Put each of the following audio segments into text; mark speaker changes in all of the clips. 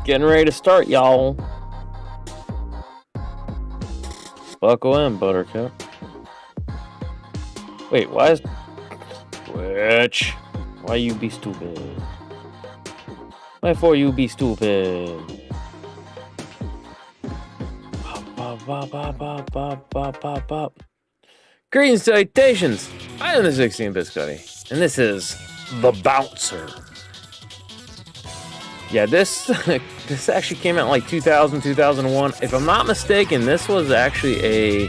Speaker 1: Getting ready to start, y'all. Buckle in, Buttercup. Wait, why is... Which? Why you be stupid? Why for you be stupid? Greetings, salutations! I am the 16-bit Scotty, and this is The Bouncer. Yeah, this actually came out in like 2000, 2001. If I'm not mistaken, this was actually a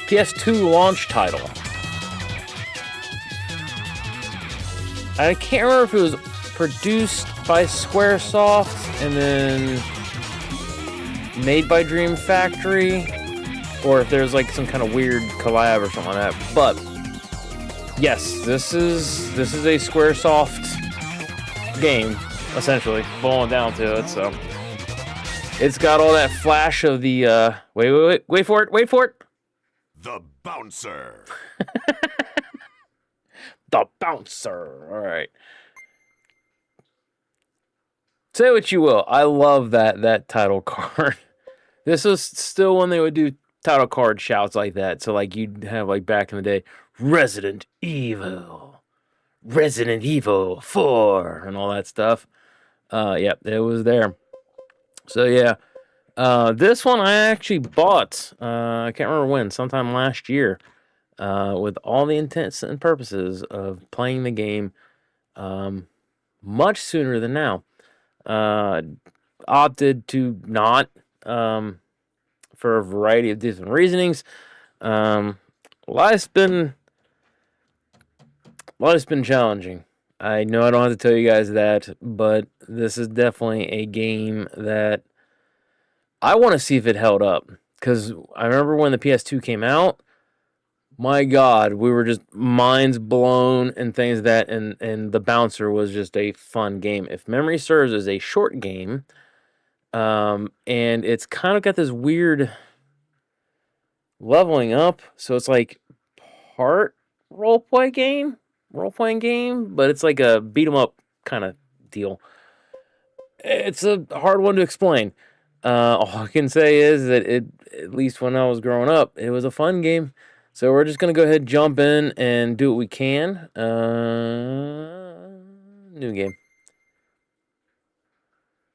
Speaker 1: PS2 launch title. I can't remember if it was produced by Squaresoft and then made by Dream Factory, or if there's like some kind of weird collab or something like that. But yes, this is a Squaresoft game, essentially, boiling down to it. So it's got all that flash of the wait for it.
Speaker 2: The Bouncer.
Speaker 1: The Bouncer. All right. Say what you will. I love that title card. This was still when they would do title card shouts like that. So like you'd have like back in the day, Resident Evil 4, and all that stuff. Yep, it was there. So yeah, this one I actually bought. I can't remember when, sometime last year, with all the intents and purposes of playing the game, much sooner than now. Opted to not, for a variety of different reasonings. Life's been challenging. I know I don't have to tell you guys that, but this is definitely a game that I want to see if it held up. Because I remember when the PS2 came out, my God, we were just minds blown and things like that, and The Bouncer was just a fun game. If memory serves, is a short game, and it's kind of got this weird leveling up, so it's like part role-playing game, but it's like a beat-em-up kind of deal. It's a hard one to explain. All I can say is that at least when I was growing up, it was a fun game. So we're just going to go ahead and jump in and do what we can. New game.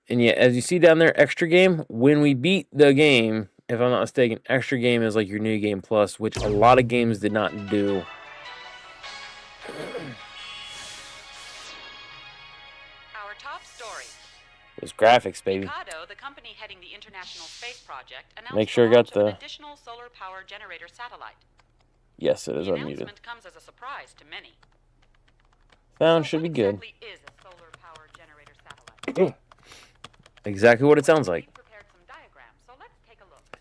Speaker 1: And yeah, as you see down there, extra game. When we beat the game, if I'm not mistaken, extra game is like your new game plus, which a lot of games did not do.
Speaker 3: Our top story.
Speaker 1: It was graphics, baby.
Speaker 3: Mikado, the company heading the International Space Project, announced
Speaker 1: Make sure I got
Speaker 3: an
Speaker 1: the...
Speaker 3: additional solar power generator satellite.
Speaker 1: Yes, it is
Speaker 3: The
Speaker 1: unmuted.
Speaker 3: announcement comes as a surprise to many.
Speaker 1: Sound
Speaker 3: So
Speaker 1: should be
Speaker 3: what
Speaker 1: good.
Speaker 3: exactly is a solar power generator satellite?
Speaker 1: Exactly what it sounds like.
Speaker 3: We've prepared some diagrams, so let's take a look.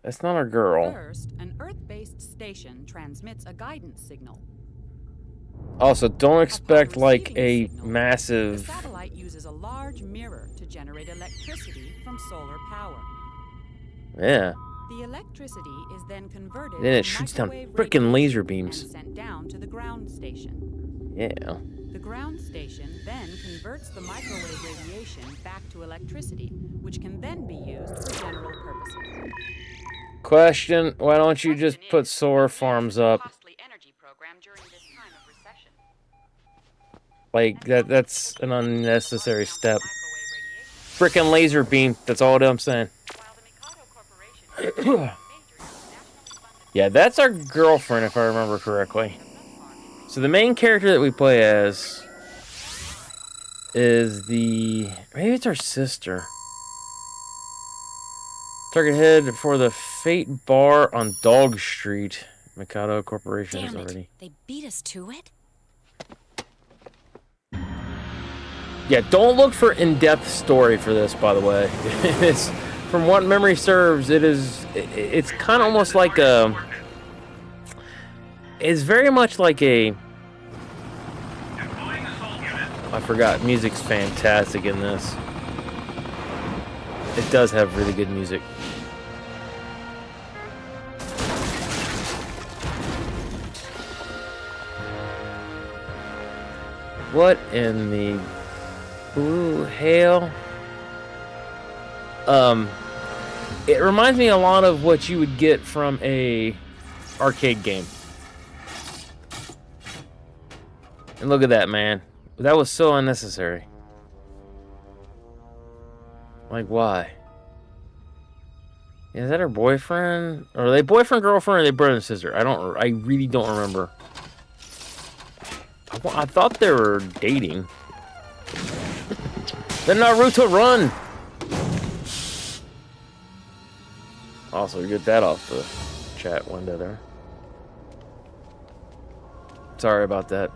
Speaker 1: That's not our girl.
Speaker 4: First, an Earth-based station transmits a guidance signal.
Speaker 1: Also, don't expect
Speaker 4: Upon
Speaker 1: like
Speaker 4: receiving
Speaker 1: a
Speaker 4: the signal, The
Speaker 1: massive...
Speaker 4: satellite uses a large mirror to generate electricity from solar power.
Speaker 1: Yeah.
Speaker 4: The electricity is then converted
Speaker 1: Then it
Speaker 4: to
Speaker 1: shoots down
Speaker 4: microwave
Speaker 1: frickin' laser
Speaker 4: radiation
Speaker 1: beams.
Speaker 4: and sent down to the ground station.
Speaker 1: Yeah.
Speaker 4: The ground station then converts the microwave radiation back to electricity, which can then be used for general purposes.
Speaker 1: Question, why don't you just put solar farms up?
Speaker 3: Costly energy program during this time of recession.
Speaker 1: Like, that's an unnecessary step.
Speaker 3: Microwave radiation.
Speaker 1: Frickin' laser beam, that's all I'm saying.
Speaker 3: While the Mikado Corporation
Speaker 1: Yeah, that's our girlfriend, if I remember correctly. So the main character that we play as is the... Maybe it's our sister. Target head for the Fate Bar on Dog Street. Mikado Corporation is already...
Speaker 5: They beat us to it?
Speaker 1: Yeah, don't look for in-depth story for this, by the way. It's, from what memory serves, it's kind of almost like a... It's very much like a... I forgot, music's fantastic in this. It does have really good music. What in the blue hell? It reminds me a lot of what you would get from a arcade game. And look at that, man. That was so unnecessary. Like, why? Is that her boyfriend? Or are they boyfriend, girlfriend, or are they brother and sister? I really don't remember. I thought they were dating. Then Naruto, run! Also, get that off the chat window there. Sorry about that.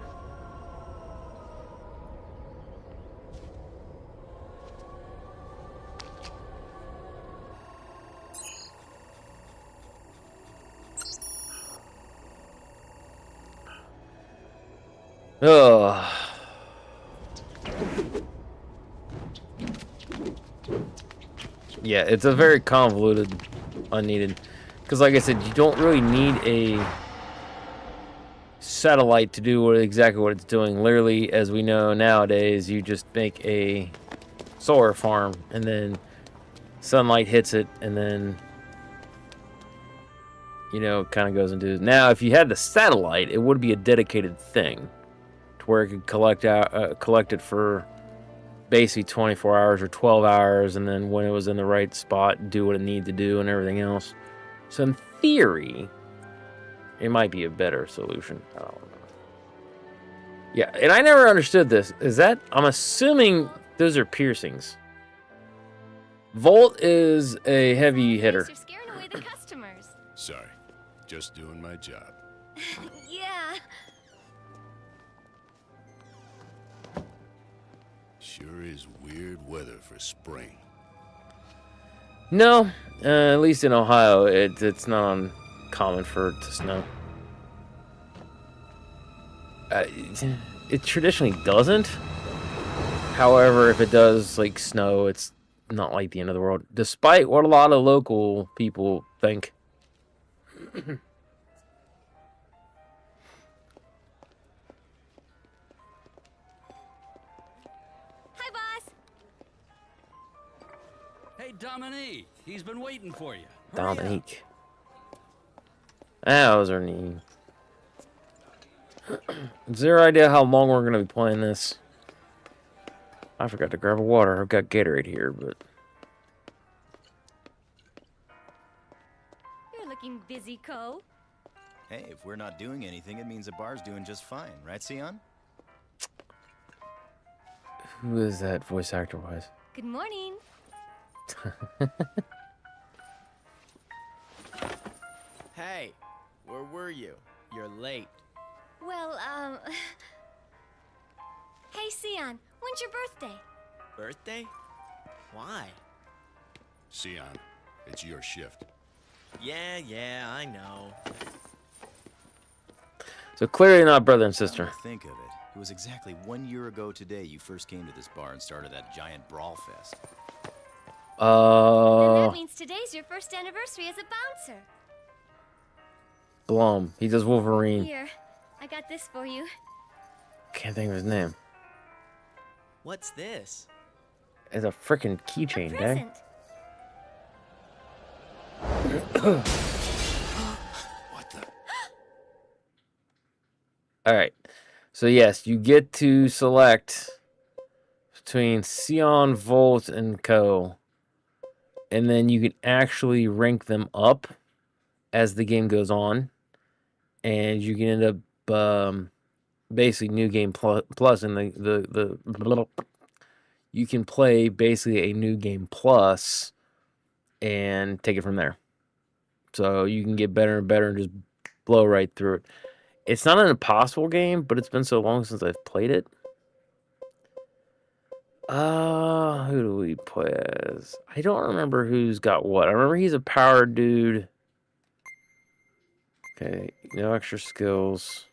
Speaker 1: Oh. Yeah, it's a very convoluted, unneeded. Because like I said, you don't really need a satellite to do exactly what it's doing. Literally, as we know nowadays, you just make a solar farm, and then sunlight hits it, and then, you know, it kind of goes into... Now, if you had the satellite, it would be a dedicated thing, to where it could collect it for basically 24 hours or 12 hours, and then when it was in the right spot, do what it needed to do and everything else. So in theory, it might be a better solution. I don't know. Yeah, and I never understood this. Is that... I'm assuming those are piercings. Volt is a heavy hitter.
Speaker 5: You're scaring away the customers.
Speaker 2: Sorry, just doing my job.
Speaker 5: Yeah.
Speaker 2: Sure is weird weather for spring.
Speaker 1: No, at least in Ohio, it's not uncommon for it to snow. It traditionally doesn't. However, if it does like snow, it's not like the end of the world, despite what a lot of local people think.
Speaker 5: Hi, boss.
Speaker 6: Hey, Dominique, he's been waiting for you. Hurry up.
Speaker 1: Dominique. That was her name. Zero idea how long we're going to be playing this. I forgot to grab a water. I've got Gatorade here, but...
Speaker 5: You're looking busy, Co.
Speaker 7: Hey, if we're not doing anything, it means the bar's doing just fine, right, Sion?
Speaker 1: Who is that voice actor-wise?
Speaker 5: Good morning.
Speaker 8: Hey, where were you? You're late.
Speaker 5: Well, Hey, Sion, when's your birthday?
Speaker 8: Birthday? Why?
Speaker 2: Sion, it's your shift.
Speaker 8: Yeah, I know.
Speaker 1: So clearly not brother and
Speaker 7: Now
Speaker 1: sister.
Speaker 7: that I think of it. It was exactly 1 year ago today you first came to this bar and started that giant brawl fest.
Speaker 5: Then that means today's your first anniversary as a bouncer.
Speaker 1: Blum. He does Wolverine.
Speaker 5: Here, I got this for you.
Speaker 1: Can't think of his name.
Speaker 8: What's this?
Speaker 1: It's a freaking
Speaker 5: A
Speaker 1: keychain, eh?
Speaker 5: present.
Speaker 2: What the?
Speaker 1: Alright. So yes, you get to select between Sion, Volt, and Co. And then you can actually rank them up as the game goes on. And you can end up basically New Game Plus, and you can play basically a New Game Plus and take it from there. So you can get better and better and just blow right through it. It's not an impossible game, but it's been so long since I've played it. Who do we play as? I don't remember who's got what. I remember he's a power dude. Okay, no extra skills.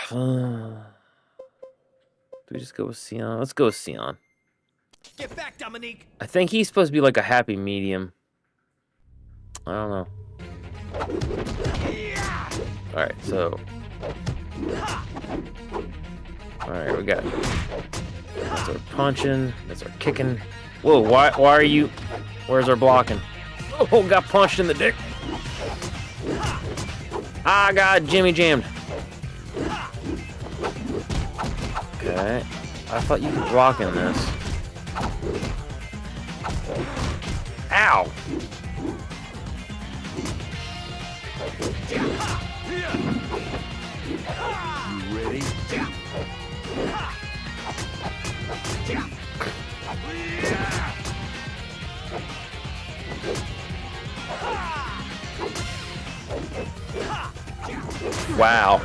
Speaker 1: Do we just go with Sion? Let's go with Sion.
Speaker 8: Get back, Dominique!
Speaker 1: I think he's supposed to be like a happy medium. I don't know. Alright, so... Alright, we got That's our punching. That's our kicking. Whoa, why are you... Where's our blocking? Oh, got punched in the dick. I got Jimmy jammed. Okay. I thought you could block in this. Ow!
Speaker 2: You ready?
Speaker 1: Wow.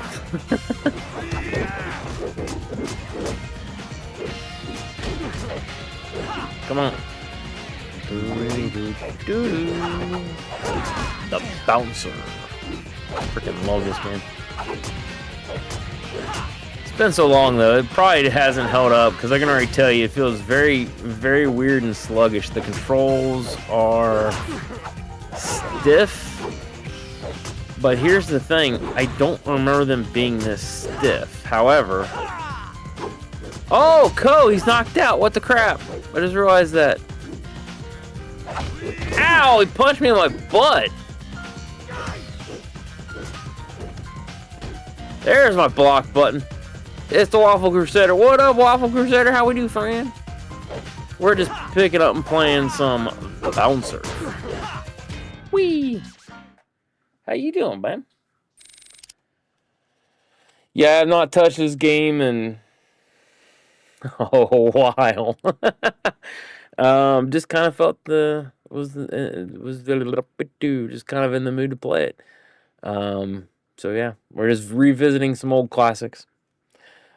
Speaker 1: Come on. The bouncer. Freaking love this game. It's been so long though, it probably hasn't held up because I can already tell you it feels very, very weird and sluggish. The controls are stiff. But here's the thing, I don't remember them being this stiff. However, oh, Ko, he's knocked out. What the crap? I just realized that. Ow, he punched me in my butt. There's my block button. It's the Waffle Crusader. What up, Waffle Crusader? How we do, friend? We're just picking up and playing some Bouncer. Whee! How you doing, man? Yeah, I've not touched this game in a while. Just kind of felt just kind of in the mood to play it. So yeah, we're just revisiting some old classics.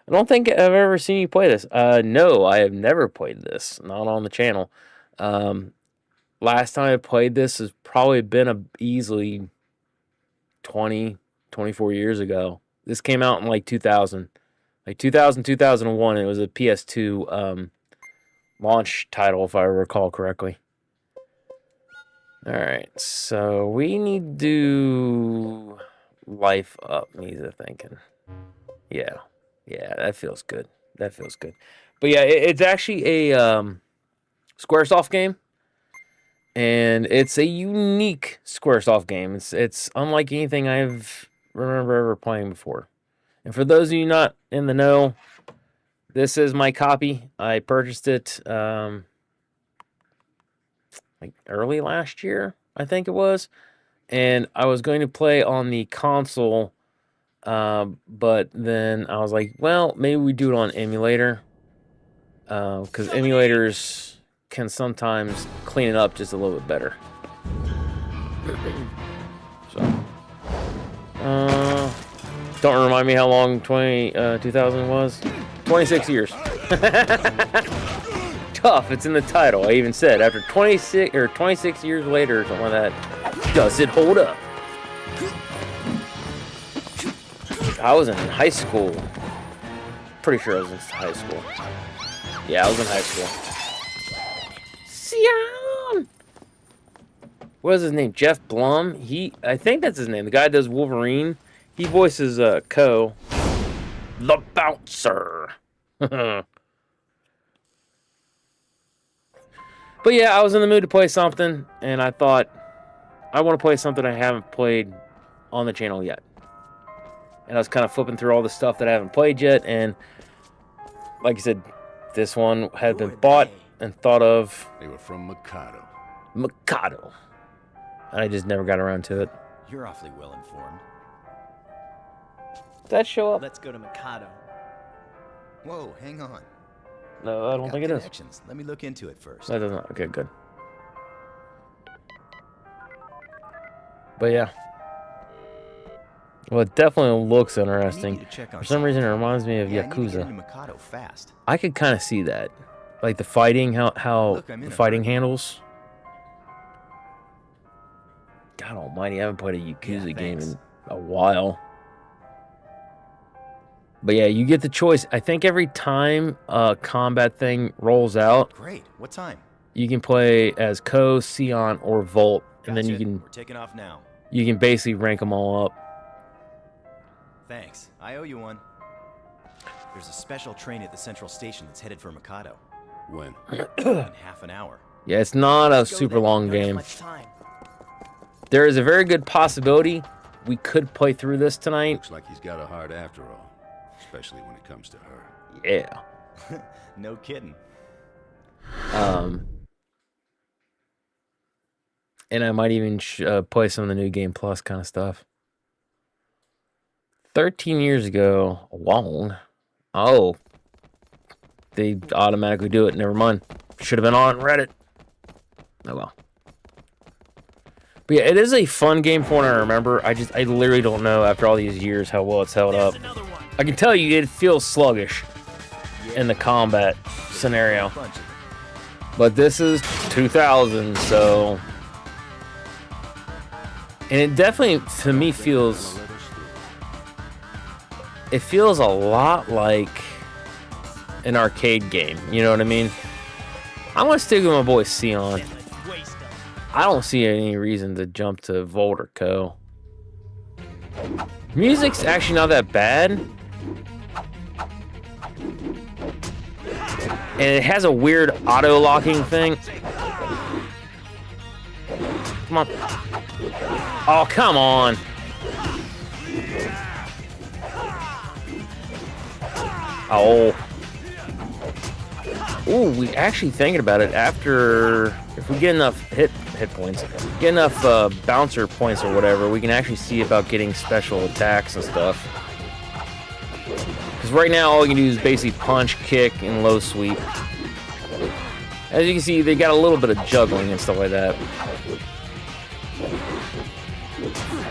Speaker 1: I don't think I've ever seen you play this. No, I have never played this. Not on the channel. Last time I played this has probably been easily 24 years ago. This came out in like 2000. Like 2000, 2001. It was a PS2 launch title, if I recall correctly. Alright, so we need to do life up, needs a thinking. Yeah, that feels good. That feels good. But yeah, it's actually a Squaresoft game. And it's a unique Squaresoft game. It's unlike anything I've remember ever playing before. And for those of you not in the know, this is my copy. I purchased it like early last year, I think it was. And I was going to play on the console, but then I was like, well, maybe we do it on emulator. Because emulators can sometimes clean it up just a little bit better. So, don't remind me how long 2000 was. 26 years. Tough. It's in the title. I even said after 26 years later, or something like that. Does it hold up? I was in high school. Pretty sure I was in high school. Yeah, I was in high school. What is his name? Jeff Blum? I think that's his name. The guy that does Wolverine. He voices Ko. The Bouncer. But yeah, I was in the mood to play something, and I thought, I want to play something I haven't played on the channel yet. And I was kind of flipping through all the stuff that I haven't played yet, and like I said, this one had been bought and thought of.
Speaker 2: They were from Mikado.
Speaker 1: Mikado. I just never got around to it.
Speaker 7: You're awfully well informed.
Speaker 1: Did that show up?
Speaker 8: Let's go to Mikado.
Speaker 7: Whoa, hang on.
Speaker 1: No, I don't think it is.
Speaker 7: Connections. Let me look into it first.
Speaker 1: That doesn't. Okay, good. But yeah. Well, it definitely looks interesting. For some reason, it reminds me of Yakuza.
Speaker 7: Mikado fast.
Speaker 1: I could kind of see that. Like the fighting, how the fighting handles. God almighty, I haven't played a Yakuza game in a while. But yeah, you get the choice. I think every time a combat thing rolls out,
Speaker 7: great. What time?
Speaker 1: You can play as Ko, Sion, or Volt, and then you can.
Speaker 7: We're taking off now.
Speaker 1: You can basically rank them all up.
Speaker 7: Thanks. I owe you one. There's a special train at the central station that's headed for Mikado.
Speaker 2: When?
Speaker 7: In half an hour.
Speaker 1: Yeah, it's not a
Speaker 8: Let's go
Speaker 1: super
Speaker 8: then.
Speaker 1: long
Speaker 8: Don't have
Speaker 1: game.
Speaker 8: much time.
Speaker 1: There is a very good possibility we could play through this tonight.
Speaker 2: Looks like he's got a heart after all, especially when it comes to her.
Speaker 1: Yeah.
Speaker 7: No kidding.
Speaker 1: And I might even play some of the new Game Plus kind of stuff. 13 years ago, long. Oh. They automatically do it. Never mind. Should have been on Reddit. Oh well. But yeah, it is a fun game from what I remember. I literally don't know after all these years how well it's held up. I can tell you it feels sluggish in the combat scenario. But this is 2000, so... And it definitely, to me, feels... It feels a lot like an arcade game. You know what I mean? I'm going to stick with my boy Sion. I don't see any reason to jump to Volt or Co. Music's actually not that bad. And it has a weird auto-locking thing. Come on. Oh, come on. Oh. Ooh, we actually thinking about it after... If we get enough hit points, get enough bouncer points or whatever, we can actually see about getting special attacks and stuff. Because right now, all you can do is basically punch, kick, and low sweep. As you can see, they got a little bit of juggling and stuff like that.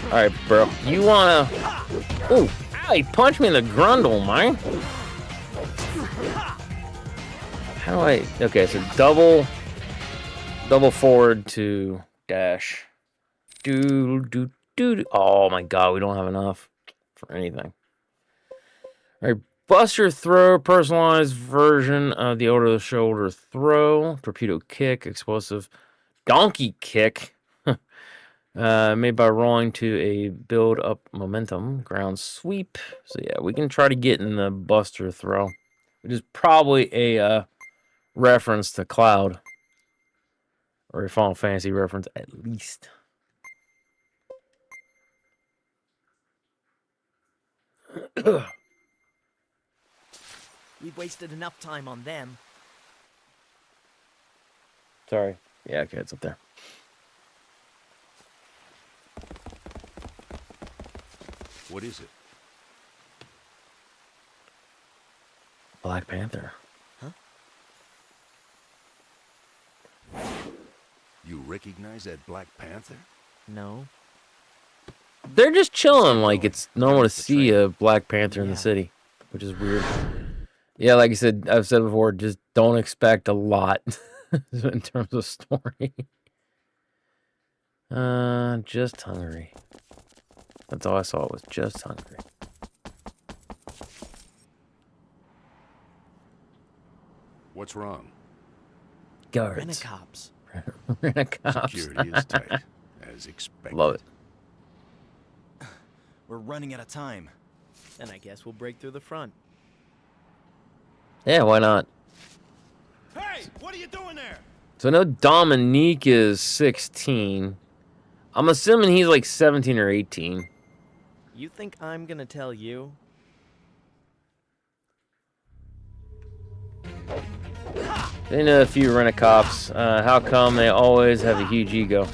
Speaker 1: Alright, bro. You wanna... Ooh, ow, he punched me in the grundle, man. How do I... Okay, so double forward to dash. Oh my god, we don't have enough for anything. Alright, Buster Throw, personalized version of the over-the-shoulder throw. Torpedo kick, explosive donkey kick. Made by rolling to a build-up momentum. Ground sweep. So yeah, we can try to get in the Buster Throw. Which is probably a reference to Cloud. Or a Final Fantasy reference, at least.
Speaker 8: We've wasted enough time on them.
Speaker 1: Sorry. Yeah, okay, it's up there.
Speaker 2: What is it?
Speaker 1: Black Panther.
Speaker 2: You recognize that Black Panther?
Speaker 8: No.
Speaker 1: They're just chilling like it's normal to see a Black Panther in the city, which is weird. Yeah, like I said, I've said before, just don't expect a lot in terms of story. Just hungry. That's all I saw was just hungry.
Speaker 2: What's wrong?
Speaker 1: Guards.
Speaker 8: Rent-a-cops.
Speaker 1: Rent-a-cops.
Speaker 2: Security is tight, as expected.
Speaker 1: Love it.
Speaker 7: We're running out of time.
Speaker 8: And I guess we'll break through the front.
Speaker 1: Yeah, why not?
Speaker 2: Hey, what are you doing there?
Speaker 1: So I know Dominique is 16. I'm assuming he's like 17 or 18.
Speaker 8: You think I'm gonna tell you?
Speaker 1: They know a few rent-a-cops. How come they always have a huge ego?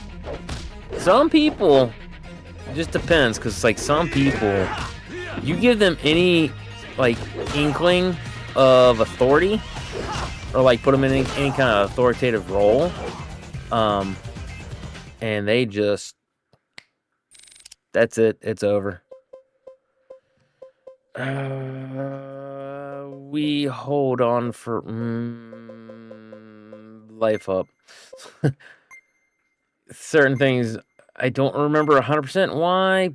Speaker 1: Some people, it just depends, because it's like some people, you give them any like inkling of authority, or like put them in any kind of authoritative role, and they just, that's it, it's over. We hold on for life up. Certain things I don't remember 100% why,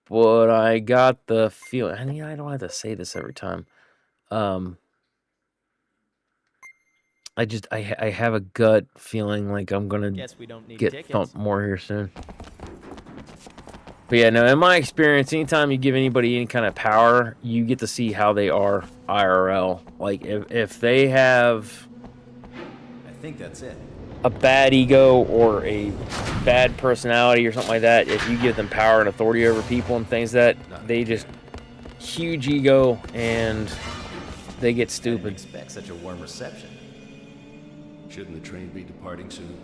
Speaker 1: but I got the feeling. I mean, I don't have to say this every time. I have a gut feeling like I'm gonna
Speaker 8: Guess we don't need
Speaker 1: get
Speaker 8: tickets.
Speaker 1: thumped more here soon. But yeah, no, in my experience, anytime you give anybody any kind of power, you get to see how they are IRL. Like, if they have
Speaker 7: I think that's it.
Speaker 1: a bad ego or a bad personality or something like that, if you give them power and authority over people and things that, they just huge ego and they get
Speaker 7: I didn't
Speaker 1: stupid.
Speaker 7: expect such a warm reception.
Speaker 2: Shouldn't the train be departing soon?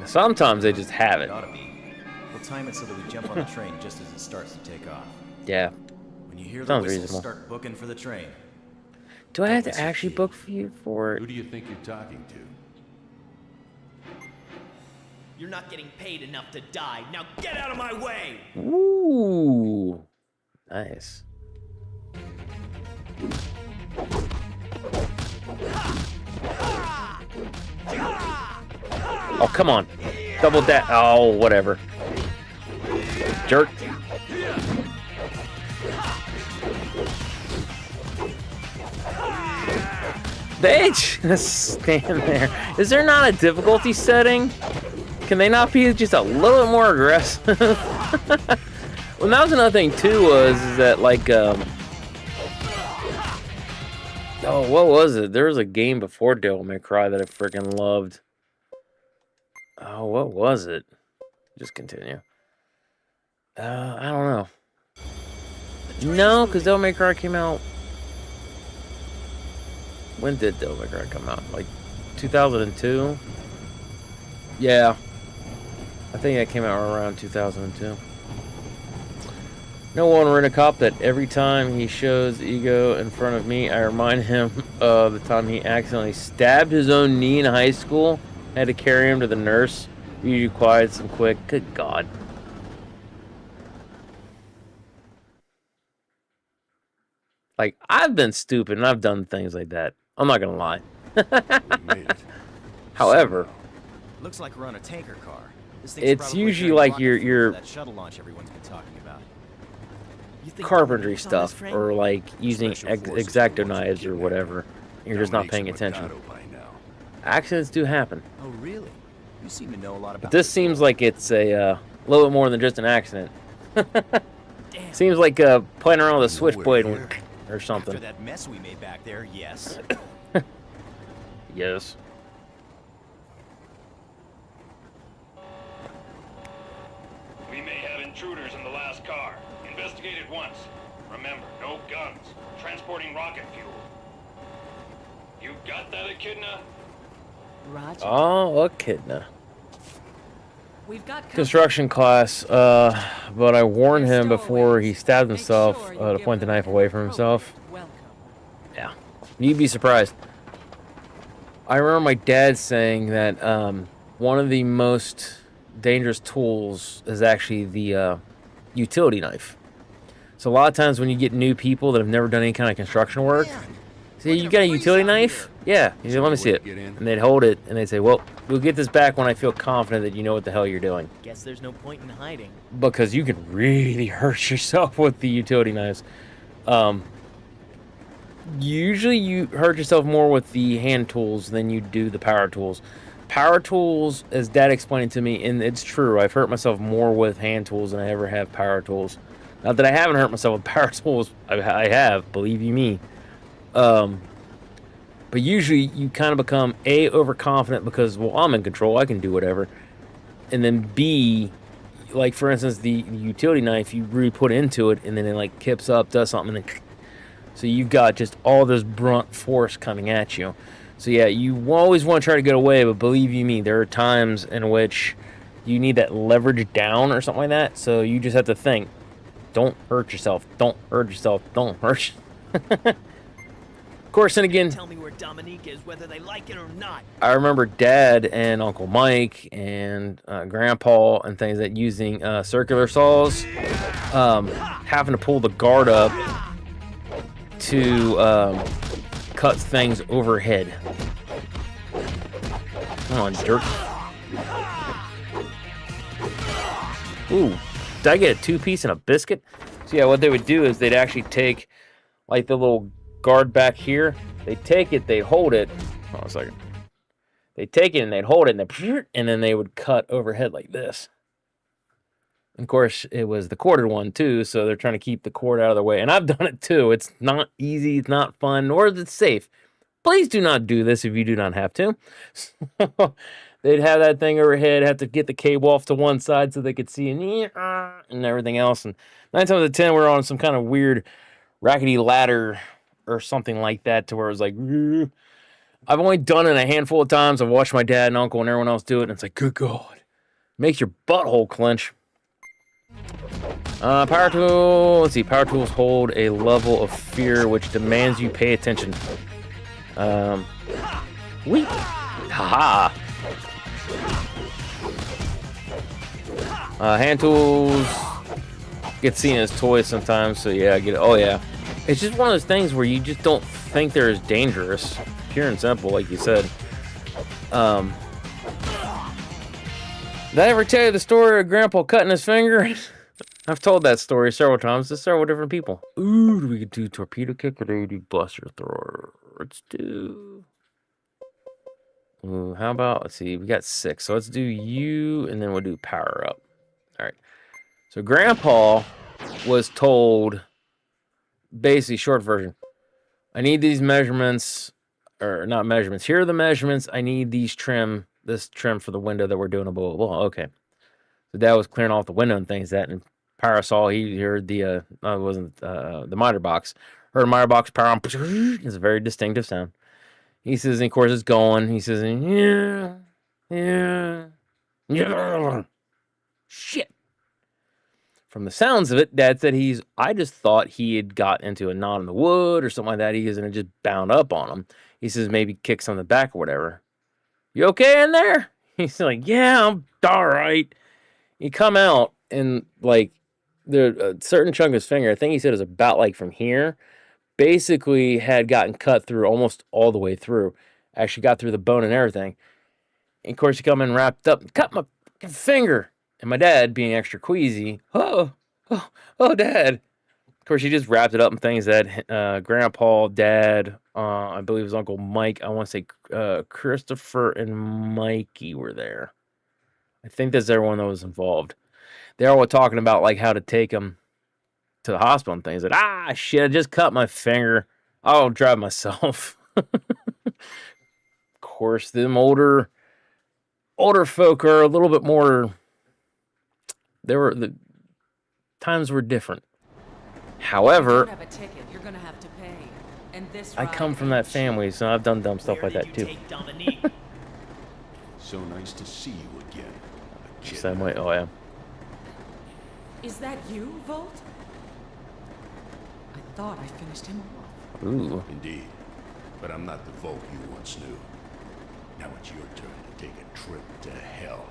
Speaker 1: Sometimes they just have
Speaker 7: It
Speaker 1: it.
Speaker 7: ought to be. We'll time it so that we jump on the train just as it starts to take off.
Speaker 1: Yeah.
Speaker 7: When you hear the
Speaker 1: Sounds
Speaker 7: whistle,
Speaker 1: reasonable.
Speaker 7: start booking for the train.
Speaker 1: Do I have to
Speaker 7: Listen,
Speaker 1: actually
Speaker 7: kid.
Speaker 1: book for you for
Speaker 2: Who
Speaker 1: it?
Speaker 2: do you think you're talking to?
Speaker 8: You're not getting paid enough to die. Now get out of my way!
Speaker 1: Ooh. Nice. Oh, come on. Double that. Oh, whatever. Jerk. They just stand there. Is there not a difficulty setting? Can they not be just a little bit more aggressive? Well, that was another thing too. Was that like oh, what was it? There was a game before Devil May Cry that I freaking loved. Oh, what was it? Just continue. I don't know. No, because Devil May Cry came out. When did Devil May Cry come out? Like 2002? Yeah. I think that came out around 2002. No one rent a cop that every time he shows ego in front of me, I remind him of the time he accidentally stabbed his own knee in high school. Had to carry him to the nurse. Usually quiet some quick. Good God. Like, I've been stupid and I've done things like that. I'm not gonna lie.
Speaker 2: We made it.
Speaker 1: However,
Speaker 7: Looks like we're on a tanker car. This thing's
Speaker 1: it's
Speaker 7: probably
Speaker 1: usually
Speaker 7: carrying
Speaker 1: like
Speaker 7: rocket
Speaker 1: your
Speaker 7: fuel for that shuttle launch everyone's been talking about.
Speaker 8: You think
Speaker 1: carpentry
Speaker 8: Dominique's on this
Speaker 1: stuff
Speaker 8: train?
Speaker 1: or like using
Speaker 2: Special forces
Speaker 1: X-Acto
Speaker 2: wants
Speaker 1: knives
Speaker 2: to
Speaker 1: or
Speaker 2: kidnap
Speaker 1: whatever. You're just not paying
Speaker 2: Dominates
Speaker 1: attention.
Speaker 2: Mikado by now.
Speaker 1: Accidents do happen.
Speaker 7: Oh, really? You seem to know a lot about
Speaker 1: But this seems like it's a little bit more than just an accident.
Speaker 8: Damn.
Speaker 1: Seems like playing around with a
Speaker 2: Nowhere
Speaker 1: switchblade
Speaker 2: here.
Speaker 1: or
Speaker 7: After
Speaker 1: something.
Speaker 7: that mess we made back there, yes.
Speaker 1: Yes.
Speaker 9: We may have intruders in the last car. Investigate it once. Remember, no guns. Transporting rocket fuel. You got that, Echidna?
Speaker 4: Roger.
Speaker 1: Oh, Echidna.
Speaker 4: We've got company.
Speaker 1: Construction class, but I warned him before he stabbed
Speaker 4: Make
Speaker 1: himself
Speaker 4: sure you
Speaker 1: to
Speaker 4: give
Speaker 1: point the
Speaker 4: them
Speaker 1: knife
Speaker 4: an
Speaker 1: away from himself.
Speaker 4: appropriate welcome.
Speaker 1: Yeah. You'd be surprised. I remember my dad saying that one of the most dangerous tools is actually the utility knife. So a lot of times when you get new people that have never done any kind of construction work, say, you got a utility knife? Yeah. You say, let me see it.
Speaker 2: Get in.
Speaker 1: And they'd hold it and they'd say, well, we'll get this back when I feel confident that you know what the hell you're doing.
Speaker 8: Guess there's no point in hiding.
Speaker 1: Because you can really hurt yourself with the utility knives. Usually you hurt yourself more with the hand tools than you do the power tools. Power tools, as Dad explained to me, and it's true, I've hurt myself more with hand tools than I ever have power tools. Not that I haven't hurt myself with power tools, I have, believe you me. But usually you kind of become A, overconfident because, well, I'm in control, I can do whatever. And then B, like for instance, the utility knife, you really put into it and then it like kips up, does something, and then so you've got just all this brunt force coming at you. So yeah, you always want to try to get away, but believe you me, there are times in which you need that leverage down or something like that. So you just have to think, don't hurt yourself, don't hurt yourself, don't hurt yourself. Of course, and again,
Speaker 8: Tell me where Dominique is, whether they like it or not.
Speaker 1: I remember Dad and Uncle Mike and Grandpa and things that using circular saws, having to pull the guard up to cut things overhead. Come on, jerk. Ooh, did I get a two-piece and a biscuit? So yeah, what they would do is they'd actually take like the little guard back here. They'd take it, they'd hold it. Hold on a second. They'd take it and they'd hold it and then they would cut overhead like this. Of course, it was the corded one too, so they're trying to keep the cord out of the way. And I've done it too. It's not easy, it's not fun, nor is it safe. Please do not do this if you do not have to. So, they'd have that thing overhead, have to get the cable off to one side so they could see and everything else. And 9 times out of 10, we're on some kind of weird rackety ladder or something like that to where it was like, I've only done it a handful of times. I've watched my dad and uncle and everyone else do it, and it's like, good God. Makes your butthole clench. Power tool. Let's see. Power tools hold a level of fear which demands you pay attention. Weep. Haha. Hand tools get seen as toys sometimes, so yeah, I get it. Oh yeah, it's just one of those things where you just don't think they're as dangerous, pure and simple, like you said. Did I ever tell you the story of Grandpa cutting his finger? I've told that story several times to several different people. Ooh, do we do torpedo kick or do we do buster thrower? Let's do... Ooh, how about, let's see, we got 6. So let's do you, and then we'll do power up. All right. So Grandpa was told, basically, short version, I need these measurements, or not measurements. Here are the measurements. I need these this trim for the window that we're doing a blah, blah, blah. Okay. So Dad was clearing off the window and things that, and Power saw, he heard the, it wasn't the miter box. Heard a miter box power on. It's a very distinctive sound. He says, and of course it's going. He says, yeah. Shit. From the sounds of it, Dad said I just thought he had got into a knot in the wood or something like that. He goes, and it just bound up on him. He says, maybe kicks on the back or whatever. You okay in there? He's like, yeah, I'm all right. He come out and like a certain chunk of his finger, I think he said it was about like from here, basically had gotten cut through almost all the way through. Actually got through the bone and everything. And of course he come in wrapped up, cut my finger. And my dad, being extra queasy, oh, Dad. Of course, he just wrapped it up in things that Grandpa, Dad, I believe his Uncle Mike, I want to say Christopher and Mikey were there. I think that's everyone that was involved. They all were talking about like how to take him to the hospital and things. Like, shit, I just cut my finger. I'll drive myself. Of course, them older folk are a little bit more... the times were different. However,
Speaker 4: If you don't have a ticket, you're gonna have to pay. And this
Speaker 1: I come from that family, so I've done dumb stuff like that too.
Speaker 2: So nice to see you again.
Speaker 1: Same way. Oh yeah.
Speaker 4: Is that you, Volt? I thought I finished him off.
Speaker 1: Ooh.
Speaker 2: Indeed. But I'm not the Volk you once knew. Now it's your turn to take a trip to hell.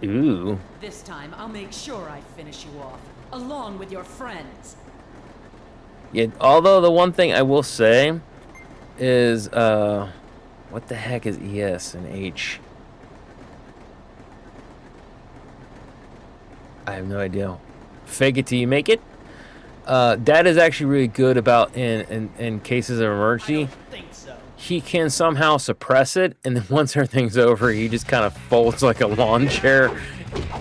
Speaker 1: Ooh.
Speaker 4: This time, I'll make sure I finish you off, along with your friends.
Speaker 1: Yeah, although the one thing I will say is, what the heck is ES and H? I have no idea. Fake it till you make it. Dad is actually really good about in cases of emergency.
Speaker 8: I don't think so.
Speaker 1: He can somehow suppress it, and then once everything's over, he just kind of folds like a lawn chair.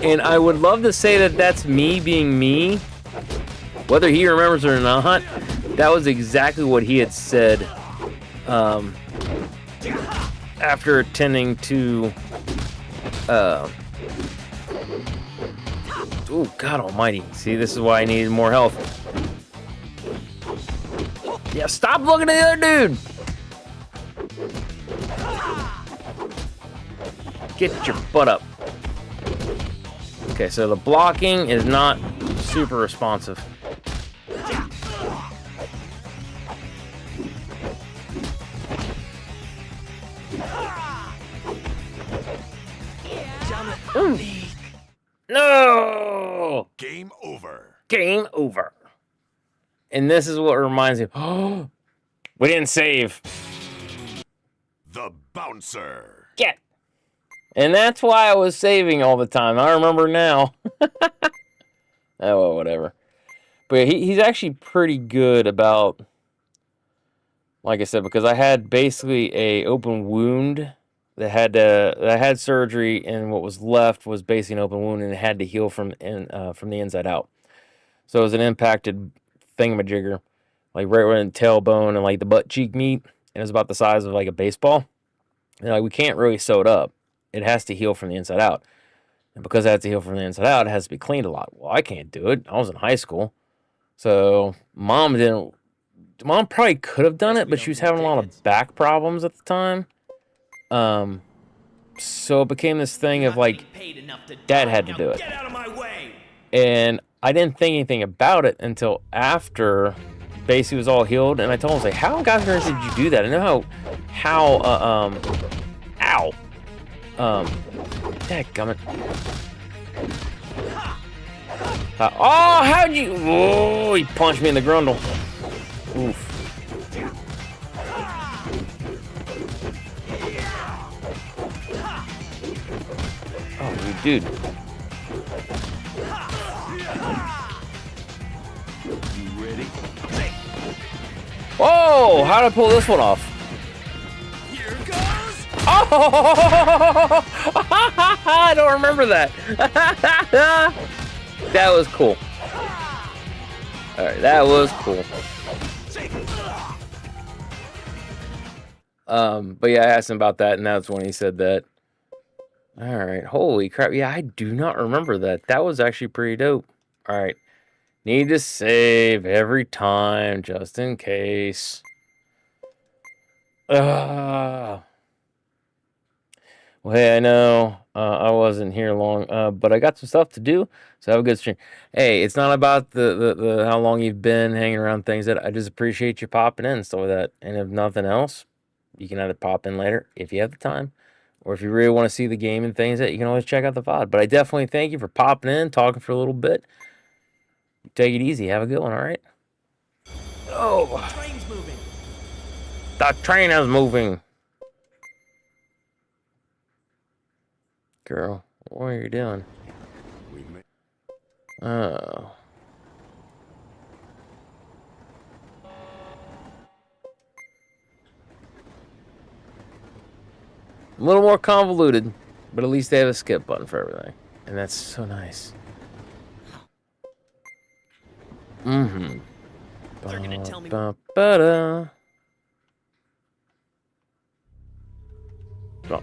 Speaker 1: And I would love to say that that's me being me. Whether he remembers it or not, that was exactly what he had said after attending to... Oh, God almighty. See, this is why I needed more health. Yeah, stop looking at the other dude! Get your butt up. Okay, so the blocking is not super responsive. Ooh. No!
Speaker 2: Game over.
Speaker 1: Game over. And this is what reminds me. Oh, we didn't save.
Speaker 2: The Bouncer.
Speaker 1: Get. And that's why I was saving all the time. I remember now. Oh, well, whatever. But he's actually pretty good about, like I said, because I had basically a open wound that had surgery, and what was left was basically an open wound, and it had to heal from the inside out. So it was an impacted thingamajigger, like right where the tailbone and like the butt cheek meet, and it was about the size of like a baseball. And like we can't really sew it up; it has to heal from the inside out. And because it has to heal from the inside out, it has to be cleaned a lot. Well, I can't do it. I was in high school, so mom didn't. Mom probably could have done it, but she was having a lot of back problems at the time. So it became this thing of like, Dad had to do it.
Speaker 8: Get out of my way!
Speaker 1: And I didn't think anything about it until after basically was all healed. And I told him, I was like, how on God's earth did you do that? I know ow. Dadgummit. Oh, how'd you? Oh, he punched me in the grundle. Oof. Oh, dude.
Speaker 2: You ready?
Speaker 1: Whoa! How did I pull this one off?
Speaker 8: Here goes!
Speaker 1: Oh! I don't remember that. That was cool. Alright, that was cool. But yeah, I asked him about that, and that's when he said that. Alright, holy crap. Yeah, I do not remember that. That was actually pretty dope. Alright. Need to save every time, just in case. Well, hey, I know I wasn't here long, but I got some stuff to do, so have a good stream. Hey, it's not about the how long you've been hanging around things. That I just appreciate you popping in and stuff like that. And if nothing else, you can either pop in later if you have the time, or if you really want to see the game and things, that you can always check out the VOD. But I definitely thank you for popping in, talking for a little bit. Take it easy. Have a good one, all right? Oh.
Speaker 8: Train's moving.
Speaker 1: The train is moving. Girl, what are you doing? Oh. A little more convoluted, but at least they have a skip button for everything. And that's so nice. Mm-hmm.
Speaker 8: They're gonna tell me.
Speaker 1: Ba-ba-da. Oh.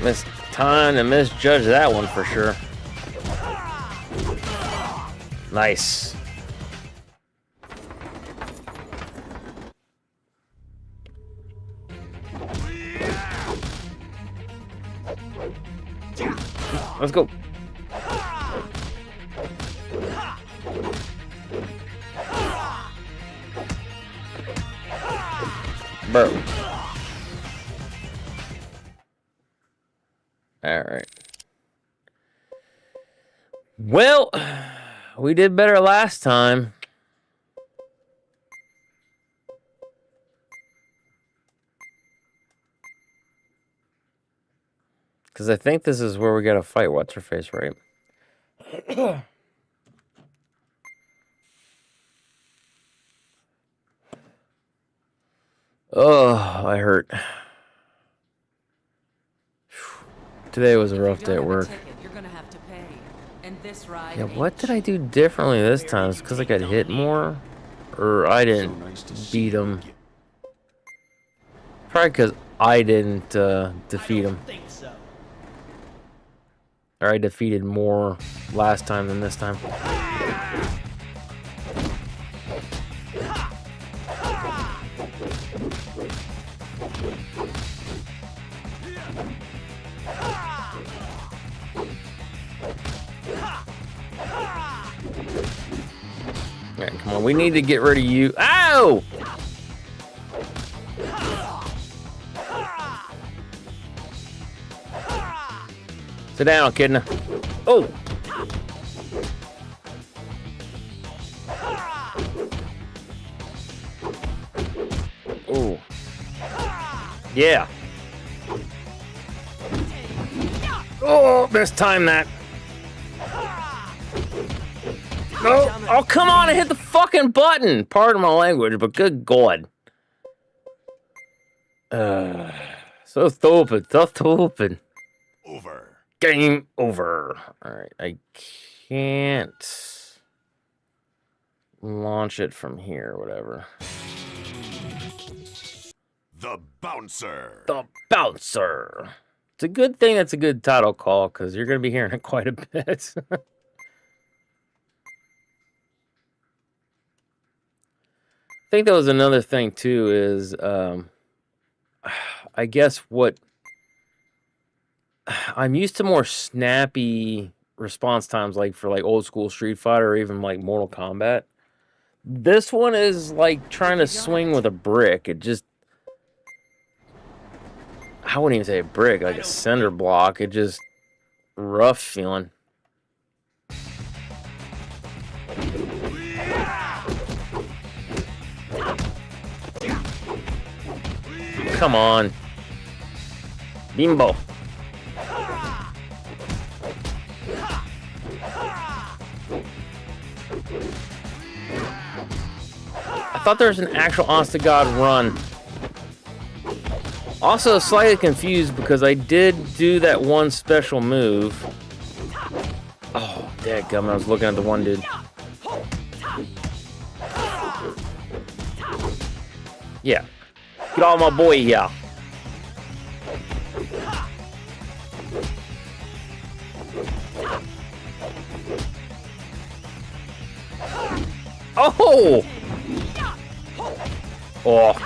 Speaker 1: Missed time to misjudge that one for sure. Nice. Let's go. Bro. All right. Well, we did better last time. Because I think this is where we gotta fight What's-Her-Face, right? Oh, I hurt. Today was a rough day at work.
Speaker 4: You're gonna have to pay. And this ride
Speaker 1: Yeah, what did I do differently this time? Is it because I got hit more? Or I didn't beat him? Probably because I didn't defeat him. Or I defeated more last time than this time. Alright, come on, we need to get rid of you. Ow! Sit down, kidna. Oh! Oh. Yeah. Oh, mistimed that. Oh, oh, come on, I hit the fucking button. Pardon my language, but good God. So stupid, so stupid.
Speaker 2: Over.
Speaker 1: Game over. Alright, I can't launch it from here or whatever.
Speaker 2: The Bouncer.
Speaker 1: The Bouncer. It's a good thing that's a good title call, because you're going to be hearing it quite a bit. I think that was another thing, too, is, I guess what... I'm used to more snappy response times, like, for, like, old school Street Fighter or even, like, Mortal Kombat. This one is, like, trying to swing with a brick. It just... I wouldn't even say a brick, like a cinder block. It just... rough feeling. Come on. Bimbo. I thought there was an actual honest-to-God run. Also, slightly confused because I did do that one special move. Oh, dadgum, I was looking at the one dude. Yeah. Get all my boy here. Oh! Oh.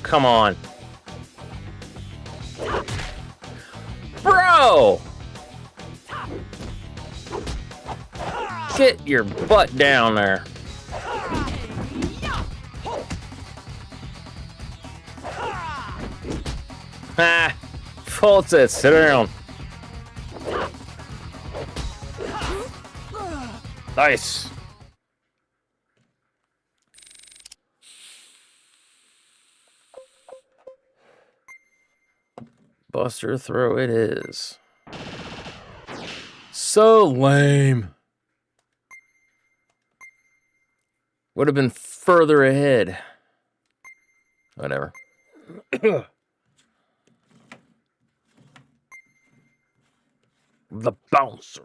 Speaker 1: Come on. Bro! Get your butt down there. Ah, faults it. Sit down. Nice. Buster throw it is. So lame. Would have been further ahead. Whatever. The Bouncer.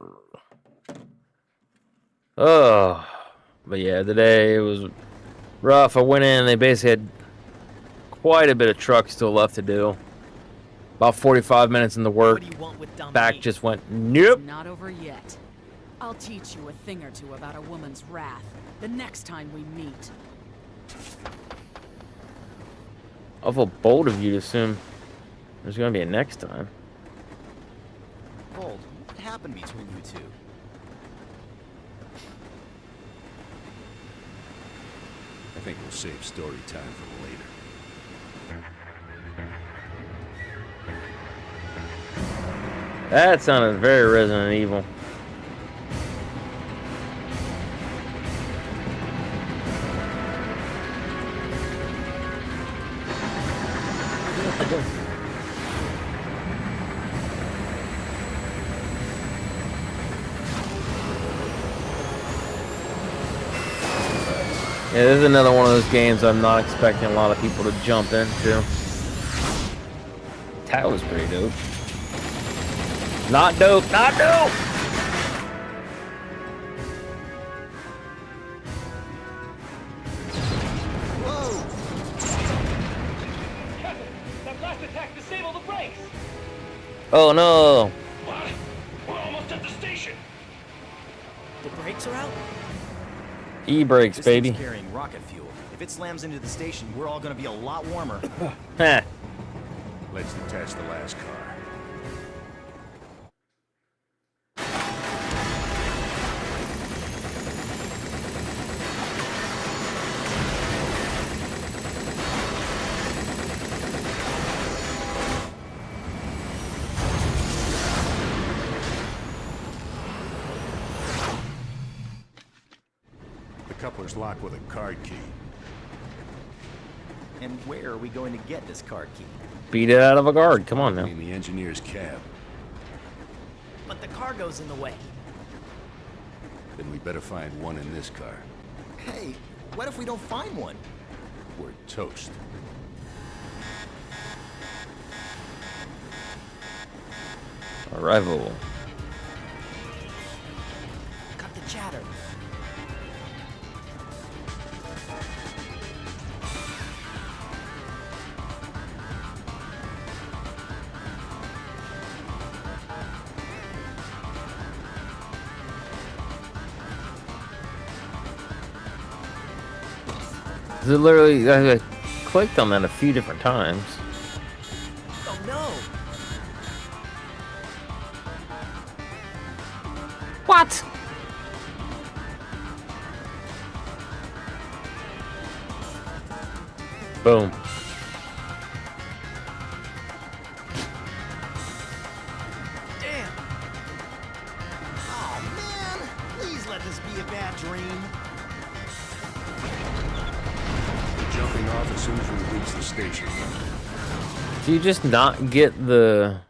Speaker 1: Oh. But yeah, today it was rough. I went in, they basically had quite a bit of truck still left to do. About 45 minutes in the work. Back just went, nope.
Speaker 4: It's not over yet. I'll teach you a thing or two about a woman's wrath the next time we meet.
Speaker 1: Awful bold of you to assume there's going to be a next time.
Speaker 7: Bold, what happened between you two?
Speaker 2: I think we'll save story time for later.
Speaker 1: That sounded very Resident Evil. Yeah, this is another one of those games I'm not expecting a lot of people to jump into. That was pretty dope. Not dope, not dope!
Speaker 9: That blast attack disabled the brakes!
Speaker 1: Oh no!
Speaker 9: What? We're almost at the station!
Speaker 8: The brakes are out?
Speaker 1: E-brakes,
Speaker 7: This
Speaker 1: baby.
Speaker 7: thing's carrying rocket fuel. If it slams into the station, we're all gonna be a lot warmer.
Speaker 1: Heh.
Speaker 2: Let's detach the last car. coupler's locked with a card key.
Speaker 7: And where are we going to get this card key?
Speaker 1: Beat it out of a guard. Come on now.
Speaker 2: In the engineer's cab.
Speaker 8: But the cargo's in the way.
Speaker 2: Then we better find one in this car.
Speaker 7: Hey, what if we don't find one?
Speaker 2: We're toast.
Speaker 1: Arrival.
Speaker 8: Cut the chatter.
Speaker 1: Is it literally? I clicked on that a few different times.
Speaker 8: Oh no!
Speaker 1: What? Boom.
Speaker 8: Damn! Oh man! Please let this be a bad dream.
Speaker 2: We're jumping off as soon as we reach the station.
Speaker 1: Do you just not get the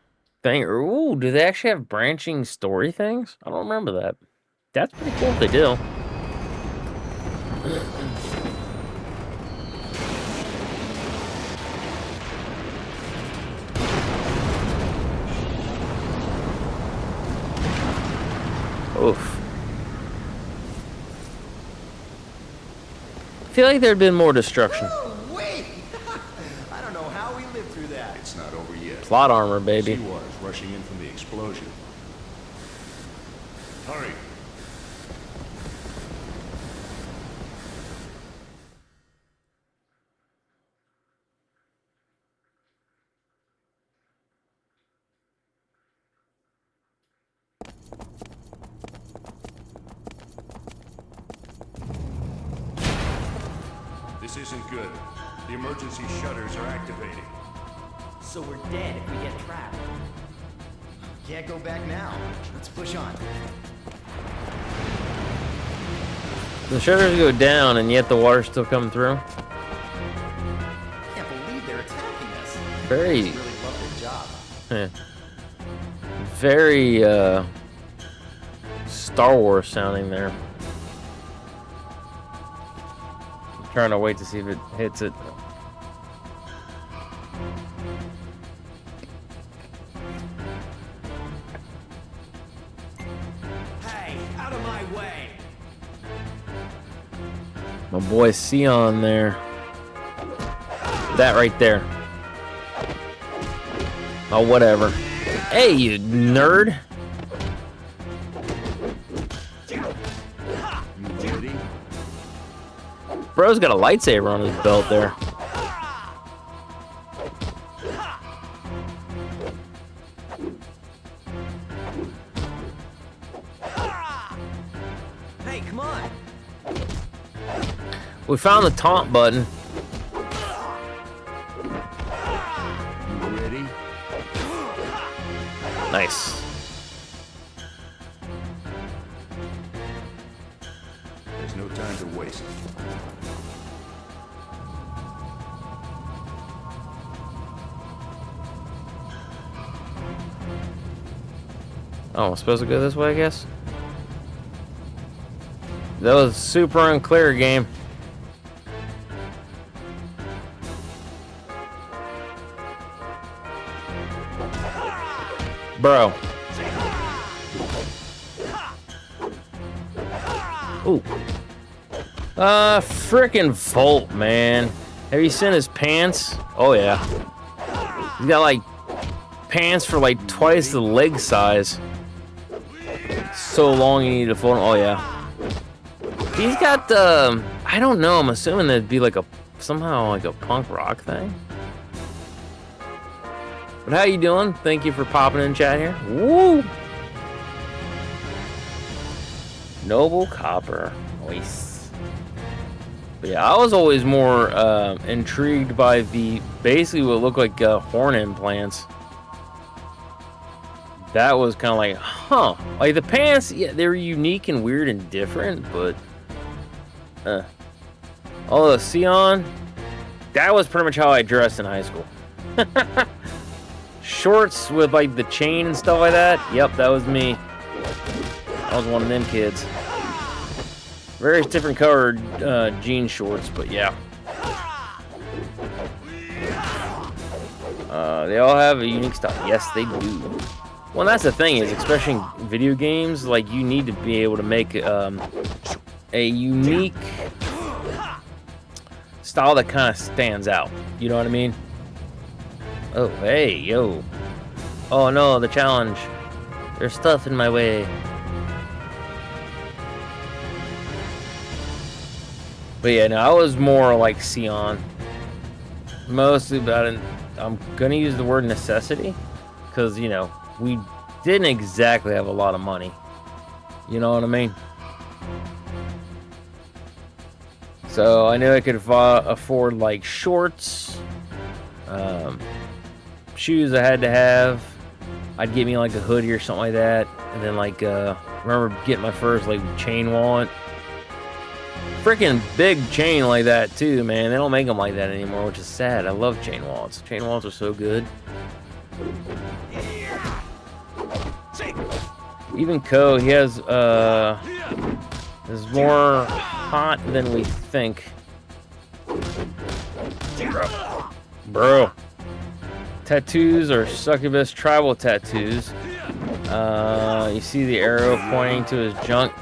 Speaker 1: thing? Or, ooh, do they actually have branching story things? I don't remember that. That's pretty cool if they do. Oof. I feel like there'd been more destruction.
Speaker 8: Oh wait! I don't know how we lived through that.
Speaker 2: It's not over yet.
Speaker 1: Plot armor, baby.
Speaker 2: She was rushing in from the explosion. Hurry. This isn't good. The emergency shutters are activating.
Speaker 8: So we're dead if we get trapped.
Speaker 7: Can't go back now. Let's push on.
Speaker 1: The shutters go down, and yet the water's still coming through.
Speaker 7: Can't believe they're attacking us.
Speaker 1: Very,
Speaker 7: Really love their job.
Speaker 1: very Star Wars sounding there. I'm trying to wait to see if it hits it.
Speaker 8: Hey, out of my way!
Speaker 1: My boy Sion there. That right there. Oh, whatever. Hey, you nerd.
Speaker 2: You ready?
Speaker 1: Bro's got a lightsaber on his belt there.
Speaker 8: Hey, come on!
Speaker 1: We found the taunt button.
Speaker 2: You ready?
Speaker 1: Nice.
Speaker 2: There's no time to waste.
Speaker 1: Oh, I'm supposed to go this way, I guess? That was super unclear game. Bro. Ooh. Frickin' Volt, man. Have you seen his pants? Oh, yeah. He's got, like, pants for, like, twice the leg size. So long you need to fold them. Oh, yeah. He's got, I don't know. I'm assuming that'd be, like, somehow, like, a punk rock thing. But how you doing? Thank you for popping in chat here. Woo! Noble Copper. Nice. But yeah, I was always more intrigued by the basically what looked like horn implants. That was kind of like, huh. Like the pants, yeah, they were unique and weird and different, but Although Sion, that was pretty much how I dressed in high school. Shorts with like the chain and stuff like that. Yep, that was me. I was one of them kids. Various different colored jean shorts, but yeah. They all have a unique style. Yes, they do. Well, that's the thing is, especially in video games, like you need to be able to make a unique style that kind of stands out. You know what I mean? Oh, hey, yo. Oh no, the challenge. There's stuff in my way. But yeah, no, I was more like Sion. Mostly about it. I'm gonna use the word necessity, because, you know, we didn't exactly have a lot of money. You know what I mean? So I knew I could afford like shorts, shoes I had to have. I'd get me like a hoodie or something like that, and then like remember getting my first like chain wallet. Freaking big chain like that too, man. They don't make them like that anymore, which is sad. I love chain wallets. Chain wallets are so good. Even Ko, he has is more hot than we think. Bro. Tattoos are succubus tribal tattoos. You see the arrow pointing to his junk.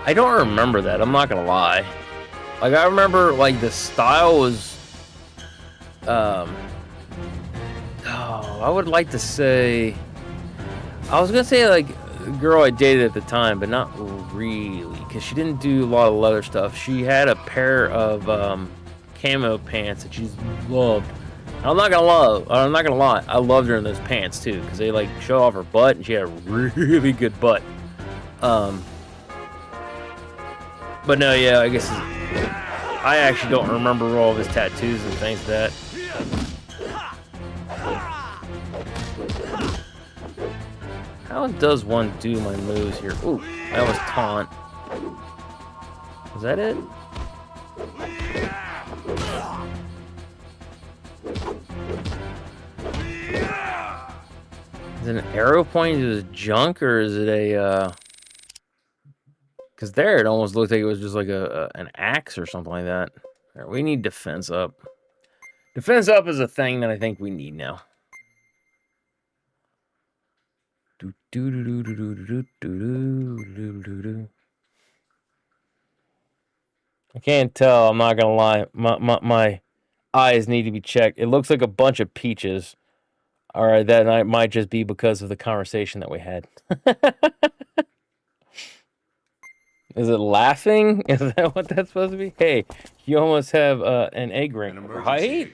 Speaker 1: I don't remember that, I'm not gonna lie. Like, I remember, like, the style was, I would like to say, I was gonna say, like, the girl I dated at the time, but not really, because she didn't do a lot of leather stuff. She had a pair of, camo pants that she loved. I'm not gonna lie, I loved her in those pants, too, because they, like, show off her butt, and she had a really good butt. But no, yeah, I guess I actually don't remember all of his tattoos and things like that. How does one do my moves here? Ooh, I almost taunt. Is that it? Is it an arrow pointing to his junk, or is it a, because there it almost looked like it was just like an axe or something like that. Right, we need defense up. Defense up is a thing that I think we need now. I can't tell, I'm not gonna lie. My eyes need to be checked. It looks like a bunch of peaches. Alright, that might just be because of the conversation that we had. Is it laughing? Is that what that's supposed to be? Hey, you almost have an egg ring, right?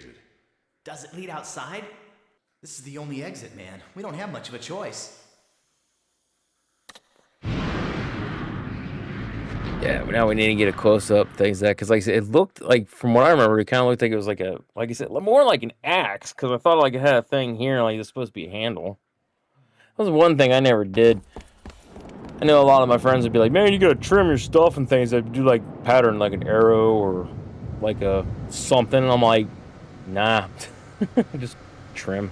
Speaker 8: Does it lead outside?
Speaker 7: This is the only exit, man. We don't have much of a choice.
Speaker 1: Yeah, but now we need to get a close-up, things like that, because like I said, it looked like, from what I remember, it kind of looked like it was like a, like I said, more like an axe, because I thought like it had a thing here, like it's supposed to be a handle. That was one thing I never did. I know a lot of my friends would be like, man, you gotta trim your stuff and things. They'd do like pattern, like an arrow or like a something. And I'm like, nah, just trim.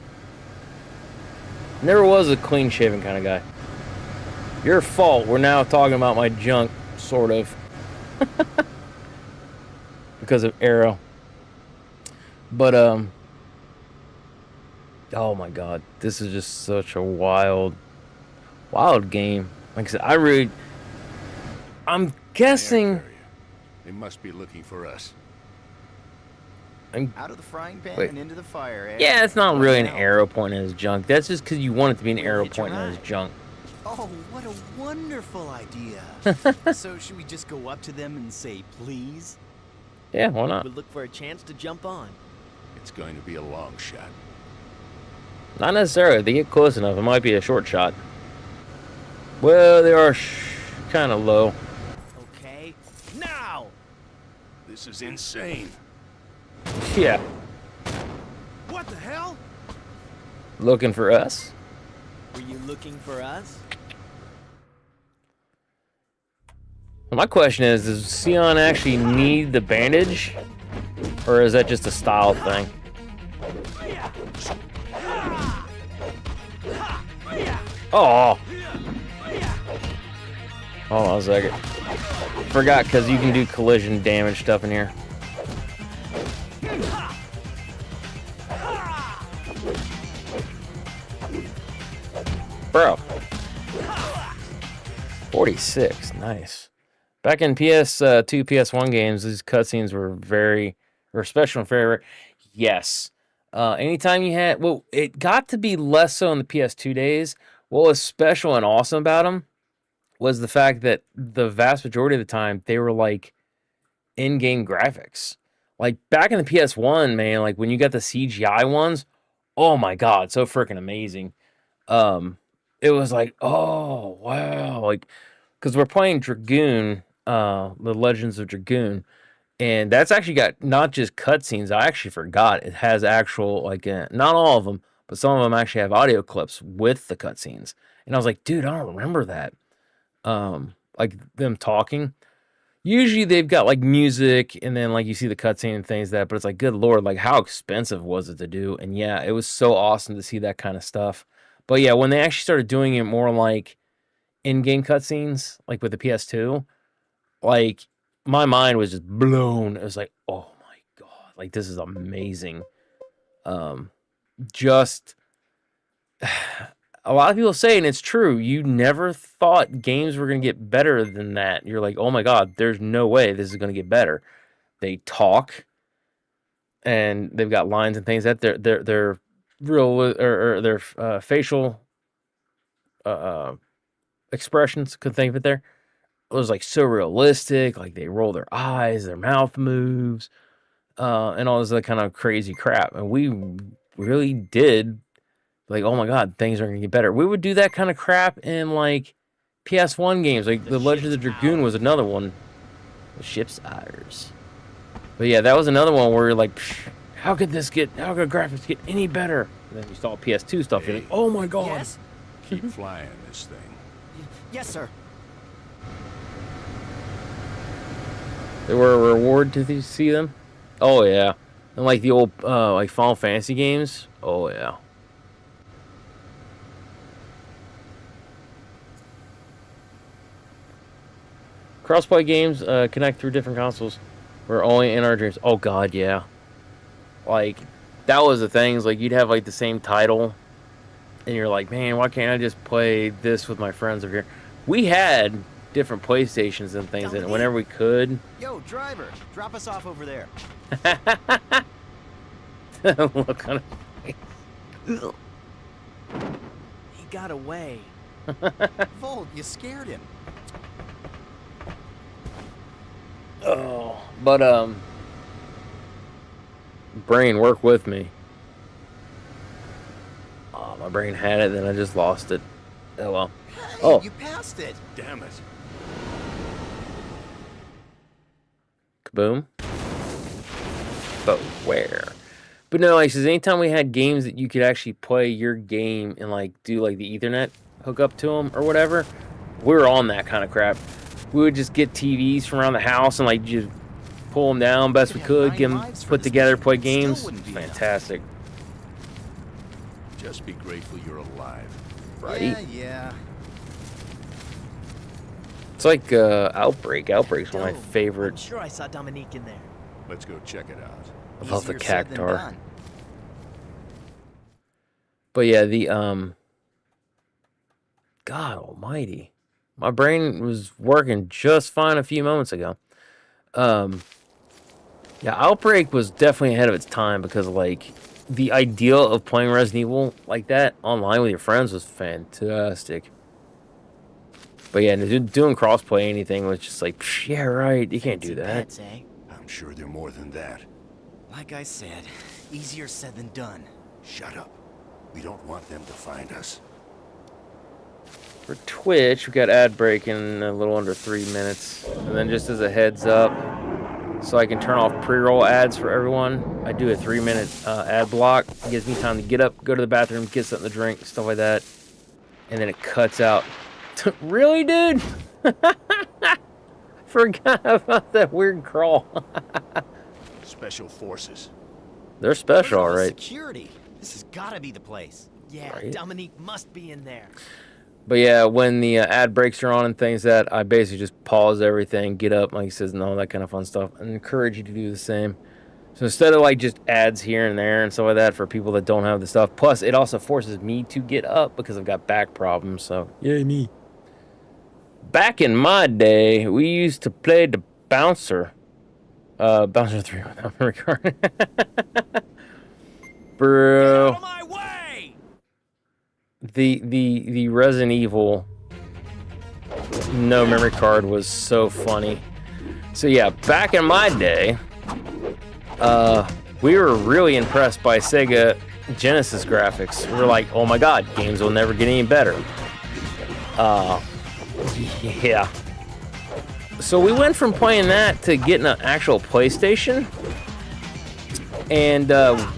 Speaker 1: Never was a clean shaven kind of guy. Your fault. We're now talking about my junk, sort of. Because of arrow. But, oh my god. This is just such a wild game. Like I said, I'm guessing
Speaker 2: they must be looking for us.
Speaker 7: Out of the frying pan and into the fire, eh?
Speaker 1: Yeah, it's not really an arrow pointing at his junk. That's just because you want it to be an arrow pointing at his junk.
Speaker 7: Oh, what a wonderful idea. So should we just go up to them and say, please?
Speaker 1: Yeah, why not?
Speaker 8: We'll look for a chance to jump on.
Speaker 2: It's going to be a long shot.
Speaker 1: Not necessarily. If they get close enough, it might be a short shot. Well, they are kind of low.
Speaker 8: Okay, now!
Speaker 2: This is insane.
Speaker 1: Yeah.
Speaker 8: What the hell?
Speaker 1: Looking for us?
Speaker 8: Were you looking for us?
Speaker 1: My question is, does Sion actually need the bandage? Or is that just a style thing? Oh! Hold on a second. Forgot, because you can do collision damage stuff in here. Bro. 46, nice. Back in PS2, PS1 games, these cutscenes were were special and very rare. Yes. Anytime you had, well, it got to be less so in the PS2 days. What was special and awesome about them was the fact that the vast majority of the time, they were like in-game graphics. Like back in the PS1, man, like when you got the CGI ones, oh my God, so freaking amazing. It was like, oh, wow. Like, because we're playing Dragoon, The Legends of Dragoon, and that's actually got not just cutscenes. I actually forgot. It has actual, like, not all of them, but some of them actually have audio clips with the cutscenes. And I was like, dude, I don't remember that. Like them talking. Usually they've got like music and then like you see the cutscene and things like that, but it's like, good Lord, like how expensive was it to do? And yeah, it was so awesome to see that kind of stuff. But yeah, when they actually started doing it more like in-game cutscenes, like with the PS2, like my mind was just blown. It was like, oh my God, like this is amazing. Just a lot of people say, and it's true, you never thought games were going to get better than that. You're like, oh my God, there's no way this is going to get better. They talk, and they've got lines and things that they're real, or their facial expressions, couldn't think of it there. It was like so realistic, like they roll their eyes, their mouth moves, and all this other kind of crazy crap. And we really did, like, oh my God, things are gonna get better. We would do that kind of crap in like PS1 games, like The Legend of the Dragoon was another one. The ship's ours. But yeah, that was another one where you're like, how could graphics get any better? And then you saw PS2 stuff, you're like, oh my God.
Speaker 7: Yes?
Speaker 2: Keep flying this thing.
Speaker 7: Yes, sir.
Speaker 1: They were a reward to see them. Oh yeah, and like the old like Final Fantasy games. Oh yeah. Crossplay games connect through different consoles. We're only in our dreams. Oh God, yeah. Like that was the things. Like you'd have like the same title, and you're like, man, why can't I just play this with my friends over here? We had different PlayStations and things in it whenever we could.
Speaker 7: Yo, driver, drop us off over there.
Speaker 1: Look on his face.
Speaker 7: He got away. Volt, you scared him.
Speaker 1: Oh, but brain, work with me. Oh, my brain had it, then I just lost it. Oh well.
Speaker 7: Hey,
Speaker 1: oh,
Speaker 7: you passed it.
Speaker 2: Damn it.
Speaker 1: Kaboom. But where? But no, like, says anytime we had games that you could actually play your game and like do like the Ethernet hook up to them or whatever, we were on that kind of crap. We would just get TVs from around the house and like just pull them down best we could, get them put together, play games. Fantastic.
Speaker 2: Just be grateful you're alive.
Speaker 1: Right?
Speaker 7: Yeah.
Speaker 1: It's like Outbreak. Outbreak's one of my
Speaker 7: I'm
Speaker 1: favorite.
Speaker 7: sure I saw Dominique in there.
Speaker 2: Let's go check it out.
Speaker 1: I love the
Speaker 7: Easier said than
Speaker 1: cactar.
Speaker 7: done.
Speaker 1: But yeah, the God almighty. My brain was working just fine a few moments ago. Yeah, Outbreak was definitely ahead of its time because like the ideal of playing Resident Evil like that online with your friends was fantastic. But yeah, doing crossplay anything was just like, yeah, right, you can't do that.
Speaker 7: Pets, eh?
Speaker 2: I'm sure they're more than that.
Speaker 7: Like I said, easier said than done.
Speaker 2: Shut up. We don't want them to find us.
Speaker 1: For Twitch, we got ad break in a little under 3 minutes. And then just as a heads up, so I can turn off pre-roll ads for everyone, I do a 3-minute ad block. It gives me time to get up, go to the bathroom, get something to drink, stuff like that. And then it cuts out. Really, dude? Forgot about that weird crawl.
Speaker 2: Special forces.
Speaker 1: They're special,
Speaker 7: Where's all
Speaker 1: all
Speaker 7: the
Speaker 1: right.
Speaker 7: Security. This has got to be the place.
Speaker 8: Yeah,
Speaker 1: Right.
Speaker 8: Dominique must be in there.
Speaker 1: But yeah, when the ad breaks are on and things that, I basically just pause everything, get up, like he says, and all that kind of fun stuff, and encourage you to do the same. So instead of like just ads here and there and stuff like that for people that don't have the stuff, plus it also forces me to get up because I've got back problems. So yay me. Back in my day, we used to play the bouncer. Bouncer 3 without memory card. Bro.
Speaker 8: Out of my way!
Speaker 1: The Resident Evil no memory card was so funny. So yeah, back in my day, we were really impressed by Sega Genesis graphics. We were like, oh my god, games will never get any better. Yeah. So we went from playing that to getting an actual PlayStation, and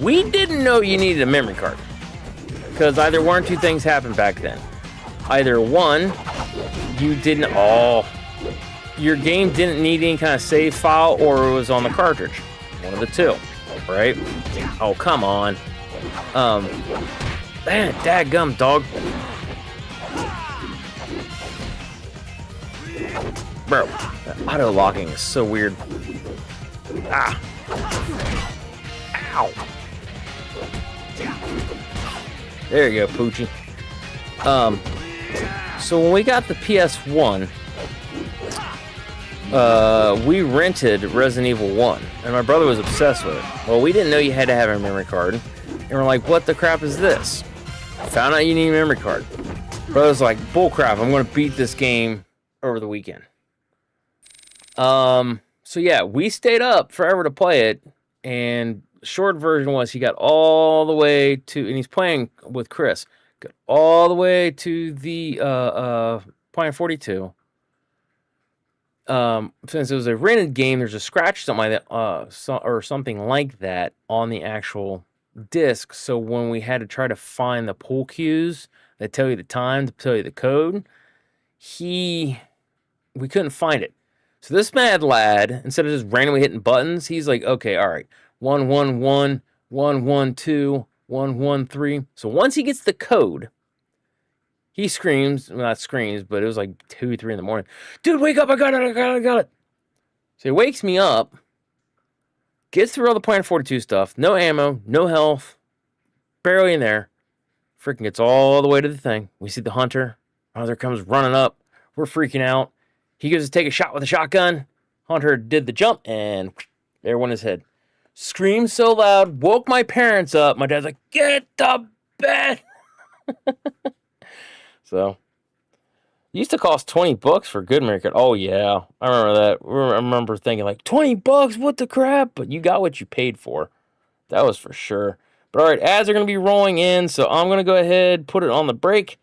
Speaker 1: we didn't know you needed a memory card. Because either one or two things happened back then. Either one, you didn't your game didn't need any kind of save file, or it was on the cartridge. One of the two, right? Oh, come on. Man, dadgum, dog. Bro, auto locking is so weird. Ah. Ow. There you go, Poochie. So when we got the PS1, we rented Resident Evil 1, and my brother was obsessed with it. Well, we didn't know you had to have a memory card, and we're like, what the crap is this? Found out you need a memory card. Brother's like, bull crap, I'm gonna beat this game over the weekend. So yeah, we stayed up forever to play it, and short version was he got all the way to, and he's playing with Chris, got all the way to the Plan 42. Since it was a rented game, there's a scratch, something like that, or something like that on the actual disc. So when we had to try to find the pull cues that tell you the time, to tell you the code, we couldn't find it. So this mad lad, instead of just randomly hitting buttons, he's like, okay, all right, 111, 112, 113. So once he gets the code, he screams, well, not screams, but it was like 2, 3 in the morning. Dude, wake up, I got it. So he wakes me up, gets through all the Plan 42 stuff, no ammo, no health, barely in there. Freaking gets all the way to the thing. We see the hunter. Hunter comes running up. We're freaking out. He goes to take a shot with a shotgun. Hunter did the jump, and there went his head. Screamed so loud, woke my parents up. My dad's like, get to bed. So, it used to cost $20 for a good memory card. Oh, yeah. I remember that. I remember thinking, like, $20? What the crap? But you got what you paid for. That was for sure. But, all right, ads are going to be rolling in, so I'm going to go ahead, put it on the break.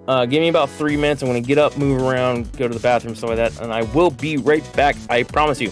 Speaker 1: Give me about 3 minutes. I'm going to get up, move around, go to the bathroom, stuff like that, and I will be right back. I promise you.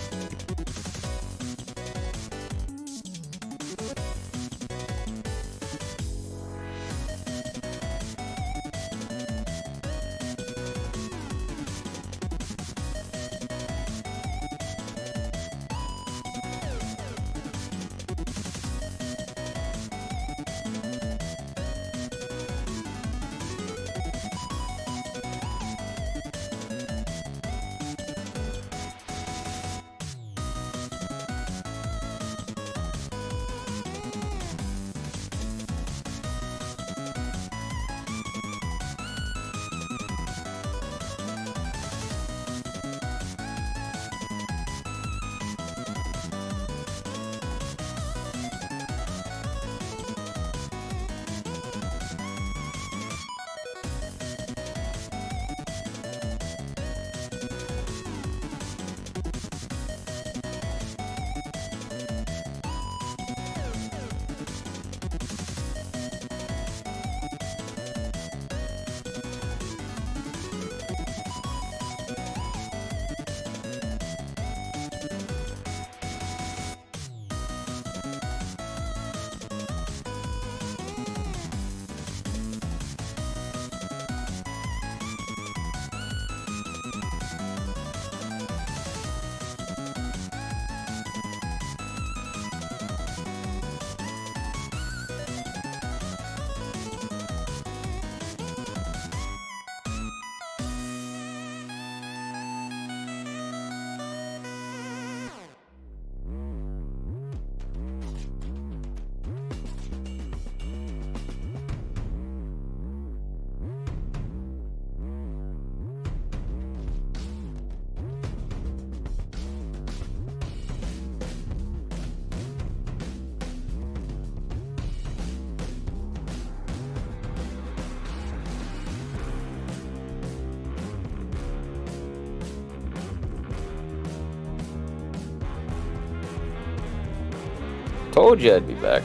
Speaker 1: Told you I'd be back.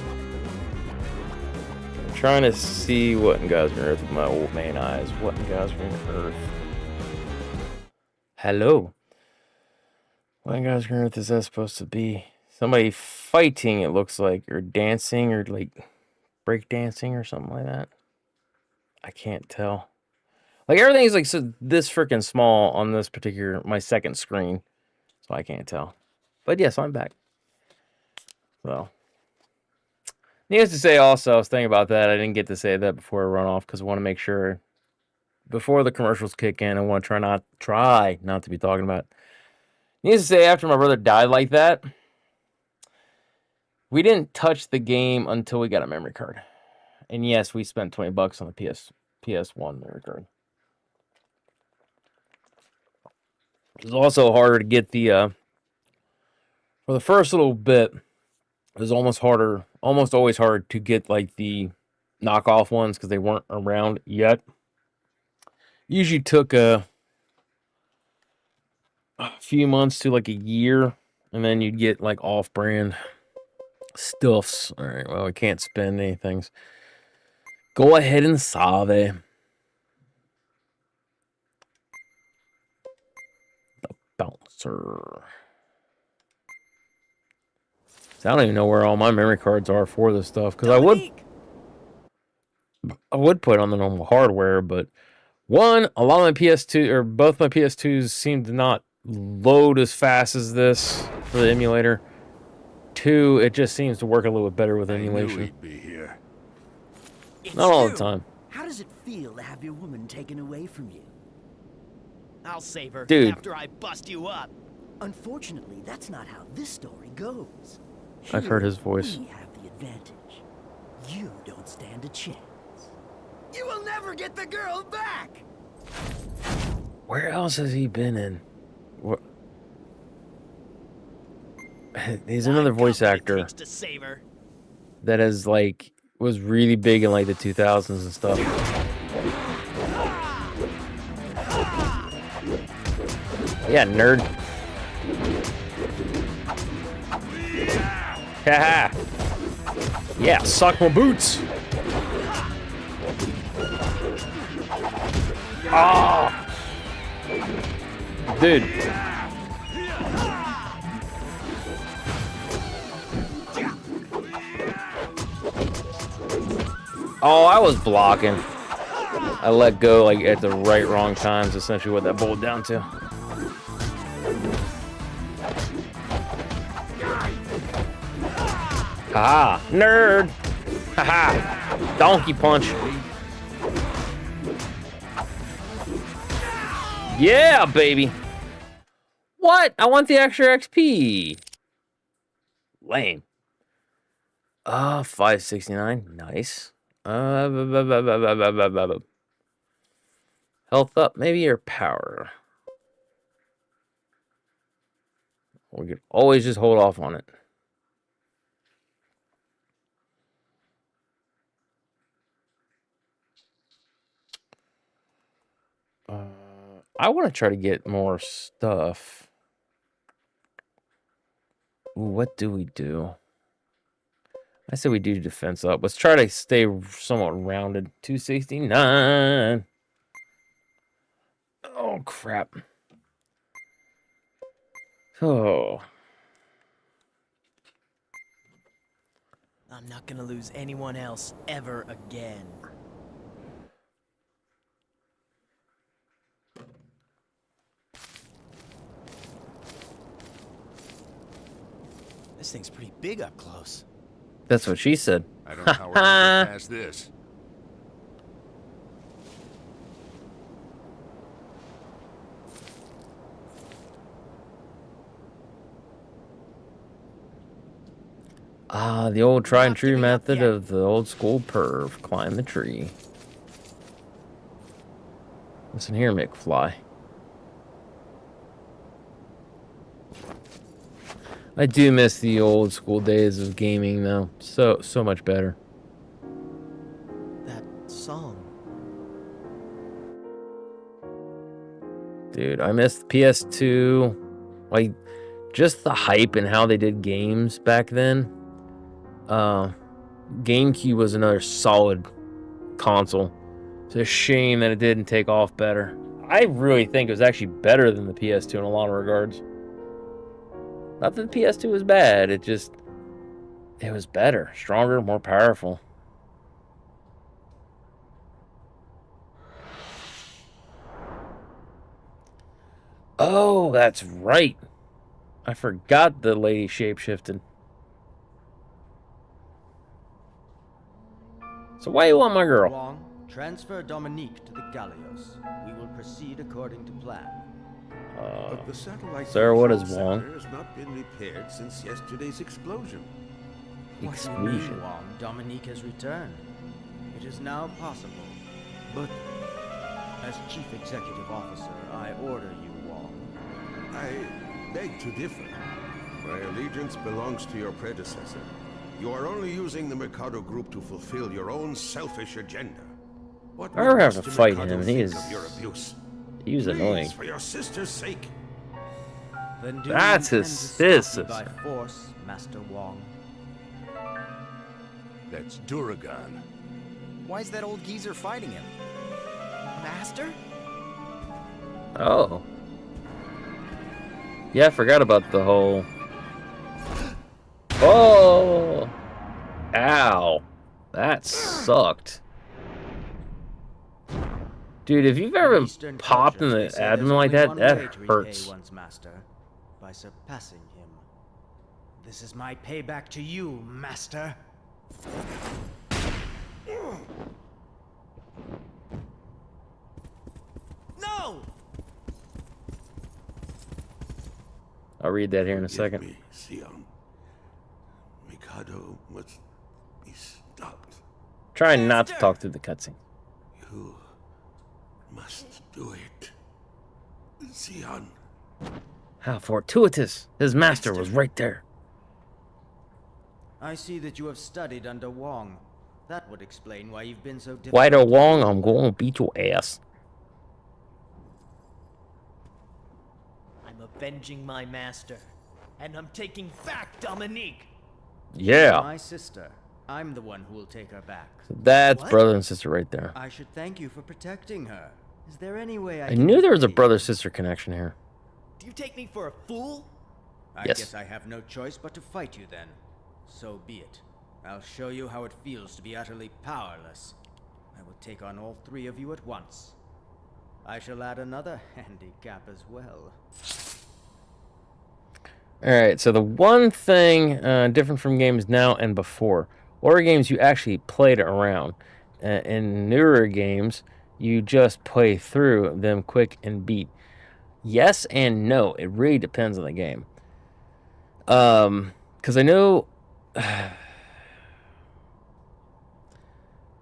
Speaker 1: I'm trying to see what in God's green earth with my old man eyes. What in God's green earth? Hello. What in God's green earth is that supposed to be? Somebody fighting, it looks like, or dancing, or like break dancing or something like that. I can't tell. Like everything's like so this freaking small on this particular my second screen, so I can't tell. But yes, I'm back. So, needless to say, also I was thinking about that. I didn't get to say that before I run off because I want to make sure before the commercials kick in. I want to try not to be talking about it. Needless to say, after my brother died like that, we didn't touch the game until we got a memory card. And yes, we spent $20 on the PS1 memory card. It was also harder to get the for the first little bit. It was almost always hard to get like the knockoff ones because they weren't around yet. Usually took a few months to like a year, and then you'd get like off-brand stuffs. All right, well, we can't spend anything. Go ahead and solve it. The bouncer. I don't even know where all my memory cards are for this stuff because I would put on the normal hardware, but one, a lot of my PS2 or both my PS2s seem to not load as fast as this for the emulator. Two, it just seems to work a little bit better with emulation.
Speaker 2: I knew he'd be here.
Speaker 1: Not all the time.
Speaker 7: How does it feel to have your woman taken away from you?
Speaker 8: I'll save her
Speaker 1: Dude.
Speaker 8: after I bust you up.
Speaker 7: Unfortunately, that's not how this story goes.
Speaker 1: I've heard his
Speaker 7: Here,
Speaker 1: voice.
Speaker 7: We have the advantage. You don't stand a chance. You will never get the girl back!
Speaker 1: Where else has he been in? What? He's another voice actor
Speaker 8: To save her.
Speaker 1: that is like was really big in like the 2000s and stuff. Yeah, nerd. Haha. Yeah, suck my boots. Oh. Dude. Oh, I was blocking. I let go like at the wrong times, essentially what that boiled down to. Haha, nerd. Haha, donkey punch. Yeah, baby. What? I want the extra XP. Lame. 569. Nice. Health up, maybe, your power. We could always just hold off on it. I want to try to get more stuff. Ooh, what do we do? I say we do defense up. Let's try to stay somewhat rounded. 269. Oh, crap. Oh.
Speaker 8: I'm not gonna lose anyone else ever again.
Speaker 7: This thing's pretty big up close.
Speaker 1: That's what she said.
Speaker 2: I don't know how we're gonna get past this.
Speaker 1: Ah, the old tried and true method of the old school perv. Climb the tree. Listen here, McFly. I do miss the old school days of gaming, though. So much better.
Speaker 7: That song.
Speaker 1: Dude, I miss PS2. Like, just the hype and how they did games back then. GameCube was another solid console. It's a shame that it didn't take off better. I really think it was actually better than the PS2 in a lot of regards. Not that the PS2 was bad, it was better, stronger, more powerful. Oh, that's right. I forgot the lady shapeshifted. So why you want my girl?
Speaker 10: Wong, transfer Dominique to the Gallios. We will proceed according to plan.
Speaker 2: But the satellite
Speaker 1: sir, what is
Speaker 2: center
Speaker 1: Wong?
Speaker 2: has not been repaired since yesterday's explosion.
Speaker 10: What do you mean, Wong? Dominique has returned. It is now possible.
Speaker 2: But
Speaker 10: As Chief Executive Officer, I order you, Wong.
Speaker 2: I beg to differ. My allegiance belongs to your predecessor. You are only using the Mikado Group to fulfill your own selfish agenda. What
Speaker 1: I ever have
Speaker 2: would
Speaker 1: to
Speaker 2: Mr.
Speaker 1: fight
Speaker 2: Mikado
Speaker 1: him, and
Speaker 2: think
Speaker 1: he is-
Speaker 2: of your abuse?
Speaker 1: He was
Speaker 2: Please,
Speaker 1: annoying.
Speaker 2: for your sister's sake.
Speaker 10: Then do
Speaker 1: That's
Speaker 10: you
Speaker 1: his
Speaker 10: intend to stop me
Speaker 1: sister.
Speaker 10: by force, Master Wong?
Speaker 2: That's Duragan.
Speaker 7: Why is that old geezer fighting him? Master?
Speaker 1: Oh. Yeah, I forgot about the whole... Oh! Ow. That sucked. Dude, if you've ever
Speaker 10: Eastern
Speaker 1: popped in
Speaker 10: cultures,
Speaker 1: the
Speaker 10: they say there's
Speaker 1: abdomen like
Speaker 10: only
Speaker 1: that,
Speaker 10: one
Speaker 1: that
Speaker 10: way to repay
Speaker 1: hurts.
Speaker 10: one's master, by surpassing him. This is my payback to you, Master. No!
Speaker 1: I'll read that here in a
Speaker 2: Forgive
Speaker 1: second.
Speaker 2: me, Sion. Mikado must be stopped.
Speaker 1: Try not to talk through the cutscene.
Speaker 2: You must do it. Sion.
Speaker 1: How fortuitous. His master was right there.
Speaker 10: I see that you have studied under Wong. That would explain why you've been so difficult.
Speaker 1: White or Wong, I'm going to beat your ass.
Speaker 8: I'm avenging my master. And I'm taking back Dominique.
Speaker 1: Yeah.
Speaker 10: My sister. I'm the one who will take her back.
Speaker 1: That's
Speaker 8: What?
Speaker 1: brother and sister right there.
Speaker 10: I should thank you for protecting her. Is there any way I
Speaker 1: I
Speaker 10: can
Speaker 1: knew there was a
Speaker 10: repay you?
Speaker 1: brother-sister connection here.
Speaker 8: Do you take me for a fool?
Speaker 10: I
Speaker 1: Yes.
Speaker 10: guess I have no choice but to fight you then. So be it. I'll show you how it feels to be utterly powerless. I will take on all three of you at once. I shall add another handicap as well.
Speaker 1: Alright, so the one thing different from games now and before. Older games, you actually played around. In newer games, you just play through them quick and beat. Yes and no. It really depends on the game. Because I know...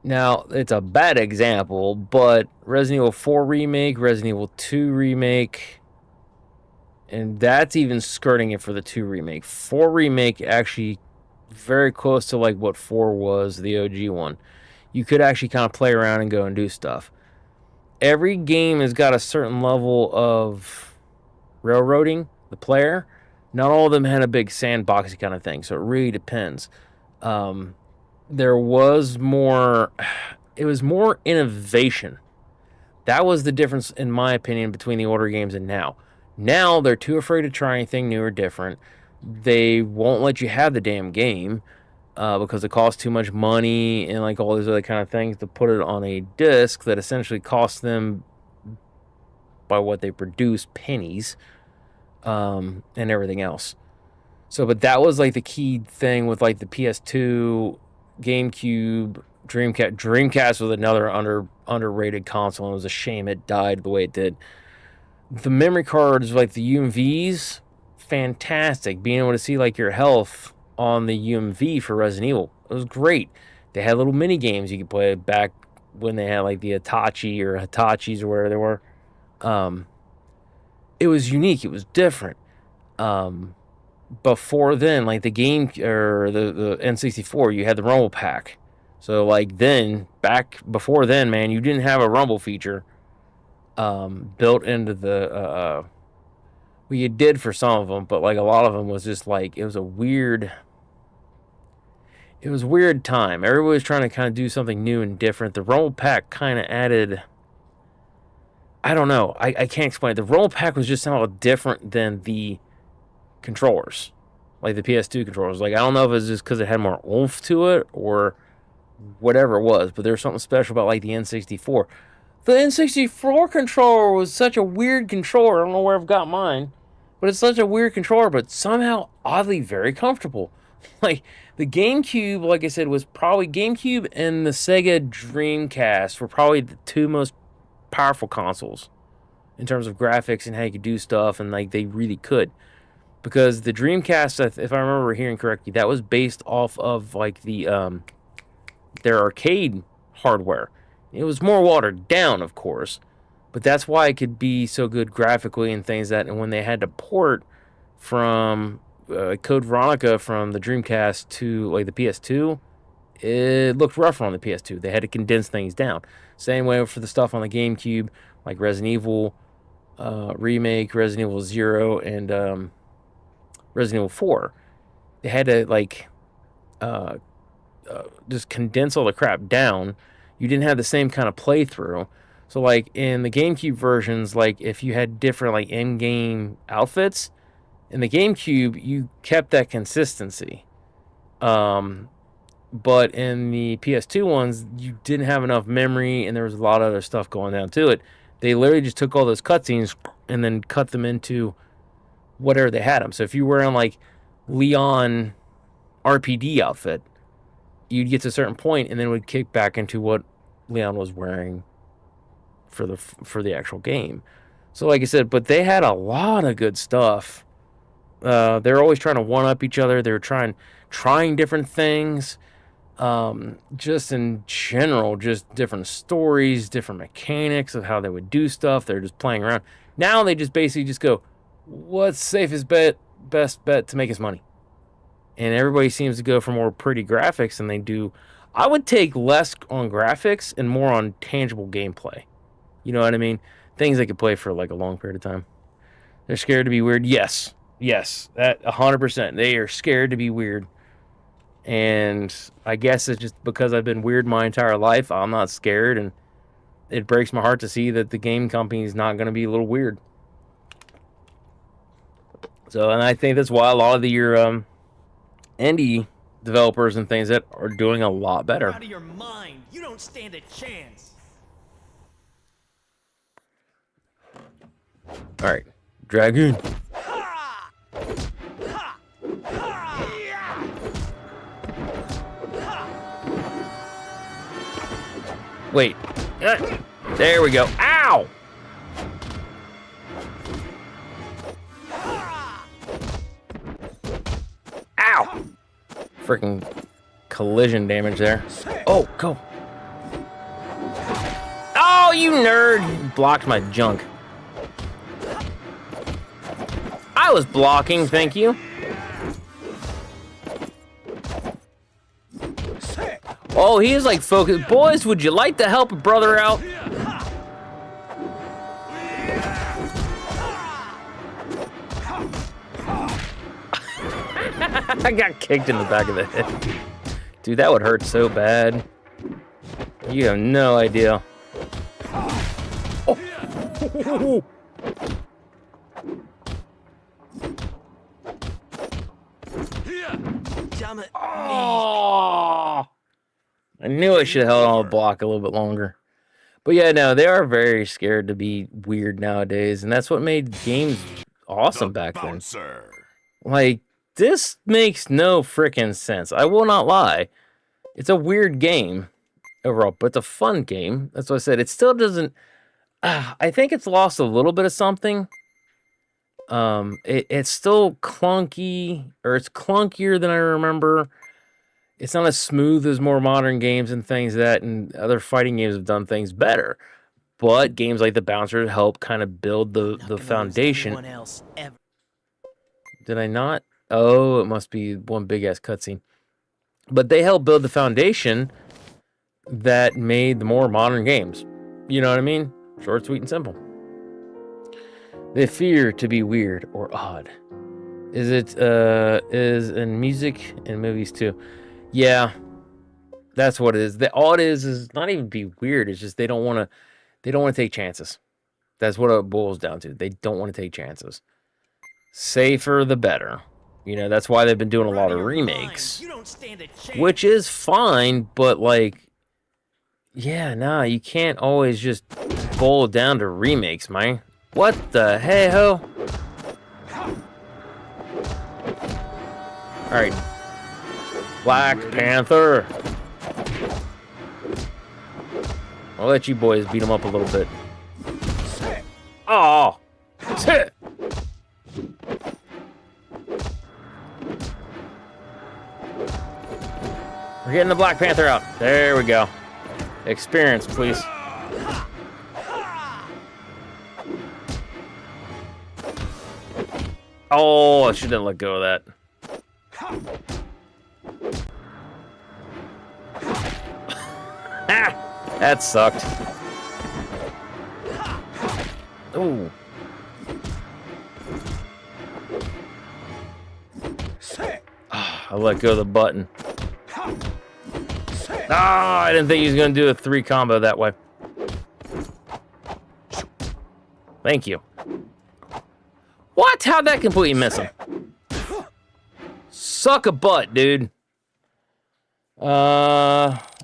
Speaker 1: Now, it's a bad example, but Resident Evil 4 Remake, Resident Evil 2 Remake... And that's even skirting it for the 2 remake. 4 remake actually very close to like what 4 was, the OG one. You could actually kind of play around and go and do stuff. Every game has got a certain level of railroading the player. Not all of them had a big sandboxy kind of thing, so it really depends. There was more... It was more innovation. That was the difference, in my opinion, between the older games and now. Now, they're too afraid to try anything new or different. They won't let you have the damn game because it costs too much money and like all these other kind of things to put it on a disc that essentially costs them, by what they produce, pennies and everything else. So, but that was like the key thing with like the PS2, GameCube, Dreamcast. Dreamcast was another underrated console, and it was a shame it died the way it did. The memory cards, like the UMVs, fantastic. Being able to see like your health on the UMV for Resident Evil, it was great. They had little mini games you could play back when they had like the Itachi or Hitachis or whatever they were. It was unique. It was different. Before then, like the game or the N64, you had the Rumble Pack. So like then, back before then, man, you didn't have a Rumble feature. Built into the well, you did for some of them, but like a lot of them was just like it was it was a weird time. Everybody was trying to kind of do something new and different. The Rumble Pack kind of added, I don't know. I can't explain it. The Rumble Pack was just somehow different than the controllers, like the PS2 controllers. Like, I don't know if it was just because it had more oomph to it or whatever it was, but there was something special about like the N64. The N64 controller was such a weird controller. I don't know where I've got mine, but it's such a weird controller, but somehow oddly very comfortable. Like, the GameCube, like I said, was probably GameCube and the Sega Dreamcast were probably the two most powerful consoles in terms of graphics and how you could do stuff, and like they really could. Because the Dreamcast, if I remember hearing correctly, that was based off of like the their arcade hardware. It was more watered down, of course, but that's why it could be so good graphically and things that. And when they had to port from Code Veronica from the Dreamcast to like the PS2, it looked rougher on the PS2. They had to condense things down. Same way for the stuff on the GameCube, like Resident Evil Remake, Resident Evil 0, and Resident Evil 4. They had to like just condense all the crap down. You didn't have the same kind of playthrough. So like in the GameCube versions, like if you had different like in-game outfits, in the GameCube you kept that consistency. But in the PS2 ones, you didn't have enough memory and there was a lot of other stuff going down to it. They literally just took all those cutscenes and then cut them into whatever they had them. So if you were in like Leon RPD outfit, you'd get to a certain point and then it would kick back into what Leon was wearing for the actual game. So like I said, but they had a lot of good stuff. They're always trying to one up each other. They're trying different things. Just in general, just different stories, different mechanics of how they would do stuff. They're just playing around. Now they just basically just go, what's safest bet, best bet to make us money? And everybody seems to go for more pretty graphics than they do. I would take less on graphics and more on tangible gameplay. You know what I mean? Things they could play for like a long period of time. They're scared to be weird. Yes, that 100%. They are scared to be weird. And I guess it's just because I've been weird my entire life, I'm not scared, and it breaks my heart to see that the game company is not going to be a little weird. So, and I think that's why a lot of your indie developers and things that are doing a lot better.
Speaker 8: Out of your mind. You don't stand a chance.
Speaker 1: All right, Dragoon. Wait. There we go. Ow! Ow! Freaking collision damage there. Oh, go. Oh, you nerd! You blocked my junk. I was blocking, thank you. Oh, he is like focused. Boys, would you like to help a brother out? I got kicked in the back of the head. Dude, that would hurt so bad. You have no idea. Oh.
Speaker 8: Damn it.
Speaker 1: Oh. I knew I should have held on the block a little bit longer. But yeah, no, they are very scared to be weird nowadays, and that's what made games awesome back then. Like, this makes no frickin' sense. I will not lie. It's a weird game overall, but it's a fun game. That's what I said. It still doesn't... I think it's lost a little bit of something. It's still clunky, or it's clunkier than I remember. It's not as smooth as more modern games and things that, and other fighting games have done things better. But games like the Bouncer help kind of build the foundation. Did I not? Oh, it must be one big ass cutscene. But they help build the foundation that made the more modern games. You know what I mean? Short, sweet, and simple. They fear to be weird or odd. Is in music and movies too. Yeah, that's what it is. All it is not even be weird. It's just they don't want to take chances. That's what it boils down to. They don't want to take chances. Safer the better. You know, that's why they've been doing a lot of remakes.
Speaker 8: You don't stand a chance.
Speaker 1: Which is fine, but like, yeah, nah, you can't always just boil it down to remakes, man. What the hey-ho? Alright. Black Panther. I'll let you boys beat him up a little bit. Oh! Sit! We're getting the Black Panther out. There we go. Experience, please. Oh, I shouldn't let go of that. Ah, that sucked. Ooh. I let go of the button. Ah, I didn't think he was going to do a 3 combo that way. Thank you. What? How'd that completely miss him? Suck a butt, dude.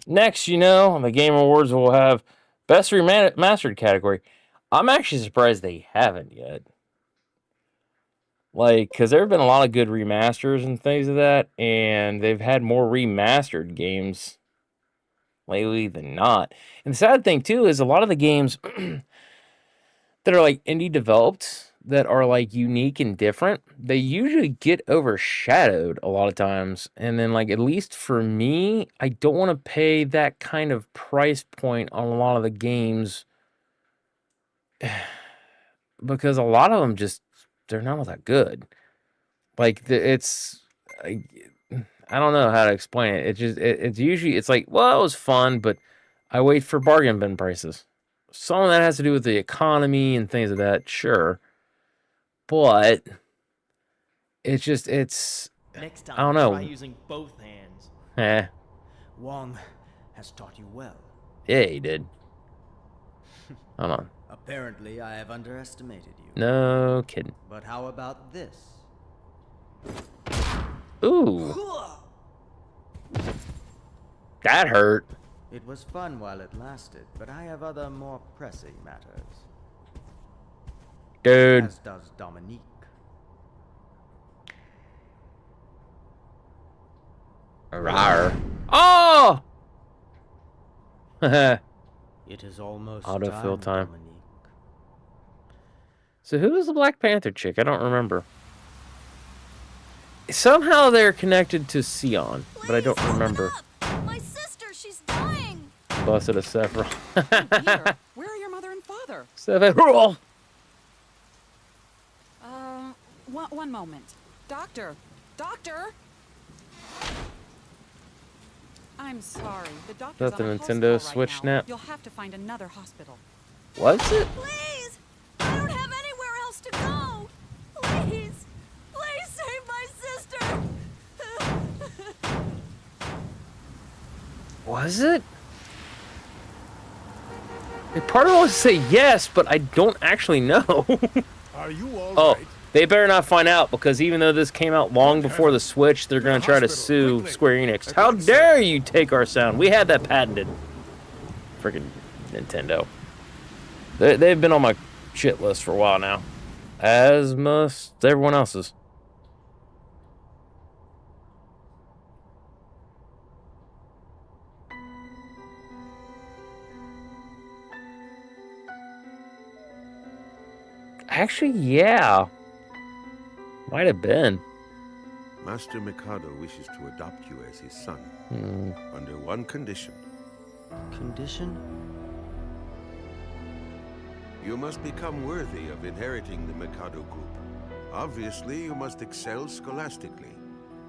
Speaker 1: Next, you know, the Game Awards will have Best Remastered category. I'm actually surprised they haven't yet. Like, because there have been a lot of good remasters and things of that, and they've had more remastered games lately than not. And the sad thing, too, is a lot of the games that are, like, indie developed, that are, like, unique and different, they usually get overshadowed a lot of times. And then, like, at least for me, I don't want to pay that kind of price point on a lot of the games because a lot of them just, they're not all that good. Like, I don't know how to explain it. It's usually, it's like, well, it was fun, but I wait for bargain bin prices. Some of that has to do with the economy and things of that, sure. But it's just,
Speaker 8: Next time,
Speaker 1: I don't know.
Speaker 8: try using both hands.
Speaker 1: Eh.
Speaker 10: Wong has taught you well.
Speaker 1: Yeah, he did. Hold on.
Speaker 10: Apparently, I have underestimated you.
Speaker 1: No kidding.
Speaker 10: But how about this?
Speaker 1: Ooh. That hurt.
Speaker 10: It was fun while it lasted, but I have other more pressing matters.
Speaker 1: Dude.
Speaker 10: As does Dominique.
Speaker 1: Rawr. Oh!
Speaker 10: It is almost
Speaker 1: Autofill time.
Speaker 10: Dominique.
Speaker 1: So who was the Black Panther chick? I don't remember. Somehow they're connected to Sion, but I don't remember.
Speaker 5: My sister, she's dying.
Speaker 1: Busted a Sephiroth.
Speaker 4: Peter, where are your mother and father?
Speaker 1: Sephiroth.
Speaker 4: One moment. Doctor! Doctor! I'm sorry. The doctor's
Speaker 1: Is that the
Speaker 4: on a
Speaker 1: Nintendo
Speaker 4: hospital
Speaker 1: Switch
Speaker 4: right now.
Speaker 1: snap?
Speaker 4: You'll have to find another hospital.
Speaker 1: What's it?
Speaker 5: Please! I don't have anywhere else to go! Please! Please save my sister!
Speaker 1: Was it? Part of me wants to say yes, but I don't actually know.
Speaker 2: Are you all
Speaker 1: Oh,
Speaker 2: right?
Speaker 1: they better not find out, because even though this came out long before the Switch, they're going to try to sue Square Enix. How dare you take our sound? We had that patented. Freaking Nintendo. They've been on my shit list for a while now. As must everyone else's. Actually, yeah. Might have been.
Speaker 2: Master Mikado wishes to adopt you as his son. Under one condition.
Speaker 10: Condition?
Speaker 2: You must become worthy of inheriting the Mikado group. Obviously, you must excel scholastically,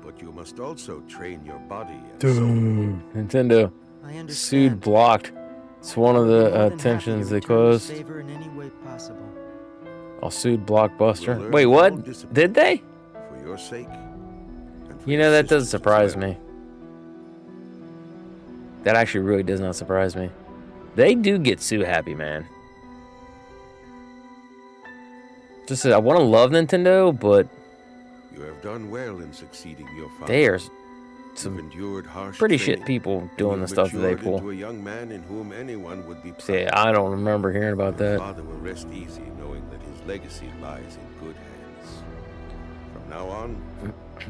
Speaker 2: but you must also train your body and soul.
Speaker 1: Nintendo.
Speaker 10: I understand.
Speaker 1: Sued blocked. It's one of the
Speaker 10: More than happy
Speaker 1: attentions
Speaker 10: to
Speaker 1: they
Speaker 10: return the
Speaker 1: caused.
Speaker 10: favor in any way possible.
Speaker 1: I'll sued Blockbuster.
Speaker 2: We'll
Speaker 1: Wait,
Speaker 2: learn
Speaker 1: what?
Speaker 2: all discipline
Speaker 1: Did they?
Speaker 2: For your sake. And for
Speaker 1: You
Speaker 2: your
Speaker 1: know, that doesn't
Speaker 2: sister's as
Speaker 1: surprise
Speaker 2: well.
Speaker 1: me. That actually really does not surprise me. They do get Sue happy, man. Just I want to love Nintendo, but
Speaker 2: You have done well in succeeding your father.
Speaker 1: they are
Speaker 2: You've
Speaker 1: some
Speaker 2: endured harsh
Speaker 1: pretty
Speaker 2: training,
Speaker 1: shit people
Speaker 2: and
Speaker 1: doing the
Speaker 2: you've
Speaker 1: stuff that they
Speaker 2: matured into
Speaker 1: pull.
Speaker 2: a young man in whom anyone would be proud.
Speaker 1: See, I don't remember hearing about
Speaker 2: Your
Speaker 1: that.
Speaker 2: father will rest easy knowing that his legacy lies in good hands. From now on,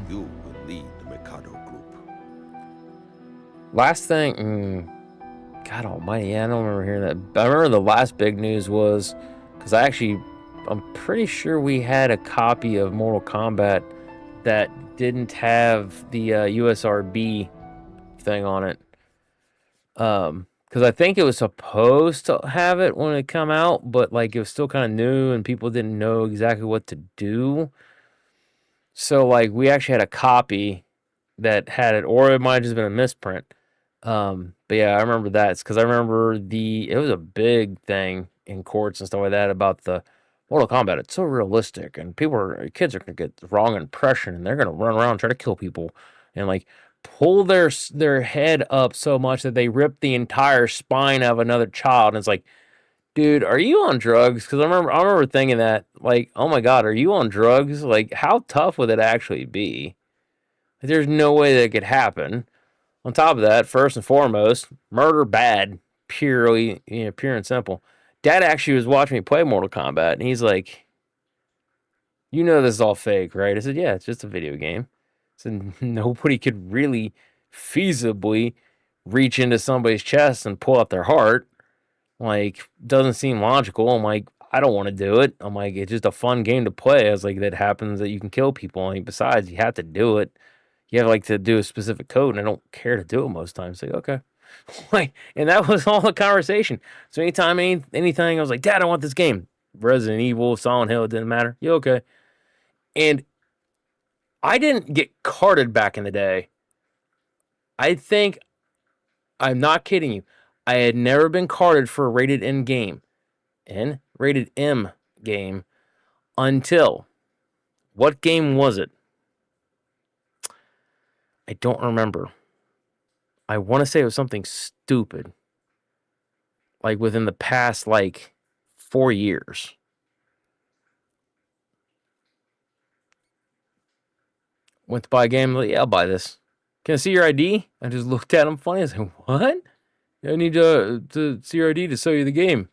Speaker 2: you will lead the Mikado group.
Speaker 1: Last thing, God almighty, yeah, I don't remember hearing that. I remember the last big news was, because I'm pretty sure we had a copy of Mortal Kombat that didn't have the USRB thing on it. Because I think it was supposed to have it when it come out, but like it was still kind of new and people didn't know exactly what to do. So like we actually had a copy that had it, or it might have just been a misprint. But yeah, I remember that. It's because I remember it was a big thing in courts and stuff like that about the Mortal Kombat. It's so realistic, and kids are gonna get the wrong impression, and they're gonna run around and try to kill people, and like pull their head up so much that they rip the entire spine of another child. And it's like, dude, are you on drugs? Because I remember thinking that, like, oh my God, are you on drugs? Like, how tough would it actually be? There's no way that could happen. On top of that, first and foremost, murder bad, pure and simple. Dad actually was watching me play Mortal Kombat, and he's like, you know this is all fake, right? I said, yeah, it's just a video game. So nobody could really feasibly reach into somebody's chest and pull out their heart. Like, doesn't seem logical. I'm like, I don't want to do it. I'm like, it's just a fun game to play. I was like, that happens that you can kill people. And besides, you have to do it. You have like to do a specific code, and I don't care to do it most times. Like, okay. Like, and that was all the conversation. So anytime, anything, I was like, Dad, I want this game. Resident Evil, Silent Hill, it didn't matter. You okay? And I didn't get carded back in the day. I think, I'm not kidding you, I had never been carded for a rated M game. Until, what game was it? I don't remember. I want to say it was something stupid. Like within the past, 4 years. Went to buy a game. I'm like, yeah, I'll buy this. Can I see your ID? I just looked at him funny. I was like, what? I need to see your ID to sell you the game.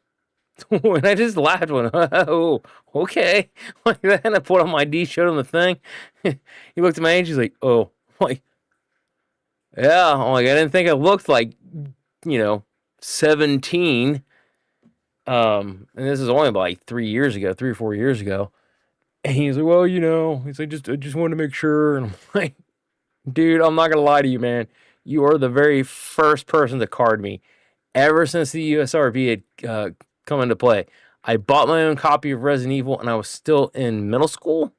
Speaker 1: And I just laughed when, oh, okay. Like then I put on my ID, showed him the thing. He looked at my age. He's like, oh, like, yeah. I'm like, I didn't think I looked like, 17. And this is only about 3 or 4 years ago. And he's like, well, he's like, I just wanted to make sure. And I'm like, dude, I'm not going to lie to you, man. You are the very first person to card me ever since the USRB had come into play. I bought my own copy of Resident Evil, and I was still in middle school.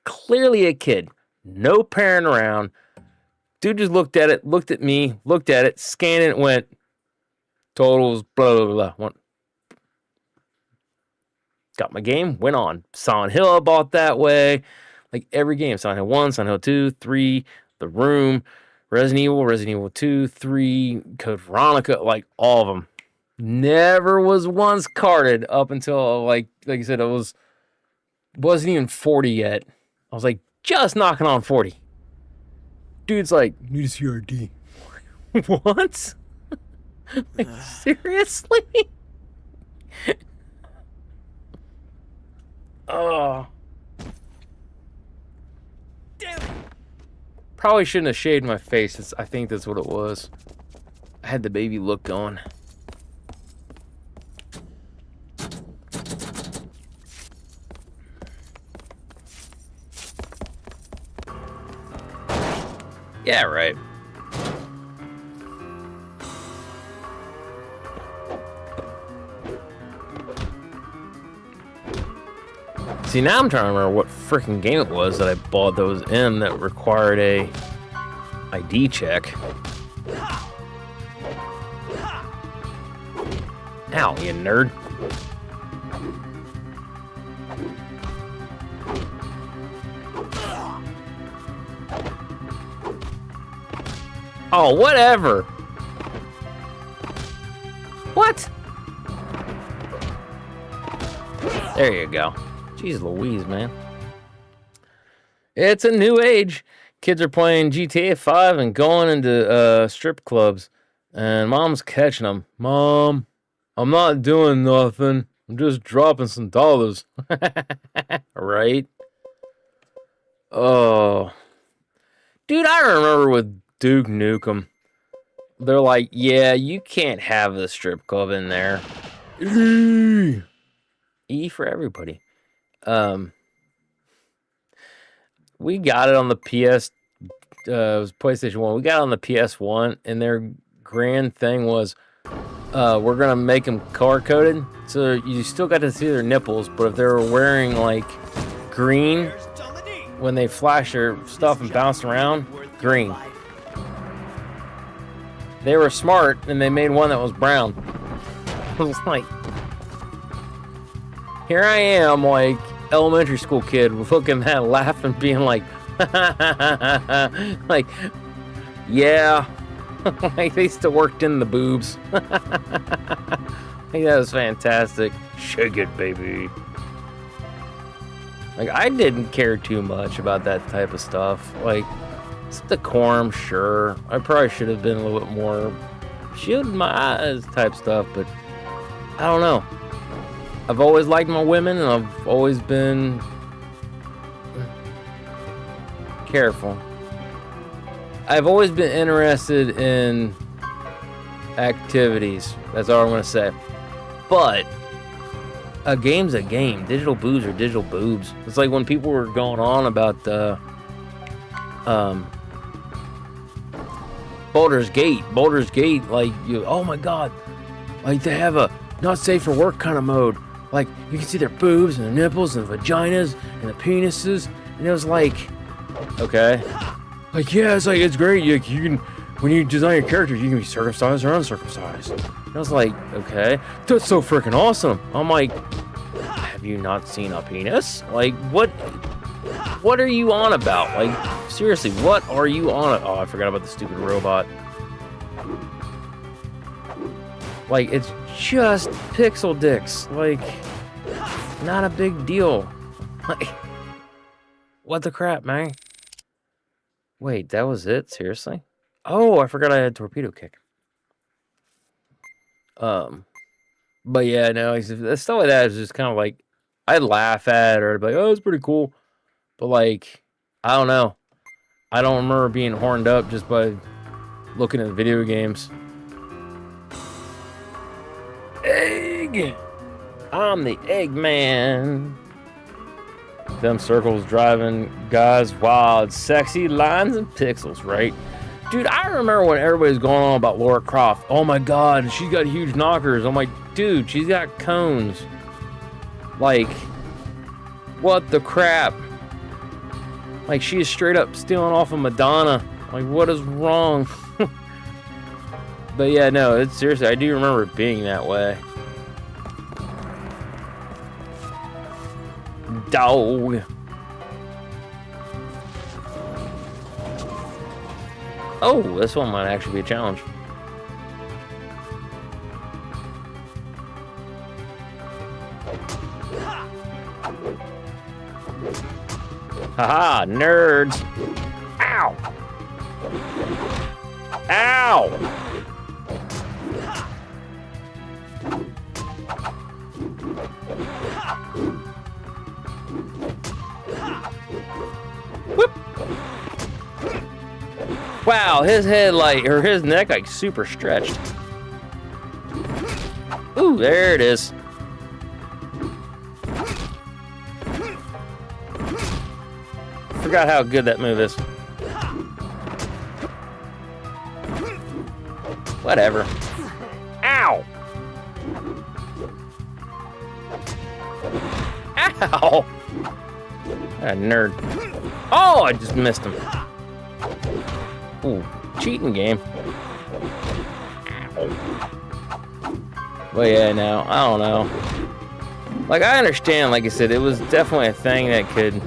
Speaker 1: Clearly a kid. No parent around. Dude just looked at it, looked at me, looked at it, scanned it, went, totals, blah, blah, blah. Went, got my game, went on. Silent Hill I bought that way. Like every game. Silent Hill 1, Silent Hill 2, 3, The Room, Resident Evil 2, 3, Code Veronica, like all of them. Never was once carded up until, like I said, wasn't even 40 yet. I was like, just knocking on 40. Dude's like, need to see your ID. What? Like, seriously? Oh. Damn. Probably shouldn't have shaved my face. I think that's what it was. I had the baby look going. Yeah, right. See, now I'm trying to remember what freaking game it was that I bought that was in that required a ID check. Ow, you nerd. Oh, whatever. What? There you go. Jeez Louise, man. It's a new age. Kids are playing GTA 5 and going into strip clubs. And mom's catching them. Mom, I'm not doing nothing. I'm just dropping some dollars. Right? Oh. Dude, I remember with Duke Nukem. They're like, yeah, you can't have the strip club in there. E for everybody. We got it on the PS. It was PlayStation 1. We got it on the PS1, and their grand thing was, we're gonna make them color coded, so you still got to see their nipples, but if they were wearing like green when they flash their stuff and bounce around, green. They were smart, and they made one that was brown. I was like, here I am, like elementary school kid, looking at that, laughing, being like, like, yeah. Like they still worked in the boobs. I think that was fantastic. Shake it, baby. Like, I didn't care too much about that type of stuff. Like, it's decorum, sure. I probably should have been a little bit more shielding my eyes type stuff, but I don't know. I've always liked my women, and I've always been careful. I've always been interested in activities. That's all I'm going to say. But a game's a game. Digital boobs are digital boobs. It's like when people were going on about Baldur's Gate. Baldur's Gate, like, oh my god. Like, they have a not safe for work kind of mode. Like, you can see their boobs and their nipples and the vaginas and the penises. And it was like, okay. Like, yeah, it's like, it's great. You can, when you design your characters, you can be circumcised or uncircumcised. And I was like, okay, that's so freaking awesome. I'm like, have you not seen a penis? Like, what are you on about? Like, seriously, what are you on? Oh, I forgot about the stupid robot. Like, it's just pixel dicks. Like, not a big deal. Like, what the crap, man? Wait, that was it? Seriously? Oh, I forgot I had torpedo kick. But yeah, no, stuff like that is just kind of like, I'd laugh at it or I'd be like, oh, it's pretty cool. But like, I don't know. I don't remember being horned up just by looking at video games. Egg! I'm the Eggman. Them circles driving guys wild, sexy lines and pixels, right? Dude, I remember when everybody's going on about Lara Croft. Oh my god, she's got huge knockers. I'm like, dude, she's got cones. Like, what the crap? Like, she is straight up stealing off of Madonna. Like, what is wrong? But yeah, no, it's seriously, I do remember it being that way. Dog. Oh, this one might actually be a challenge. Haha, nerds. Ow. Ow. Whoop. Wow, his head or his neck like super stretched. Ooh, there it is. Forgot how good that move is. Whatever. Ow! Ow! That nerd. Oh, I just missed him. Ooh, cheating game. Ow. But yeah, no, I don't know. Like, I understand, like I said, it was definitely a thing that could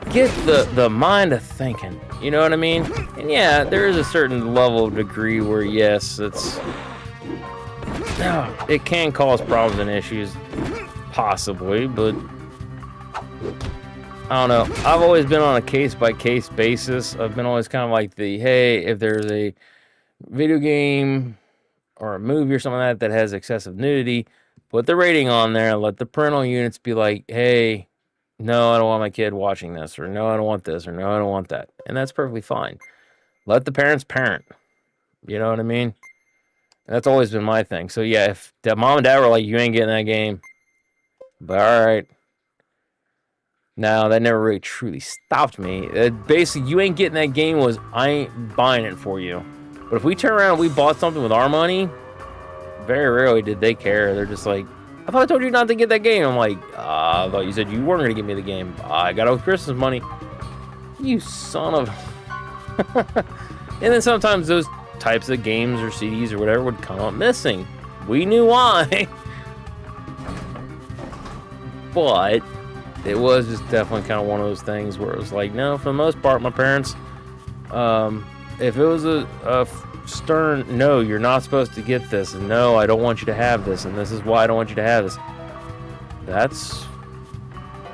Speaker 1: get the mind of thinking. You know what I mean? And yeah, there is a certain level of degree where yes, it can cause problems and issues, possibly, but I don't know. I've always been on a case-by-case basis. I've been always kind of like hey, if there's a video game or a movie or something like that has excessive nudity, put the rating on there and let the parental units be like, hey, no, I don't want my kid watching this, or no, I don't want this, or no, I don't want that. And that's perfectly fine. Let the parents parent. You know what I mean? And that's always been my thing. So yeah, if the mom and dad were like, you ain't getting that game, but all right. Now, that never really truly stopped me. Basically, you ain't getting that game was, I ain't buying it for you. But if we turn around and we bought something with our money, very rarely did they care. They're just like, I thought I told you not to get that game. I'm like, I thought you said you weren't going to give me the game. I got it with Christmas money. You son of... And then sometimes those types of games or CDs or whatever would come up missing. We knew why. But it was just definitely kind of one of those things where it was like, no, for the most part, my parents, if it was a stern, no, you're not supposed to get this, and no, I don't want you to have this, and this is why I don't want you to have this,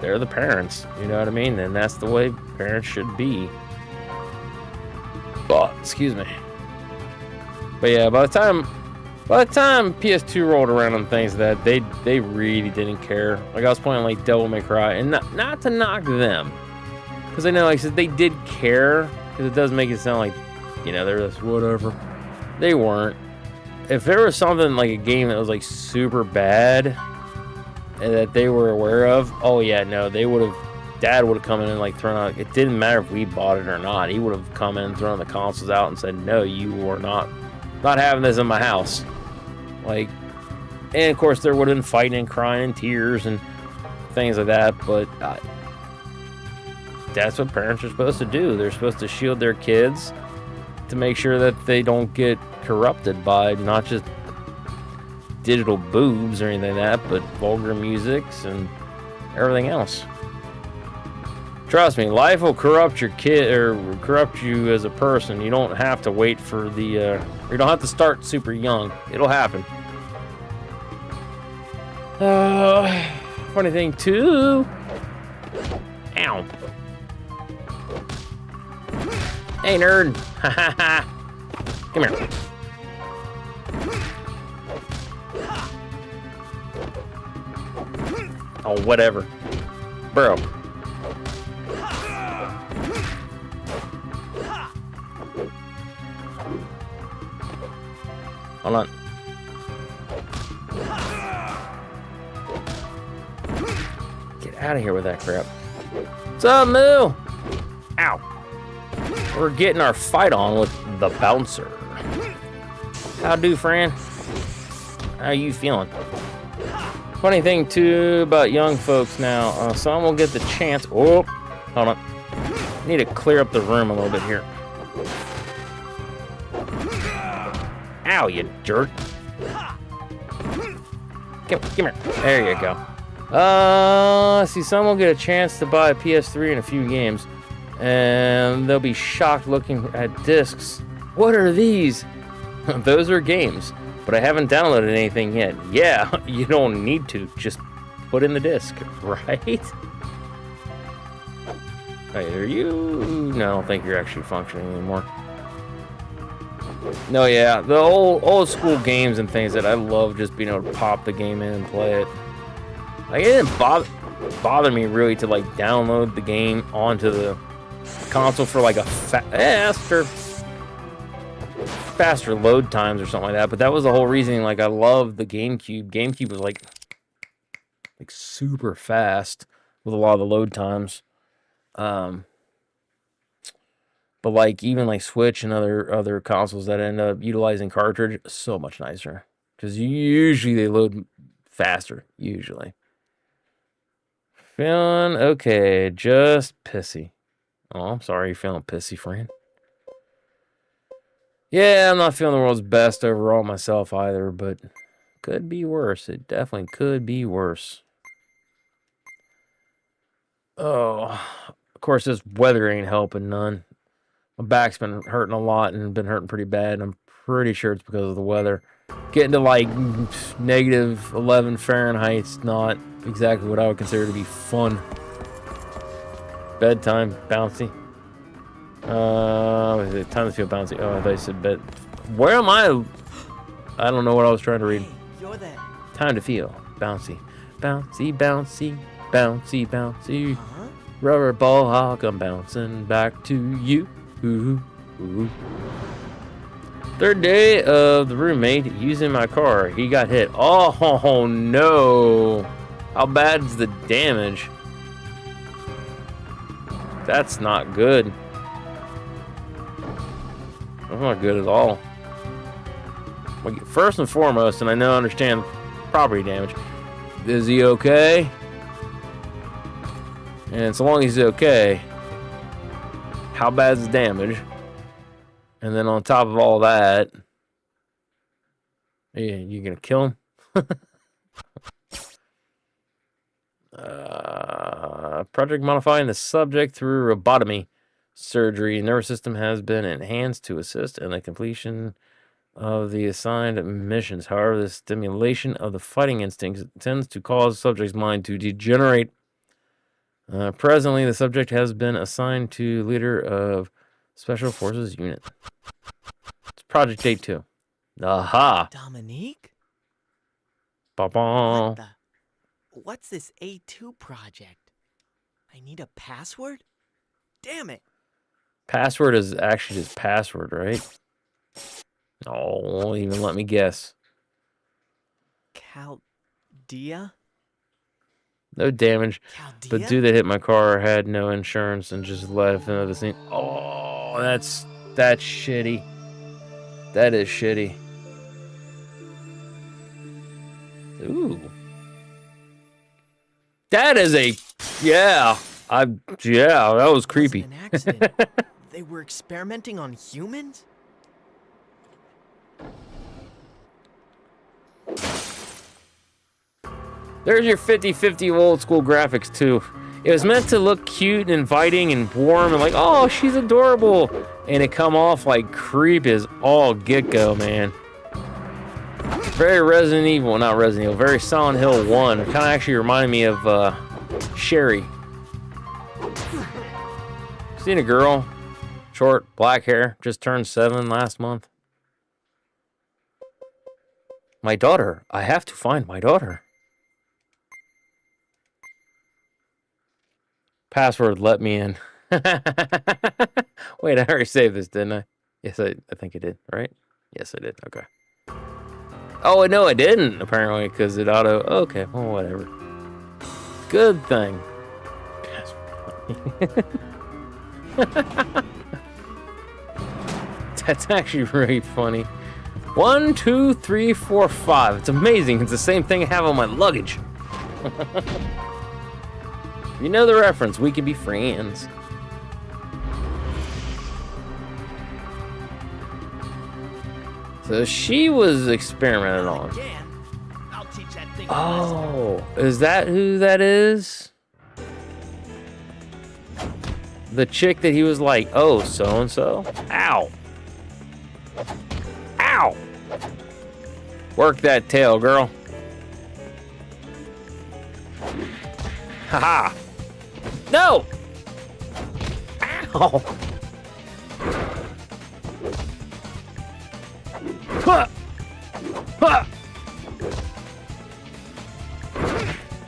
Speaker 1: they're the parents, you know what I mean? And that's the way parents should be. Oh, excuse me. But yeah, by the time PS2 rolled around and things that they really didn't care. Like I was playing like Devil May Cry, and not to knock them, because I know, like I said, they did care, because it does make it sound like, you know, they're just whatever. They weren't. If there was something like a game that was like super bad and that they were aware of, oh yeah, no, they would have. Dad would have come in and like thrown out. It didn't matter if we bought it or not. He would have come in and thrown the consoles out and said, no, you are not having this in my house. Like, and of course there would have been fighting and crying and tears and things like that, but that's what parents are supposed to do. They're supposed to shield their kids to make sure that they don't get corrupted by not just digital boobs or anything like that, but vulgar musics and everything else. Trust me, life will corrupt your kid, or corrupt you as a person. You don't have to wait for the, you don't have to start super young. It'll happen. Funny thing too. Ow. Hey, nerd. Ha ha ha. Come here. Oh, whatever. Bro. Hold on. Get out of here with that crap. What's up, Moo? Ow. We're getting our fight on with the bouncer. How do, friend? How you feeling? Funny thing, too, about young folks now. Some will get the chance. Oh, hold on. I need to clear up the room a little bit here. Ow, you jerk. Come here. There you go. See, some will get a chance to buy a PS3 and a few games, and they'll be shocked looking at discs. What are these? Those are games, but I haven't downloaded anything yet. Yeah, you don't need to. Just put in the disc, right? Wait, are you? No, I don't think you're actually functioning anymore. No, yeah, the old school games and things that I love, just being able to pop the game in and play it. Like, it didn't bother me really to like download the game onto the console for like a faster load times or something like that. But that was the whole reason. Like, I love the GameCube. GameCube was like super fast with a lot of the load times. But like even like Switch and other consoles that end up utilizing cartridge, so much nicer, because usually they load faster. Usually. Feeling okay, just pissy. Oh, I'm sorry you're feeling pissy, friend. Yeah, I'm not feeling the world's best overall myself either, but could be worse. It definitely could be worse. Oh, of course, this weather ain't helping none. My back's been hurting a lot and been hurting pretty bad. And I'm pretty sure it's because of the weather. Getting to like negative 11 Fahrenheit's not exactly what I would consider to be fun. Bedtime, bouncy. Is it time to feel bouncy? Oh, I thought you said bed. Where am I? I don't know what I was trying to read.
Speaker 8: Hey, you're that.
Speaker 1: Time to feel bouncy. Bouncy, bouncy, bouncy, bouncy.
Speaker 8: Huh?
Speaker 1: Rubber ball hawk, I'm bouncing back to you. Ooh, ooh. Third day of the roommate using my car. He got hit. Oh no. How bad is the damage? That's not good. That's not good at all. First and foremost, and I know I understand property damage. Is he okay? And so long as he's okay, how bad is the damage? And then on top of all that, you gonna kill him? Project modifying the subject through robotomy surgery. Nervous system has been enhanced to assist in the completion of the assigned missions. However, the stimulation of the fighting instincts tends to cause the subject's mind to degenerate. Presently, the subject has been assigned to leader of Special Forces Unit. It's Project A2. Aha!
Speaker 8: Dominique?
Speaker 1: Ba-ba.
Speaker 8: What the? What's this A2 project? I need a password? Damn it!
Speaker 1: Password is actually just password, right? Oh, won't even let me guess.
Speaker 8: Chaldea?
Speaker 1: No damage.
Speaker 8: Chaldea?
Speaker 1: But dude that hit my car had no insurance and just left into the scene. Oh, that's shitty. That is shitty. Ooh. That is a yeah, that was creepy.
Speaker 8: An accident. They were experimenting on humans?
Speaker 1: There's your 50-50 old school graphics too. It was meant to look cute and inviting and warm and like, oh, she's adorable. And it come off like creep is all get-go, man. Very Resident Evil, well, not Resident Evil, very Silent Hill 1. Kind of actually reminded me of Sherry. Seen a girl, short, black hair, just turned 7 last month. My daughter. I have to find my daughter. Password let me in. Wait, I already saved this, didn't I? Yes, I think I did, right? Yes, I did. Okay. Oh, no, I didn't, apparently, because it auto... Okay, well, whatever. Good thing. That's actually really funny. 1, 2, 3, 4, 5. It's amazing. It's the same thing I have on my luggage. You know the reference. We can be friends. So she was experimented on.
Speaker 8: I'll teach that thing
Speaker 1: Oh, is that who that is? The chick that he was like, oh, so-and-so? Ow. Ow. Work that tail, girl. Haha. No. Ow. Huh. Huh.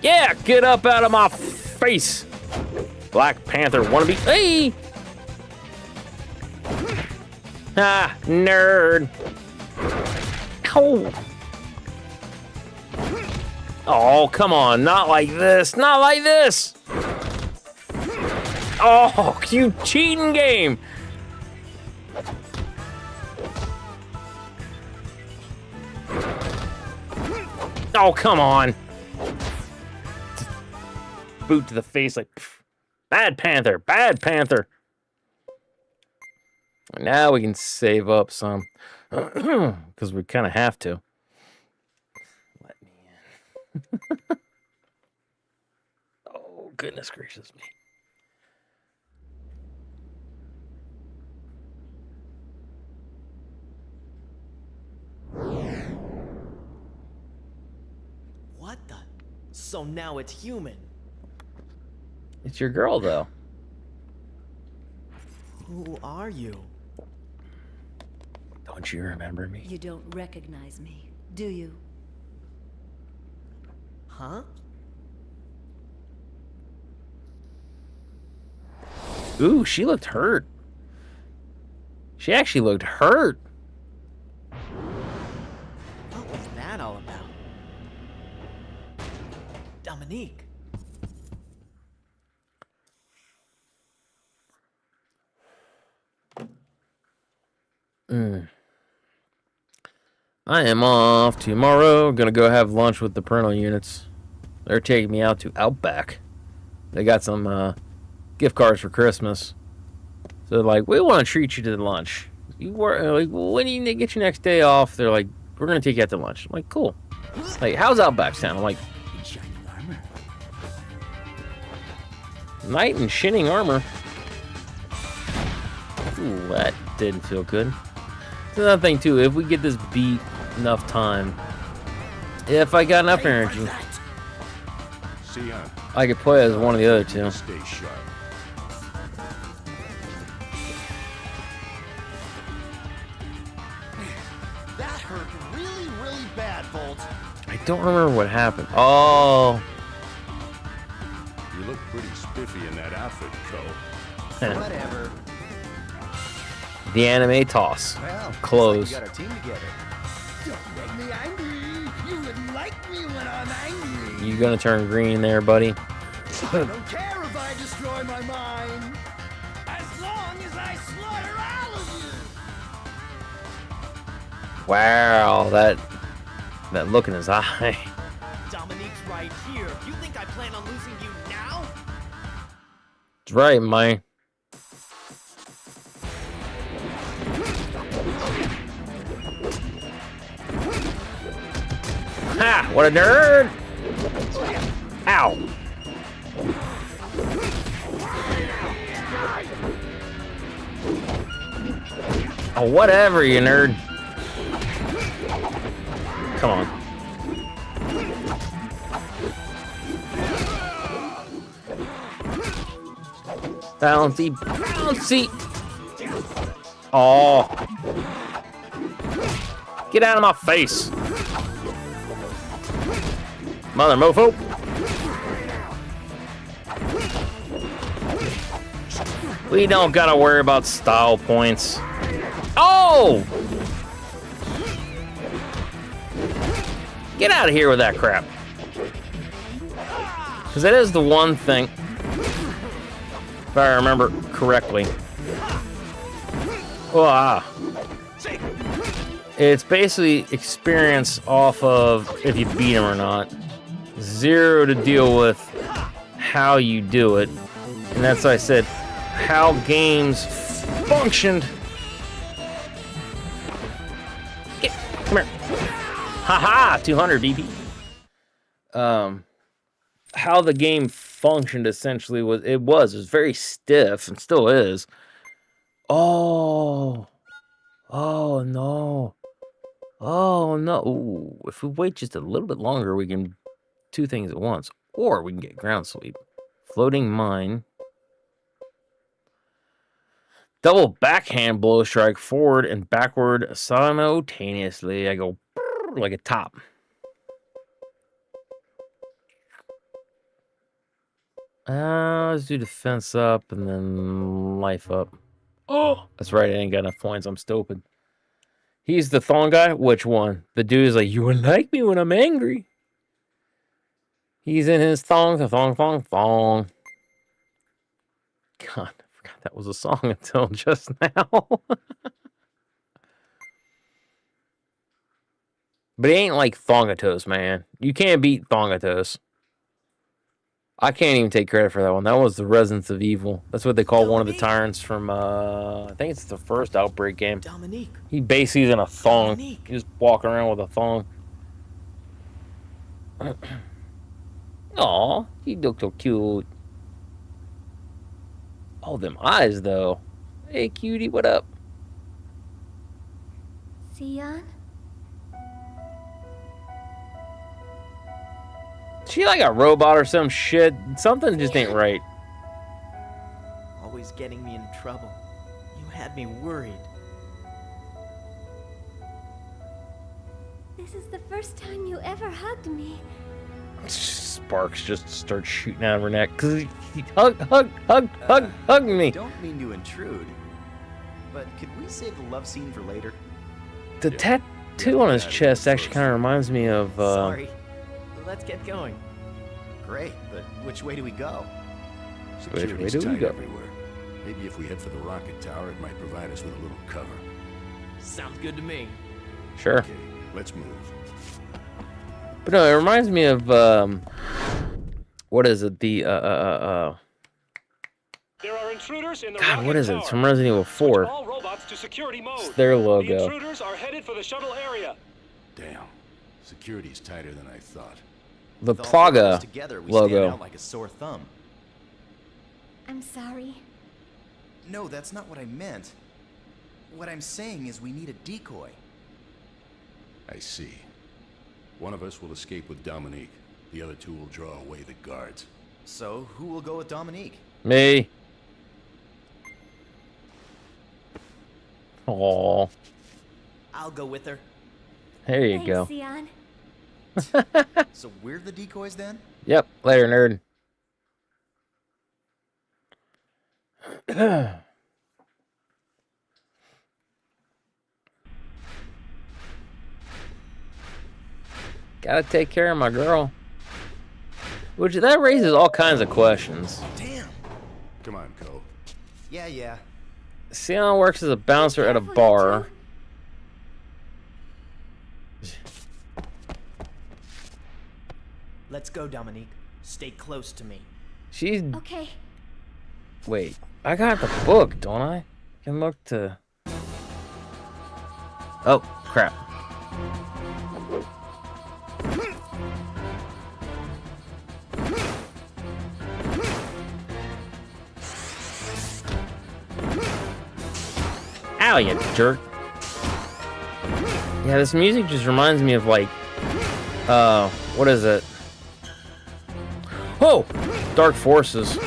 Speaker 1: Yeah, get up out of my face. Black Panther wannabe. Hey! Ah, nerd. Ow. Oh, come on. Not like this. Not like this. Oh, you cheating game. Oh, come on. Boot to the face like, pff. Bad Panther, Bad Panther. Now we can save up some, because we kind of have to. Let me in. Oh, goodness gracious me.
Speaker 8: So now it's human.
Speaker 1: It's your girl, though.
Speaker 8: Who are you?
Speaker 1: Don't you remember me?
Speaker 5: You don't recognize me, do you?
Speaker 8: Huh?
Speaker 1: Ooh, she looked hurt. She actually looked hurt.
Speaker 8: What was that all about? Dominique.
Speaker 1: I am off tomorrow. Gonna go have lunch with the parental units. They're taking me out to Outback. They got some gift cards for Christmas. So they're like, we want to treat you to lunch. You work like, well, when do you get your next day off? They're like, we're gonna take you out to lunch. I'm like, cool. Like, how's Outback sound? I'm like, knight in shining armor. Ooh, that didn't feel good. There's another thing too. If we get this beat enough time, if I got enough energy, I could play as one of the other two.
Speaker 2: Stay sharp.
Speaker 7: That hurt really, really bad, Bolt.
Speaker 1: I don't remember what happened. Oh.
Speaker 2: You look pretty spiffy in that outfit, Co.
Speaker 7: Whatever.
Speaker 1: The anime toss.
Speaker 7: Well,
Speaker 1: Close.
Speaker 7: looks like we got our team together. Don't make me angry. You wouldn't like me when I'm angry.
Speaker 1: You gonna turn green there, buddy?
Speaker 7: I don't care if I destroy my mind. As long as I slaughter all of you.
Speaker 1: Wow, that look in his eye.
Speaker 8: Dominique's right here. You think I plan on losing you now?
Speaker 1: That's right, man. Ha! What a nerd! Ow! Oh, whatever, you nerd. Come on. Bouncy, bouncy. Oh. Get out of my face. Mother mofo. We don't gotta worry about style points. Oh! Get out of here with that crap. Because that is the one thing, if I remember correctly. It's basically experience off of if you beat him or not. 0 to deal with how you do it. And that's why I said how games functioned. Come here. Haha, 200 BP. How the game functioned essentially was it was very stiff and still is. Oh no. Oh no. Ooh, if we wait just a little bit longer, we can two things at once. Or we can get ground sweep. Floating mine. Double backhand blow strike forward and backward simultaneously. I go like a top. Let's do defense up and then life up. Oh, that's right. I ain't got enough points. I'm stupid. He's the thong guy? Which one? The dude is like, you wouldn't like me when I'm angry. He's in his thong. God, I forgot that was a song until just now. But he ain't like Thongatos, man. You can't beat Thongatos. I can't even take credit for that one. That was the Residence of Evil. That's what they call one of the tyrants from, I think it's the first Outbreak game.
Speaker 8: Dominique.
Speaker 1: He basically is in a thong.
Speaker 8: Dominique.
Speaker 1: He's walking around with a thong. Aw, he looked so cute. Oh, them eyes, though. Hey, cutie, what up?
Speaker 5: Sion?
Speaker 1: She like a robot or some shit. Something just ain't right.
Speaker 8: Always getting me in trouble. You had me worried.
Speaker 5: This is the first time you ever hugged me.
Speaker 1: Sparks just start shooting out of her neck. Cause he hug me.
Speaker 7: Don't mean to intrude, but could we save the love scene for later?
Speaker 1: The tattoo on his chest actually kind of reminds me of.
Speaker 8: Sorry. Let's get going.
Speaker 7: Great, but which way do we go?
Speaker 2: Security's
Speaker 1: do we
Speaker 2: tight
Speaker 1: go?
Speaker 2: everywhere. Maybe if we head for the rocket tower, it might provide us with a little cover.
Speaker 8: Sounds good to me.
Speaker 1: Sure.
Speaker 2: Okay, let's move.
Speaker 1: But no, it reminds me of what is it? The
Speaker 9: There are intruders in the
Speaker 1: God,
Speaker 9: rocket
Speaker 1: what is it?
Speaker 9: tower.
Speaker 1: It's from Resident Evil 4.
Speaker 9: All robots to security mode.
Speaker 1: It's their
Speaker 9: The
Speaker 1: logo.
Speaker 9: intruders are headed for the shuttle area.
Speaker 2: Damn. Security's tighter than I thought.
Speaker 1: The
Speaker 7: With all four of us
Speaker 1: Praga
Speaker 7: together, we stand
Speaker 1: logo.
Speaker 7: out like a sore thumb.
Speaker 5: I'm sorry.
Speaker 7: No, that's not what I meant. What I'm saying is we need a decoy.
Speaker 2: I see. One of us will escape with Dominique. The other two will draw away the guards.
Speaker 7: So, who will go with Dominique?
Speaker 1: Me. Aww.
Speaker 8: I'll go with her.
Speaker 1: There you
Speaker 5: Thanks,
Speaker 1: go.
Speaker 5: Sion.
Speaker 7: So we're the decoys then?
Speaker 1: Yep. Later, nerd. Gotta take care of my girl. Which, that raises all kinds of questions.
Speaker 7: Damn.
Speaker 2: Come on, Co.
Speaker 7: Yeah.
Speaker 1: Sion works as a bouncer at a bar.
Speaker 8: Let's go, Dominique. Stay close to me.
Speaker 1: She's...
Speaker 5: Okay.
Speaker 1: Wait, I got the book, don't I? I can look to... Oh, crap. Ow, you jerk. Yeah, this music just reminds me of, like, what is it? Oh! Dark Forces.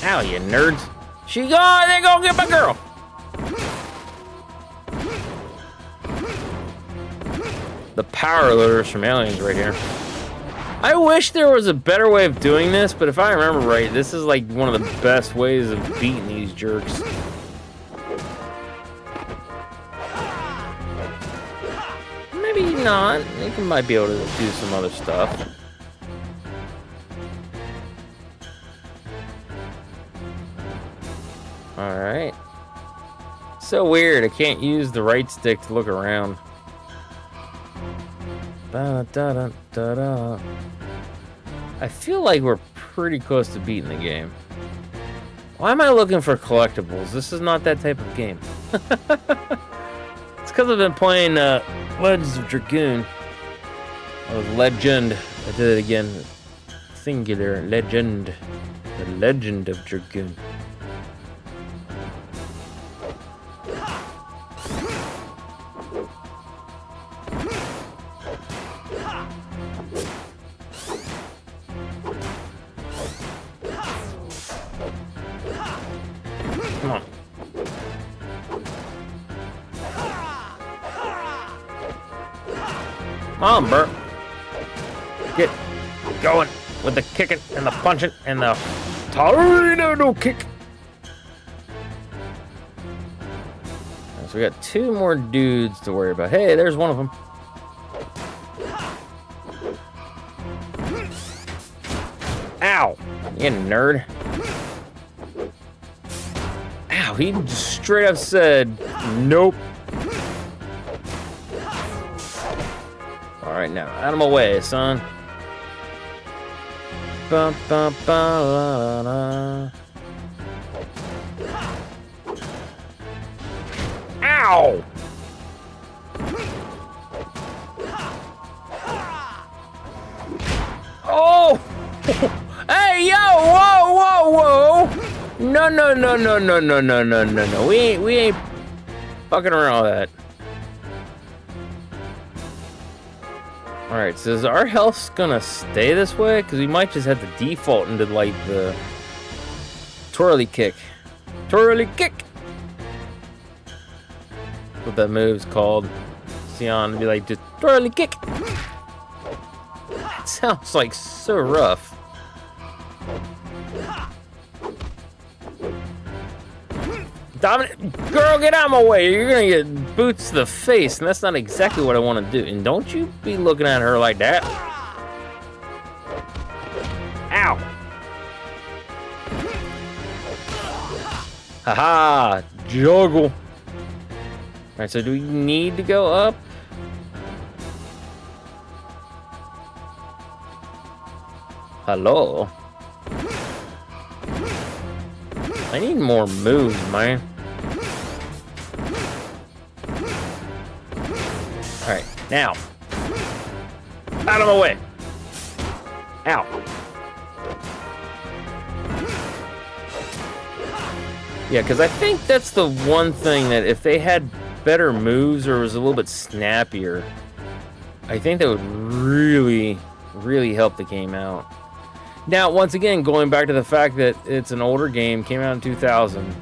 Speaker 1: Ow, you nerds. They gonna get my girl! The power loaders from Aliens right here. I wish there was a better way of doing this, but if I remember right, this is like one of the best ways of beating these jerks. Maybe not. You might be able to do some other stuff. Alright. So weird, I can't use the right stick to look around. Ba-da-da-da-da. I feel like we're pretty close to beating the game. Why am I looking for collectibles? This is not that type of game. It's because I've been playing Legends of Dragoon. Oh, Legend. I did it again. Singular. Legend. The Legend of Dragoon. Come on. Come on, Bert. Get going with the kicking and the punching and the tornado kick. So we got two more dudes to worry about. Hey, there's one of them. Ow, you nerd. Ow, he just straight up said, nope. All right, now, out of my way, son. Bum, bum, bum, la, la. Ow! Oh! Hey, yo! Whoa, whoa, whoa! No, no, no, no, no, no, no, no, no, no. We ain't fucking around with that. Alright, so is our health gonna stay this way? Because we might just have to default into, like, the twirly kick. Twirly kick! That's what that move's called. Sion would be like, just twirly kick! That sounds like so rough. Dominic, girl, get out of my way. You're gonna get boots to the face, and that's not exactly what I want to do. And don't you be looking at her like that. Ow. Haha, juggle. Alright, so do we need to go up? Hello? I need more moves, man. Alright, now. Out of my way. Ow. Yeah, because I think that's the one thing that if they had better moves or was a little bit snappier, I think that would really, really help the game out. Now, once again, going back to the fact that it's an older game, came out in 2000,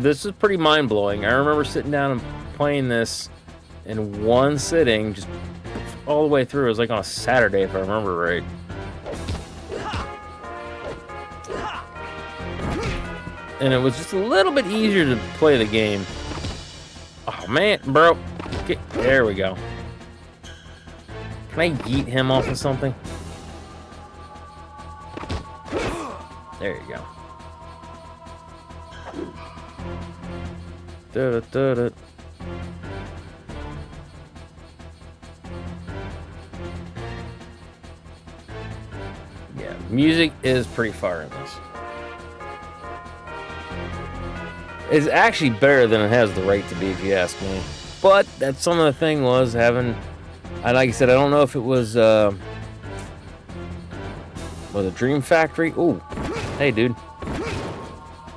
Speaker 1: this is pretty mind-blowing. I remember sitting down and playing this in one sitting, just all the way through. It was like on a Saturday, if I remember right. And it was just a little bit easier to play the game. Oh, man, bro. Okay, there we go. Can I yeet him off of something? There you go. Da-da-da-da. Yeah, music is pretty fire in this. It's actually better than it has the right to be, if you ask me. But that's some of the thing was having, like I said, I don't know if it was a Dream Factory. Ooh, hey, dude.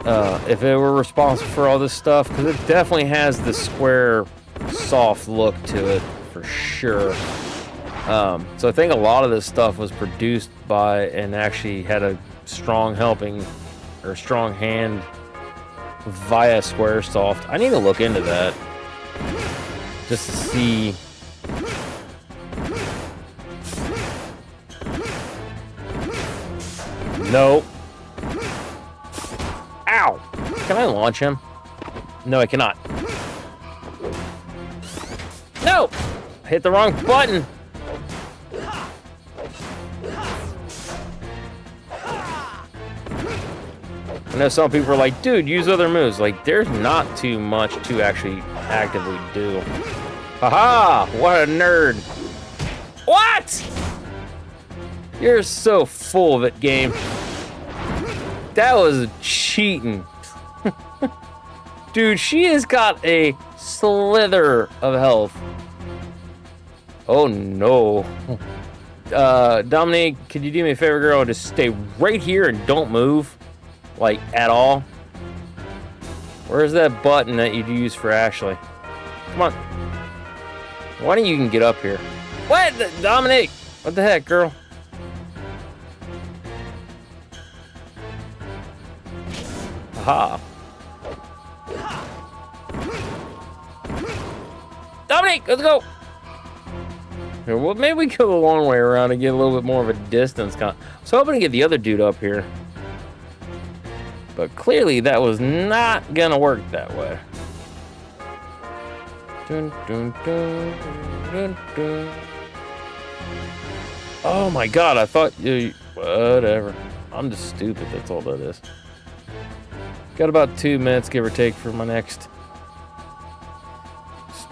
Speaker 1: If it were responsible for all this stuff, because it definitely has the Squaresoft look to it for sure. So I think a lot of this stuff was produced by and actually had a strong helping or strong hand via Squaresoft. I need to look into that just to see. No. Ow! Can I launch him? No, I cannot. No! I hit the wrong button. I know some people are like, dude, use other moves. Like, there's not too much to actually actively do. Haha! What a nerd. What? You're so full of it, game. That was cheating. Dude, she has got a slither of health. Oh, no. Dominique, could you do me a favor, girl? Just stay right here and don't move. Like, at all. Where's that button that you'd use for Ashley? Come on. Why don't you can get up here? What? Dominique! What the heck, girl? Aha. Dominique, let's go! Here, well, maybe we go the long way around and get a little bit more of a distance. So I'm hoping to get the other dude up here. But clearly that was not gonna work that way. Dun, dun, dun, dun, dun. Oh my god, I thought you... Whatever. I'm just stupid, that's all that is. Got about 2 minutes, give or take, for my next...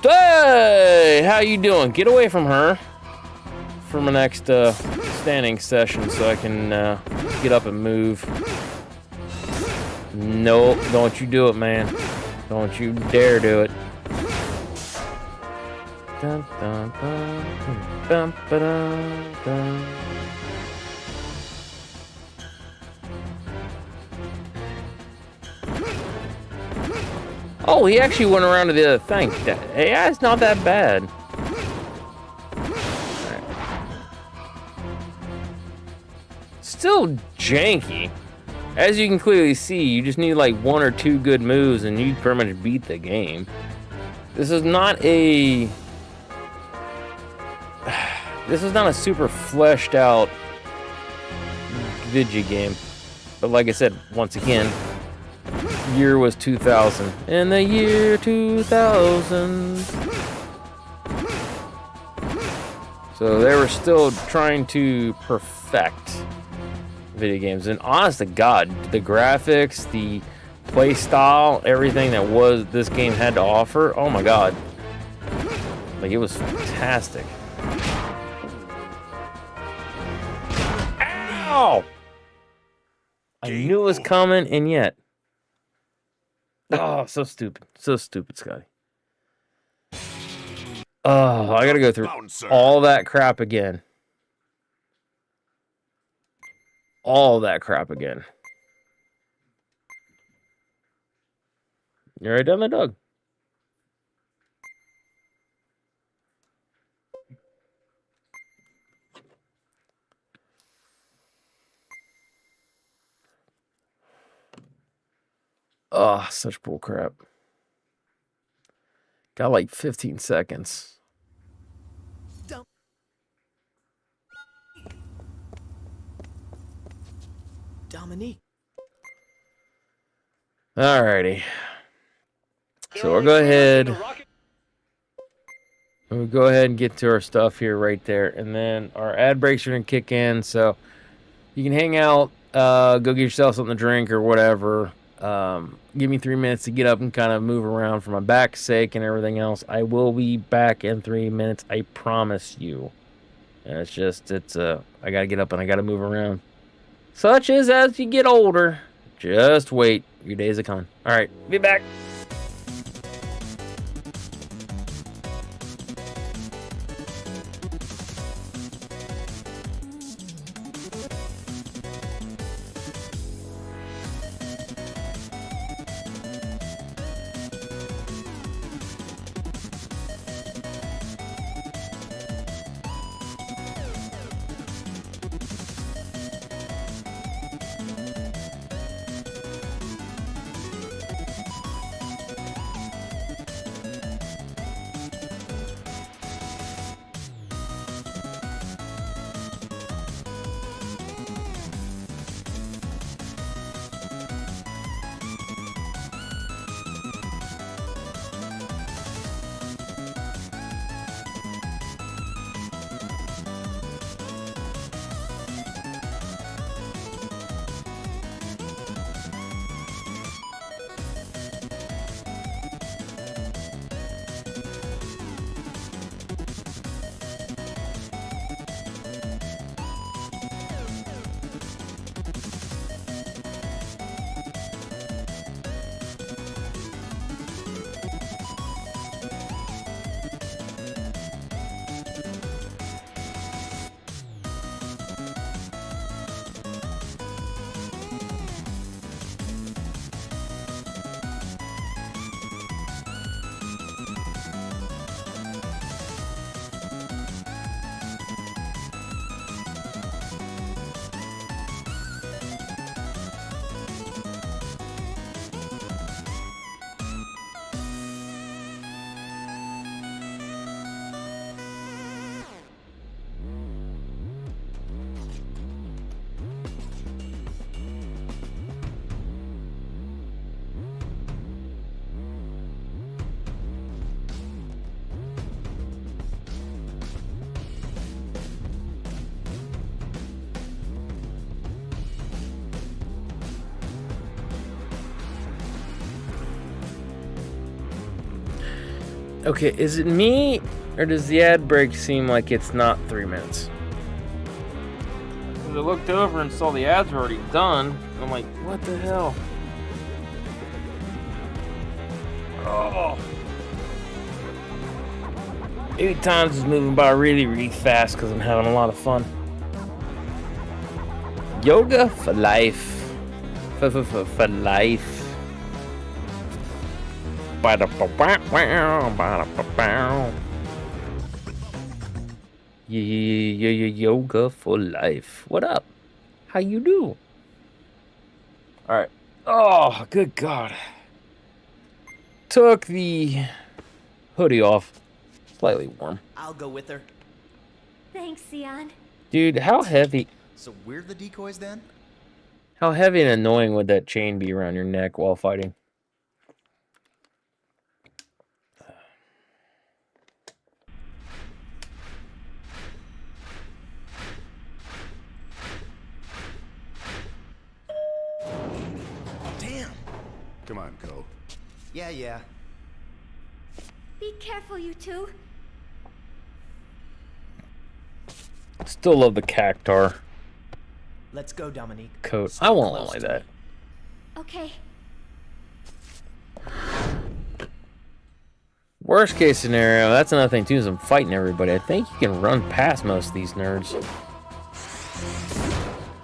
Speaker 1: Hey! How you doing? Get away from her for my next standing session so I can get up and move. No, don't you do it, man. Don't you dare do it. Dun, dun, dun, dun, dun, dun, dun. Oh, he actually went around to the other thing. Yeah, it's not that bad. Right. still janky. As you can clearly see, you just need like 1 or 2 good moves and you pretty much beat the game. This is not a super fleshed out video game. But like I said, once again, year was 2000. In the year 2000. So they were still trying to perfect video games. And honest to God, the graphics, the play style, everything that was this game had to offer, oh my God. Like, it was fantastic. Ow! I knew it was coming, and yet. Oh, so stupid. So stupid, Scotty. Oh, I gotta go through all that crap again. All that crap again. You're right down the dog. Oh, such bull crap. Got like 15 seconds.
Speaker 8: Dominique.
Speaker 1: Alrighty. So we'll go ahead. We'll go ahead and get to our stuff here right there. And then our ad breaks are going to kick in. So you can hang out, go get yourself something to drink or whatever. Give me 3 minutes to get up and kind of move around for my back's sake and everything else. I will be back in 3 minutes. I promise you. And it's just, I got to get up and I got to move around. Such is as you get older. Just wait. Your days are coming. All right. Be back. Okay, is it me, or does the ad break seem like it's not 3 minutes? Because I looked over and saw the ads were already done. And I'm like, what the hell? Oh. Maybe time's is moving by really, really fast because I'm having a lot of fun. Yoga for life. For life. Yoga for life. What up? How you do? All right. Oh, good God. Took the hoodie off. Slightly warm.
Speaker 8: I'll go with her.
Speaker 5: Thanks, Sion.
Speaker 1: Dude, how heavy...
Speaker 7: So we're the decoys then?
Speaker 1: How heavy and annoying would that chain be around your neck while fighting?
Speaker 7: Damn.
Speaker 2: Come on, Ko.
Speaker 7: Yeah.
Speaker 5: Be careful, you two.
Speaker 1: Still love the cactar
Speaker 8: Let's go, Dominique.
Speaker 1: coat.
Speaker 8: Stay
Speaker 1: I won't
Speaker 8: close
Speaker 1: like
Speaker 8: to
Speaker 1: that.
Speaker 8: me.
Speaker 5: Okay.
Speaker 1: Worst case scenario, that's another thing too, is I'm fighting everybody. I think you can run past most of these nerds.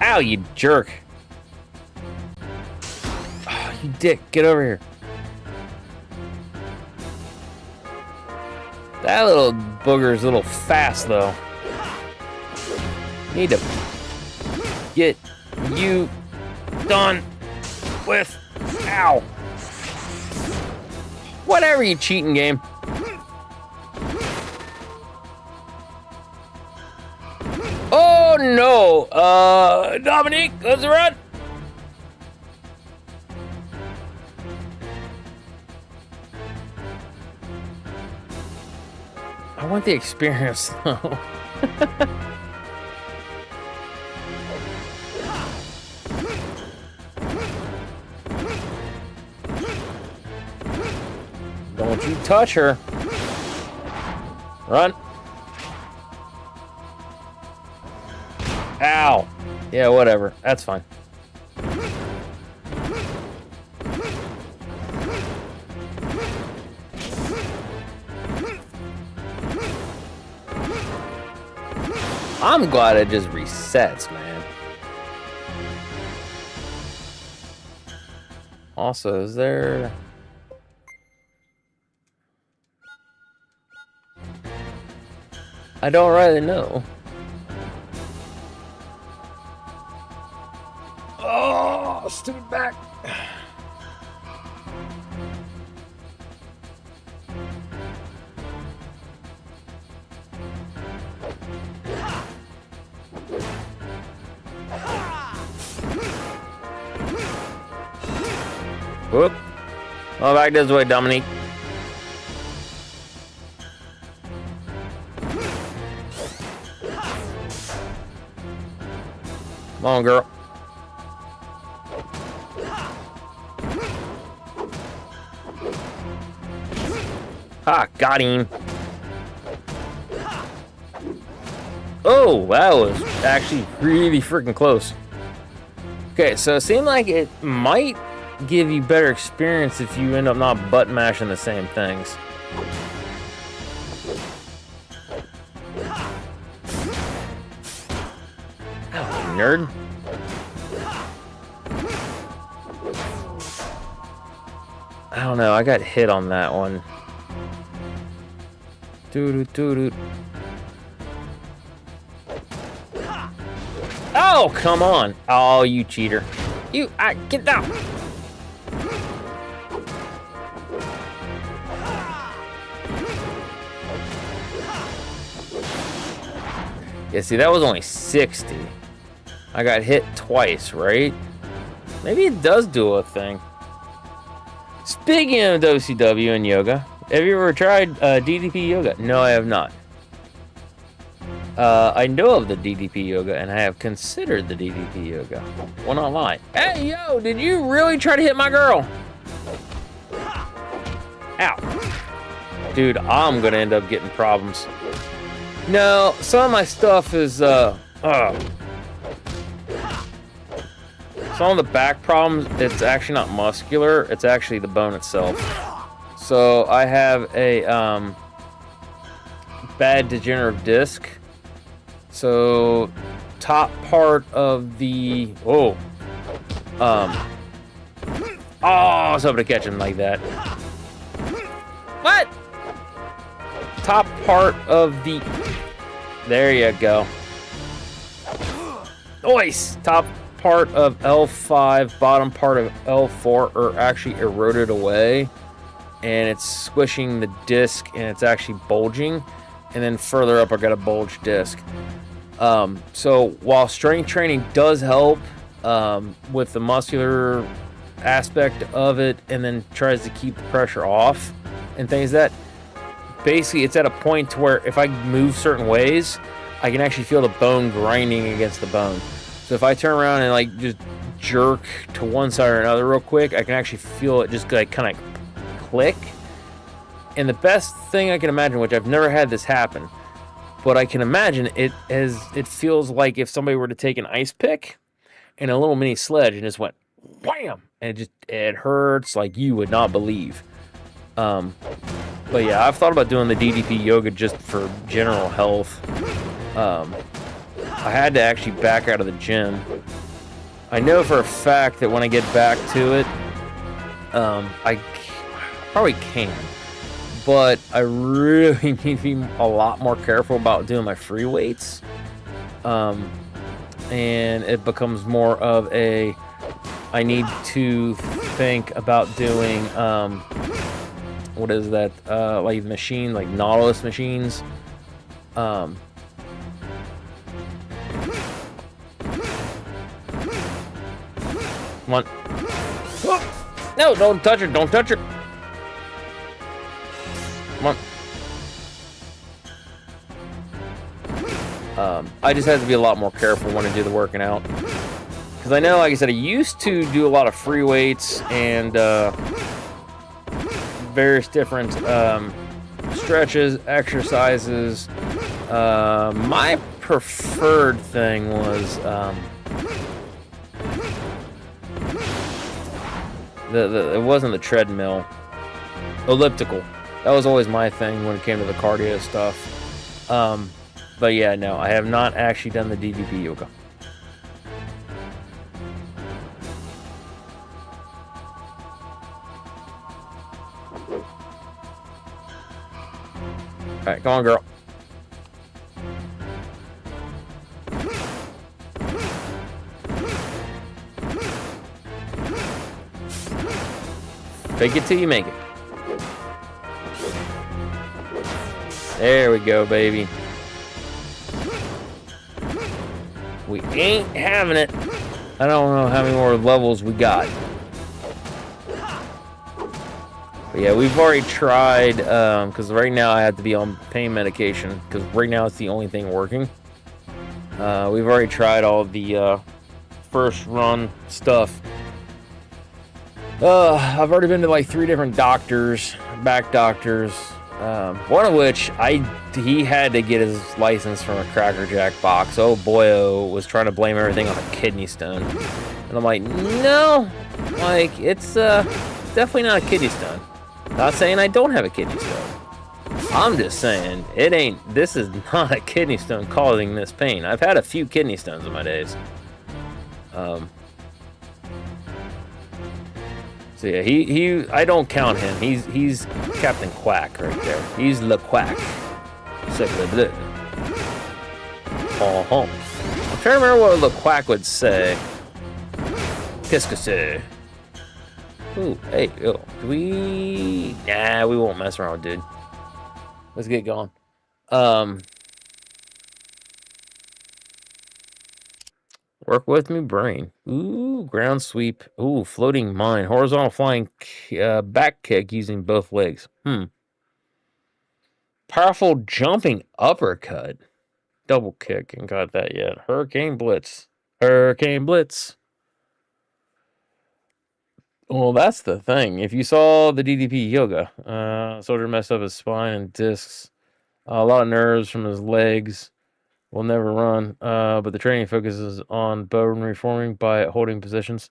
Speaker 1: Ow, you jerk. Oh, you dick, get over here. That little booger's a little fast though. Need to get you done with. Ow. Whatever, you cheating game. Oh no! Dominique, let's run! I want the experience though. Don't you touch her. Run. Ow. Yeah, whatever. That's fine. I'm glad it just resets, man. Also, is there... I don't really know. Oh, stupid back. Whoop. Oh, back this way, Dominique. Come on, girl. Ah, got him. Oh, that was actually really freaking close. Okay, so it seemed like it might give you better experience if you end up not button mashing the same things. Oh, nerd. I don't know, I got hit on that one. Doo-doo-doo-doo. Oh, come on. Oh, you cheater. Get down. Yeah, see, that was only 60. I got hit twice, right? Maybe it does do a thing. Speaking of WCW and yoga, have you ever tried DDP yoga? No, I have not. I know of the DDP yoga, and I have considered the DDP yoga. Well, not lie. Hey, yo, did you really try to hit my girl? Ow. Dude, I'm gonna end up getting problems. No, some of my stuff is, some of the back problems, it's actually not muscular, it's actually the bone itself. So, I have a, bad degenerative disc. So, top part of the... Oh. I was hoping to catch him like that. What? Top part of the... There you go. Nice! Top part of L5, bottom part of L4 are actually eroded away, and it's squishing the disc, and it's actually bulging. And then further up, I got a bulge disc. So while strength training does help with the muscular aspect of it, and then tries to keep the pressure off and things that, basically it's at a point to where if I move certain ways, I can actually feel the bone grinding against the bone. So if I turn around and like just jerk to one side or another real quick, I can actually feel it just like kind of click. And the best thing I can imagine, which I've never had this happen, but I can imagine it feels like if somebody were to take an ice pick and a little mini sledge and just went wham, and it hurts like you would not believe. But yeah, I've thought about doing the DDP yoga just for general health. I had to actually back out of the gym. I know for a fact that when I get back to it, I probably can. But I really need to be a lot more careful about doing my free weights. And it becomes more of a, I need to think about doing, what is that, like machine, like Nautilus machines. Come on. Oh! No, don't touch her, don't touch her. Come on. I just have to be a lot more careful when I do the working out. Because I know, like I said, I used to do a lot of free weights and various different stretches, exercises. My preferred thing was it wasn't the treadmill, elliptical. That was always my thing when it came to the cardio stuff. But yeah, no, I have not actually done the DDP yoga. Alright, come on, girl. Fake it till you make it. There we go, baby. We ain't having it. I don't know how many more levels we got. But yeah, we've already tried, because right now I have to be on pain medication, because right now it's the only thing working. We've already tried all the first run stuff. I've already been to like 3 different doctors, back doctors. One of which he had to get his license from a Cracker Jack box. Oh boyo, was trying to blame everything on a kidney stone. And I'm like, no, like it's definitely not a kidney stone. Not saying I don't have a kidney stone. I'm just saying this is not a kidney stone causing this pain. I've had a few kidney stones in my days. So yeah, I don't count him. He's Captain Quack right there. He's Le Quack. I'm trying to remember what Le Quack would say. Qu'est-ce que c'est? Ooh, hey, yo, nah, we won't mess around, dude. Let's get going. Work with me, brain. Ooh, ground sweep. Ooh, floating mine. Horizontal flying back kick using both legs. Powerful jumping uppercut. Double kick. Ain't got that yet. Hurricane Blitz. Hurricane Blitz. Well, that's the thing. If you saw the DDP yoga, soldier messed up his spine and discs. A lot of nerves from his legs. Will never run, but the training focuses on bone reforming by holding positions.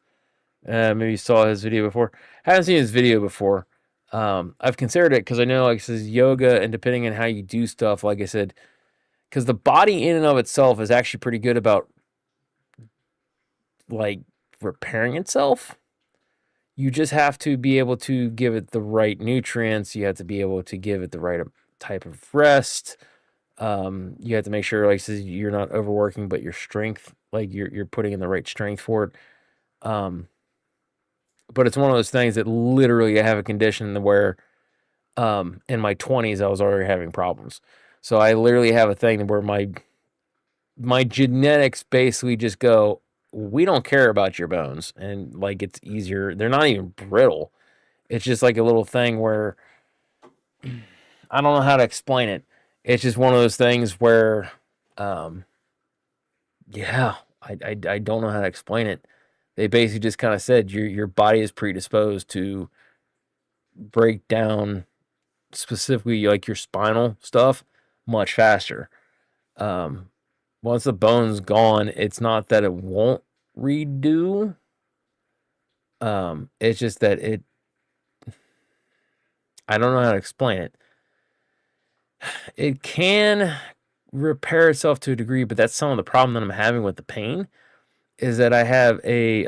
Speaker 1: Maybe you saw his video before. Haven't seen his video before. I've considered it because I know, like it says, yoga, and depending on how you do stuff, like I said, because the body in and of itself is actually pretty good about like repairing itself. You just have to be able to give it the right nutrients. You have to be able to give it the right type of rest. You have to make sure, like I said, you're not overworking, but your strength like you're putting in the right strength for it. But it's one of those things that literally I have a condition where in my 20s I was already having problems. So I literally have a thing where my genetics basically just go, we don't care about your bones, and like it's easier. They're not even brittle. It's just like a little thing where I don't know how to explain it. It's just one of those things where yeah, I don't know how to explain it. They basically just kind of said your body is predisposed to break down specifically like your spinal stuff much faster. Once the bone's gone, it's not that it won't redo. It's just that I don't know how to explain it. It can repair itself to a degree, but that's some of the problem that I'm having with the pain is that I have I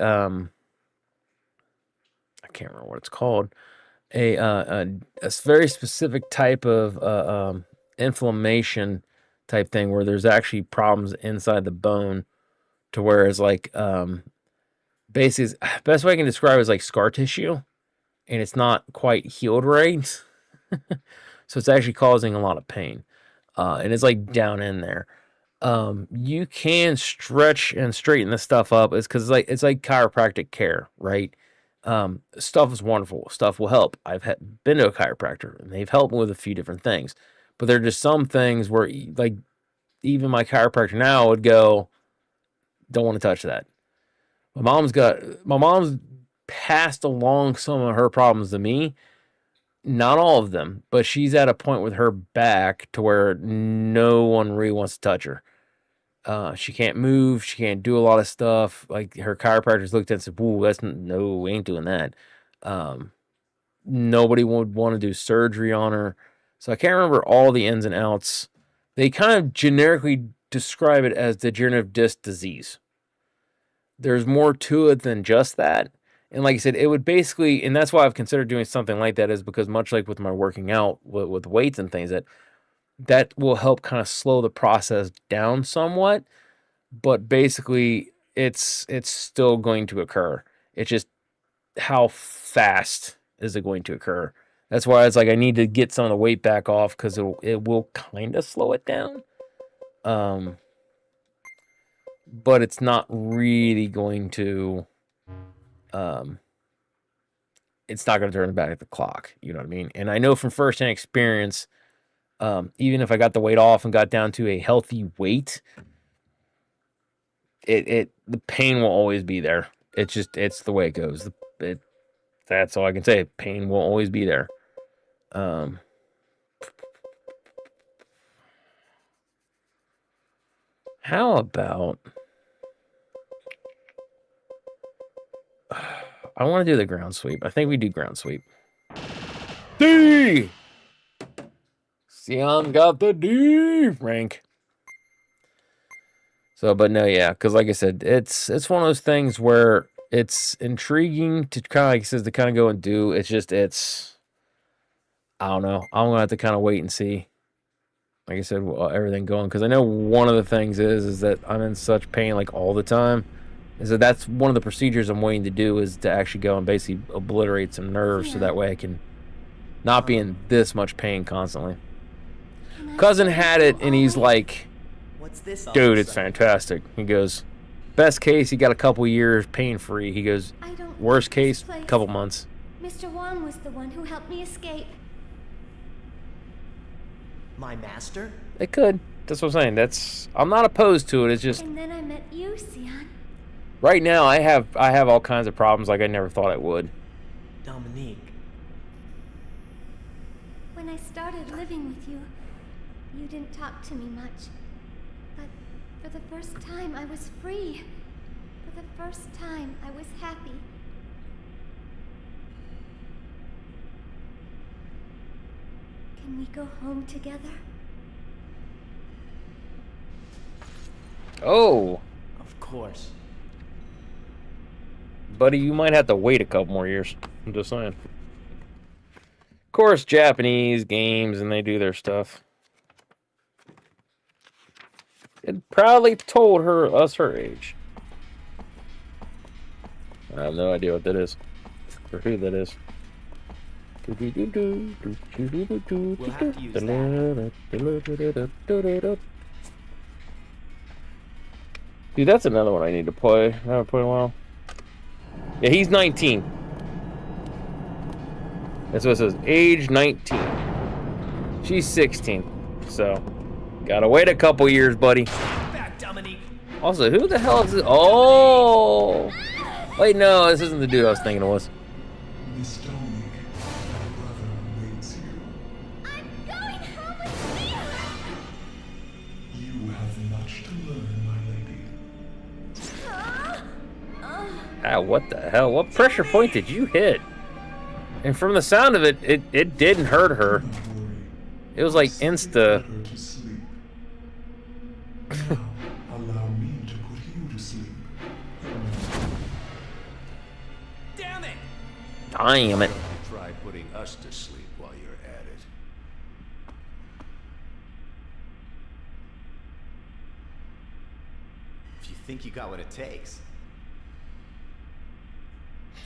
Speaker 1: can't remember what it's called, a very specific type of inflammation type thing where there's actually problems inside the bone to where it's like basically best way I can describe it is like scar tissue, and it's not quite healed right. So it's actually causing a lot of pain, and it's like down in there. You can stretch and straighten this stuff up. It's because it's like chiropractic care, right? Stuff is wonderful. Stuff will help. I've been to a chiropractor, and they've helped me with a few different things. But there are just some things where, like, even my chiropractor now would go, "Don't want to touch that." My mom's passed along some of her problems to me. Not all of them, but she's at a point with her back to where no one really wants to touch her. She can't move. She can't do a lot of stuff. Like her chiropractors looked at it and said, "Ooh, no, we ain't doing that." Nobody would want to do surgery on her. So I can't remember all the ins and outs. They kind of generically describe it as degenerative disc disease. There's more to it than just that. And like I said, it would basically, and that's why I've considered doing something like that, is because much like with my working out with weights and things, that will help kind of slow the process down somewhat. But basically, it's still going to occur. It's just how fast is it going to occur? That's why it's like I need to get some of the weight back off because it will kind of slow it down. But it's not really going to. It's not going to turn back the clock. You know what I mean? And I know from firsthand experience, even if I got the weight off and got down to a healthy weight, the pain will always be there. It's the way it goes. That's all I can say. Pain will always be there. How about I want to do the ground sweep. I think we do ground sweep. D! Sion got the D rank. So, but no, yeah, because like I said, it's one of those things where it's intriguing to kind of, like it says, to kind of go and do. It's I don't know. I'm gonna have to kind of wait and see. Like I said, everything going, because I know one of the things is that I'm in such pain like all the time. Is that's one of the procedures I'm waiting to do, is to actually go and basically obliterate some nerves, so that way I can not be in this much pain constantly. Cousin had it, and he's like,
Speaker 8: What's this?
Speaker 1: dude, it's fantastic. He goes, best case, he got a couple years pain-free. He goes, worst case, a couple months.
Speaker 5: Mr. Wong was the one who helped me escape.
Speaker 8: My master?
Speaker 1: It could. That's what I'm saying. I'm not opposed to it. It's just
Speaker 5: And then I met you, Sion.
Speaker 1: right now I have all kinds of problems like I never thought I would.
Speaker 8: Dominique.
Speaker 5: When I started living with you, you didn't talk to me much. But for the first time, I was free. For the first time, I was happy. Can we go home together?
Speaker 1: Oh,
Speaker 8: Of course.
Speaker 1: buddy, you might have to wait a couple more years. I'm just saying. Of course, Japanese games, and they do their stuff. It proudly told us her age. I have no idea what that is. Or who that is.
Speaker 7: We'll have to use that.
Speaker 1: Dude, that's another one I need to play. I haven't played in a while. Yeah, he's 19. That's what it says. Age 19. She's 16. So, gotta wait a couple years, buddy.
Speaker 7: Back, Dominique.
Speaker 1: Also, who the hell is this? Oh! Wait, no, this isn't the dude I was thinking it was.
Speaker 11: Miss Dominique, my brother waits you.
Speaker 5: I'm going home with you!
Speaker 11: You have much to learn, my lady.
Speaker 1: Ah, what the hell? What pressure point did you hit? And from the sound of it, it didn't hurt her.
Speaker 11: Don't worry.
Speaker 1: It was like insta.
Speaker 11: Put her to sleep. Now, allow me to put you to sleep.
Speaker 7: Damn it!
Speaker 1: Damn it.
Speaker 2: Try putting us to sleep while you're at it.
Speaker 7: If you think you got what it takes.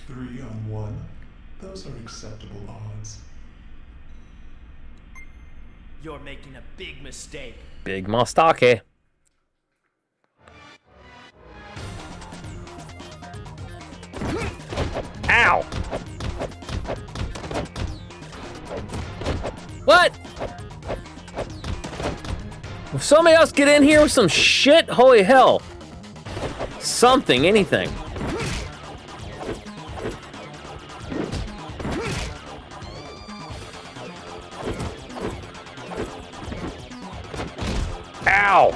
Speaker 11: 3 on 1. Those are acceptable odds.
Speaker 7: You're making a big mistake.
Speaker 1: Big mistake. Ow! What? If somebody else get in here with some shit, holy hell. Something, anything. Ow!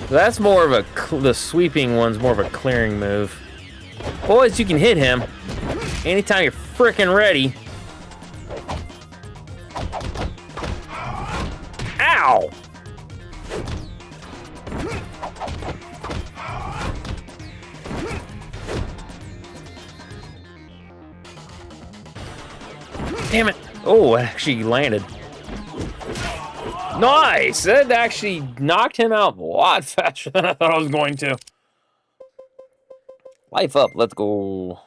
Speaker 1: That's more of a, the sweeping one's more of a clearing move. Boys, you can hit him anytime you're frickin' ready. Ow! Damn it. Oh, it actually landed. Nice! That actually knocked him out a lot faster than I thought I was going to. Life up. Let's go.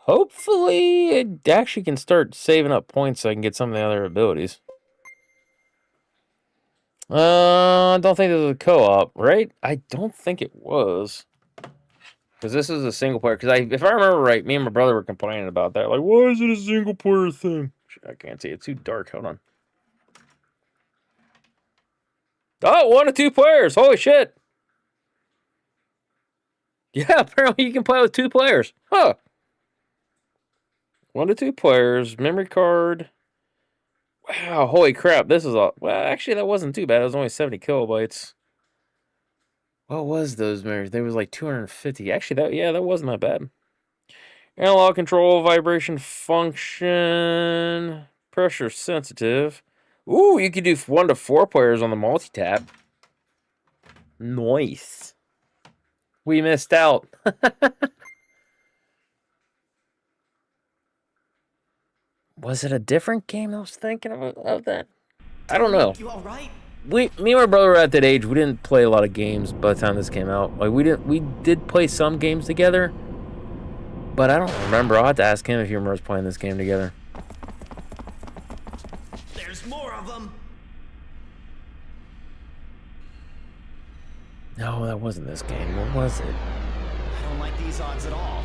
Speaker 1: Hopefully, it actually can start saving up points so I can get some of the other abilities. I don't think this was a co-op, right? I don't think it was. Because this is a single player. Because if I remember right, me and my brother were complaining about that. Like, why is it a single player thing? I can't see. It's too dark. Hold on. Oh, 1 to 2 players. Holy shit. Yeah, apparently you can play with 2 players. Huh. 1 to 2 players. Memory card. Wow, holy crap. This is a... Well, actually, that wasn't too bad. It was only 70 kilobytes. What was those memories? They was like 250. Actually, that wasn't that bad. Analog control, vibration function, pressure sensitive. Ooh, you could do 1 to 4 players on the multi-tap. Nice. We missed out. Was it a different game I was thinking of that? I don't know.
Speaker 7: You all right?
Speaker 1: Me and my brother were at that age. We didn't play a lot of games by the time this came out. Like we did play some games together, but I don't remember. I'll have to ask him if he remembers playing this game together.
Speaker 7: There's more of them.
Speaker 1: No, that wasn't this game. What was it?
Speaker 7: I don't like these odds at all.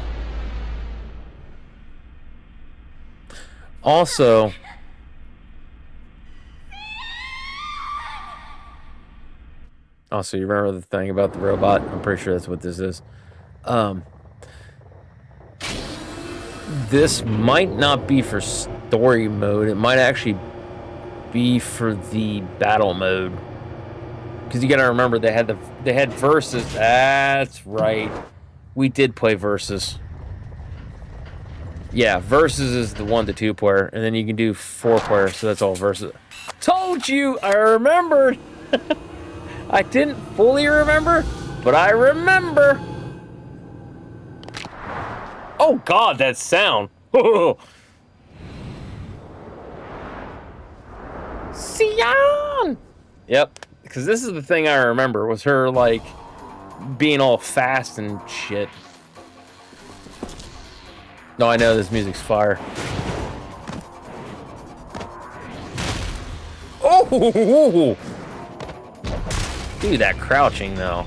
Speaker 1: Also, you remember the thing about the robot? I'm pretty sure that's what this is. This might not be for story mode. It might actually be for the battle mode. Because you gotta remember they had versus. That's right. We did play versus. Yeah, versus is the 1 to 2 player, and then you can do 4 players, so that's all versus. Told you, I remembered. I didn't fully remember, but I remember. Oh God, that sound. Leon! Yep, because this is the thing I remember, was her, like, being all fast and shit. No, I know this music's fire. Oh! Dude, that crouching, though.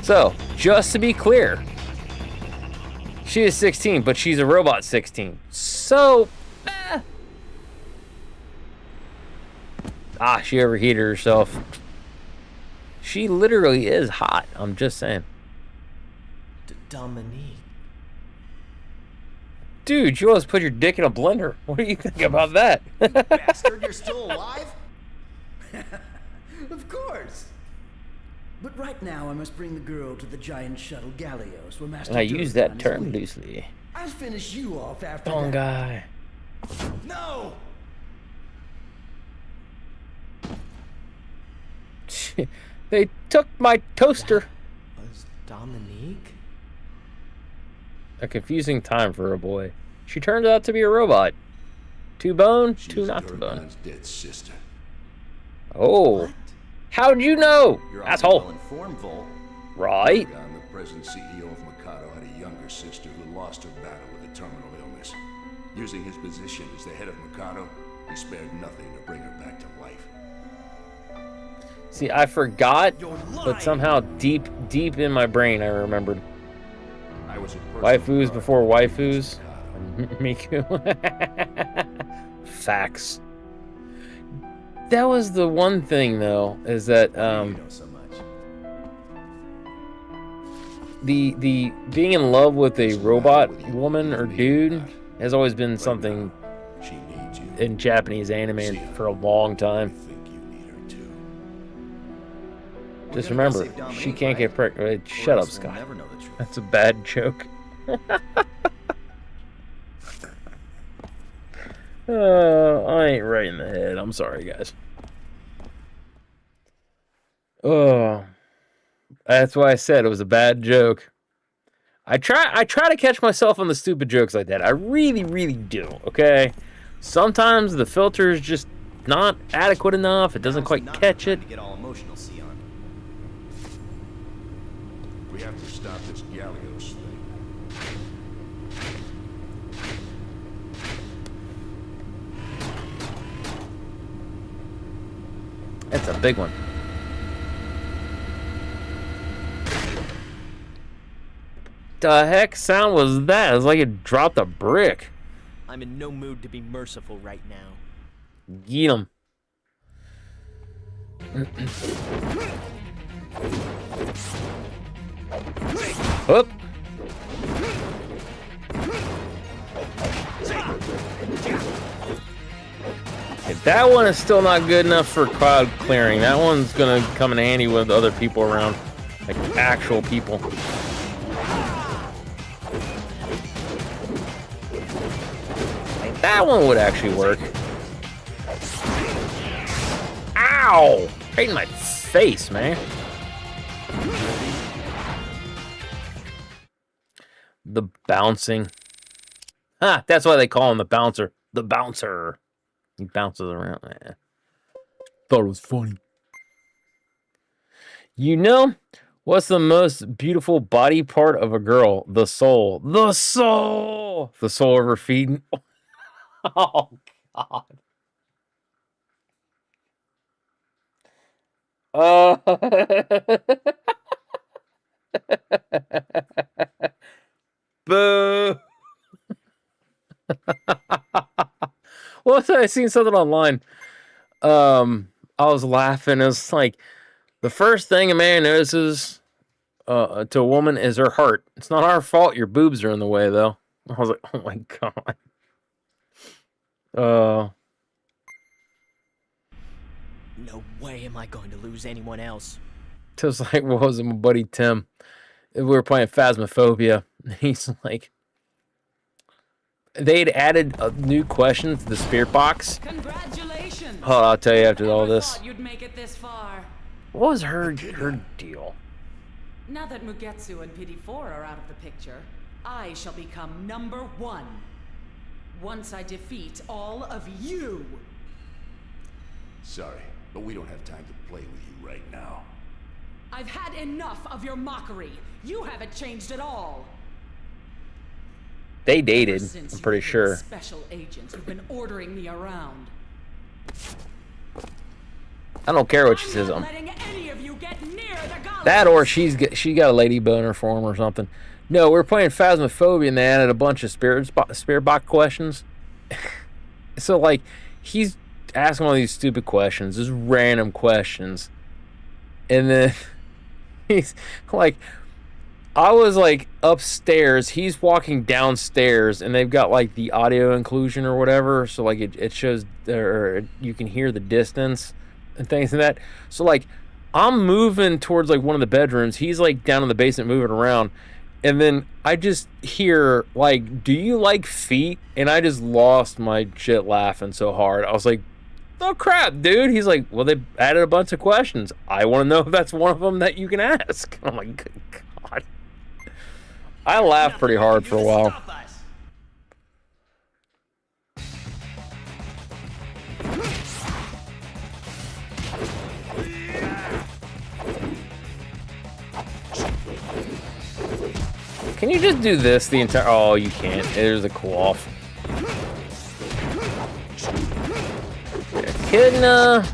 Speaker 1: So, just to be clear, she is 16, but she's a robot 16. So, she overheated herself. She literally is hot. I'm just saying.
Speaker 8: Dominique.
Speaker 1: Dude, you always put your dick in a blender. What do you think about that?
Speaker 7: Bastard, you're still alive?
Speaker 12: Of course. But right now, I must bring the girl to the giant shuttle Gallios, where Master
Speaker 1: And I use that
Speaker 12: Durgan is
Speaker 1: term
Speaker 12: waiting.
Speaker 1: loosely.
Speaker 12: I'll finish you off after
Speaker 1: Bong
Speaker 12: that.
Speaker 1: guy.
Speaker 12: No!
Speaker 1: They took my toaster.
Speaker 8: Was Dominique?
Speaker 1: A confusing time for a boy. She turns out to be a robot. Two bone, two not to bone.
Speaker 2: Dead sister.
Speaker 1: Oh. How'd you know,
Speaker 2: You're
Speaker 1: asshole?
Speaker 2: well informed, Vol.
Speaker 1: Right.
Speaker 2: Durgan, the present CEO of Mikado, had a younger sister who lost her battle with a terminal illness. Using his position as the head of Mikado, he spared nothing to bring her back to life.
Speaker 1: See, I forgot, but somehow deep in my brain I remembered.
Speaker 2: I was a
Speaker 1: Waifus before waifus. Miku. Facts. That was the one thing, though, is that
Speaker 7: You know so much.
Speaker 1: the being in love with a robot woman or dude has always been something
Speaker 2: She needs you.
Speaker 1: in Japanese anime for a long time.
Speaker 2: Think you need her too.
Speaker 1: Just
Speaker 7: gonna go
Speaker 1: remember,
Speaker 7: save Dominique,
Speaker 1: she can't get
Speaker 7: right?
Speaker 1: pregnant.
Speaker 7: Or
Speaker 1: Shut up,
Speaker 7: else we'll
Speaker 1: Scott.
Speaker 7: never know the truth.
Speaker 1: That's a bad joke. I ain't right in the head. I'm sorry, guys. Oh, that's why I said it was a bad joke. I try to catch myself on the stupid jokes like that. I really, really do. Okay. Sometimes the filter is just not adequate enough. It doesn't quite catch it.
Speaker 7: To get all emotional, Sion.
Speaker 2: We have to stop this Gallios thing.
Speaker 1: That's a big one. The heck sound was that? It was like it dropped a brick.
Speaker 8: I'm in no mood to be merciful right now.
Speaker 1: Get him. Up. Okay, that one is still not good enough for cloud clearing. That one's gonna come in handy with other people around, like actual people. Like, that one would actually work. Ow! Right in my face, man. The bouncing. Ah, that's why they call him the bouncer. The bouncer. He bounces around. Thought it was funny. You know, what's the most beautiful body part of a girl? The soul. The soul! The soul of her feet. Oh, God. Boo. Well, I seen something online. I was laughing. It was like the first thing a man notices to a woman is her heart. It's not our fault your boobs are in the way, though. I was like, oh my God.
Speaker 8: No way am I going to lose anyone else.
Speaker 1: Just like, what was it, my buddy Tim? We were playing Phasmophobia. He's like, they'd added a new question to the spirit box.
Speaker 4: Congratulations.
Speaker 1: Oh, I'll tell you after all this.
Speaker 4: Thought you'd make it this far.
Speaker 1: What was her deal?
Speaker 4: Now that Mugetsu and PD4 are out of the picture, I shall become #1. Once I defeat all of you.
Speaker 13: Sorry, but we don't have time to play with you right now.
Speaker 4: I've had enough of your mockery. You haven't changed at all.
Speaker 1: They dated,
Speaker 4: Ever since
Speaker 1: I'm
Speaker 4: you
Speaker 1: pretty
Speaker 4: became
Speaker 1: sure.
Speaker 4: a special agent, you've been ordering me around.
Speaker 1: I don't care what she says.
Speaker 4: Letting any of you get near the gallows.
Speaker 1: That or she got a lady boner for him or something. No, we're playing Phasmophobia and they added a bunch of spirit box questions. So like he's asking all these stupid questions, just random questions, and then he's like, I was like upstairs, he's walking downstairs, and they've got like the audio inclusion or whatever, so like it shows or you can hear the distance and things like that. So like I'm moving towards like one of the bedrooms, he's like down in the basement moving around, and then I just hear like, do you like feet? And I just lost my shit laughing so hard. I was like, oh crap, dude. He's like, well, they added a bunch of questions. I want to know if that's one of them that you can ask. I'm like, good God. I laughed pretty hard for a while. Can you just do this the entire... Oh, you can't. There's a cool-off. Echidna.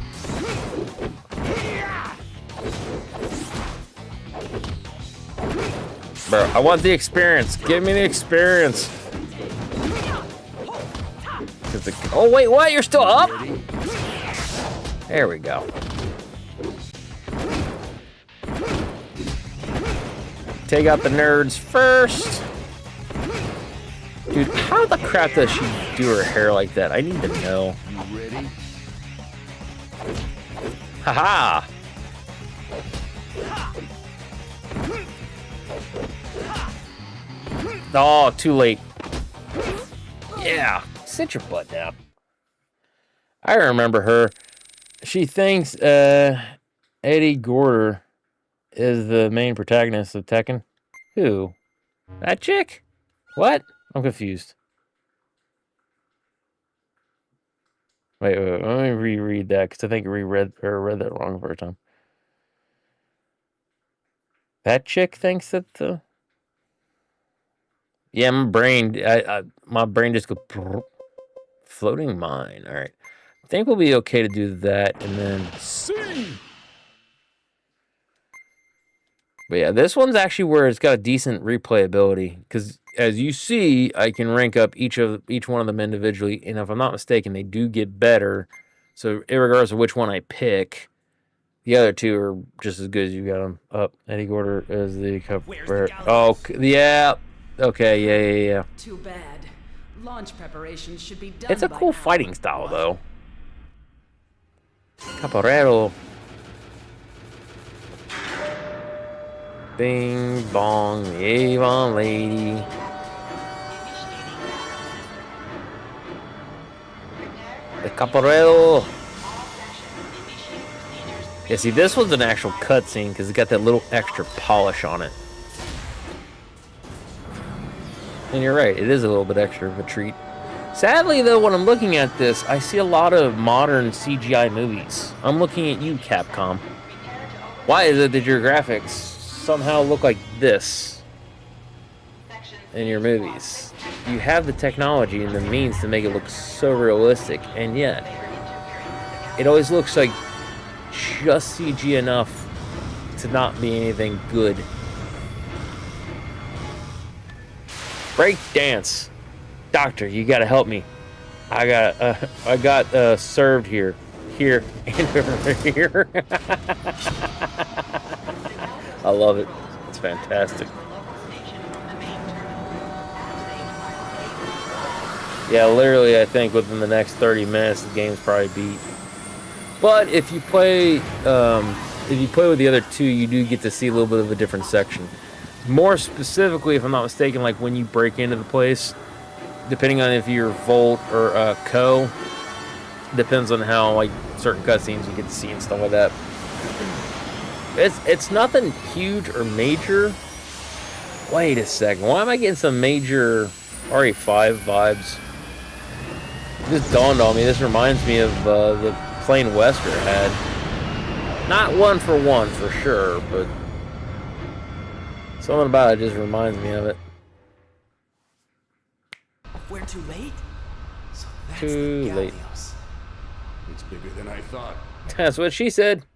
Speaker 1: Bro, I want the experience. Give me the experience. Oh, wait, what? You're still up? There we go. Take out the nerds first. Dude, how the crap does she do her hair like that? I need to know.
Speaker 13: You ready?
Speaker 1: Haha! Oh, too late. Yeah, sit your butt down. I remember her. She thinks Eddie Gorder is the main protagonist of Tekken. Who? That chick? What? I'm confused. Wait, let me reread that because I think I read that wrong the first time. That chick thinks that the... Yeah, my brain just goes... Floating mine. All right. I think we'll be okay to do that and then... See! But yeah, this one's actually where it's got a decent replayability because, as you see, I can rank up each one of them individually, and if I'm not mistaken, they do get better. So, regardless of which one I pick, the other two are just as good as you got them up. Eddie Gorder is the cover. Oh, yeah. Okay, yeah.
Speaker 4: Too bad. Launch preparations should be done.
Speaker 1: It's a cool fighting style, though. Capoeira. Bing bong, the Avon lady. The Capoeira. Yeah, see, this one's an actual cutscene because it's got that little extra polish on it. And you're right, it is a little bit extra of a treat. Sadly, though, when I'm looking at this, I see a lot of modern CGI movies. I'm looking at you, Capcom. Why is it that your graphics somehow look like this in your movies? You have the technology and the means to make it look so realistic, and yet it always looks like just CG enough to not be anything good. Break dance. Doctor, you gotta help me. I got served here, and over here. I love it. It's fantastic. Yeah, literally, I think within the next 30 minutes, the game's probably beat. But if you play with the other two, you do get to see a little bit of a different section. More specifically, if I'm not mistaken, like when you break into the place, depending on if you're Volt or Co, depends on how like certain cutscenes you get to see and stuff like that. It's nothing huge or major. Wait a second. Why am I getting some major RE5 vibes? This dawned on me. This reminds me of the plain Wesker had. Not one for sure, but something about it just reminds me of it.
Speaker 7: We're too late? So that's
Speaker 1: Too
Speaker 7: the
Speaker 1: late.
Speaker 7: galleos.
Speaker 13: It's bigger than I thought.
Speaker 1: That's what she said.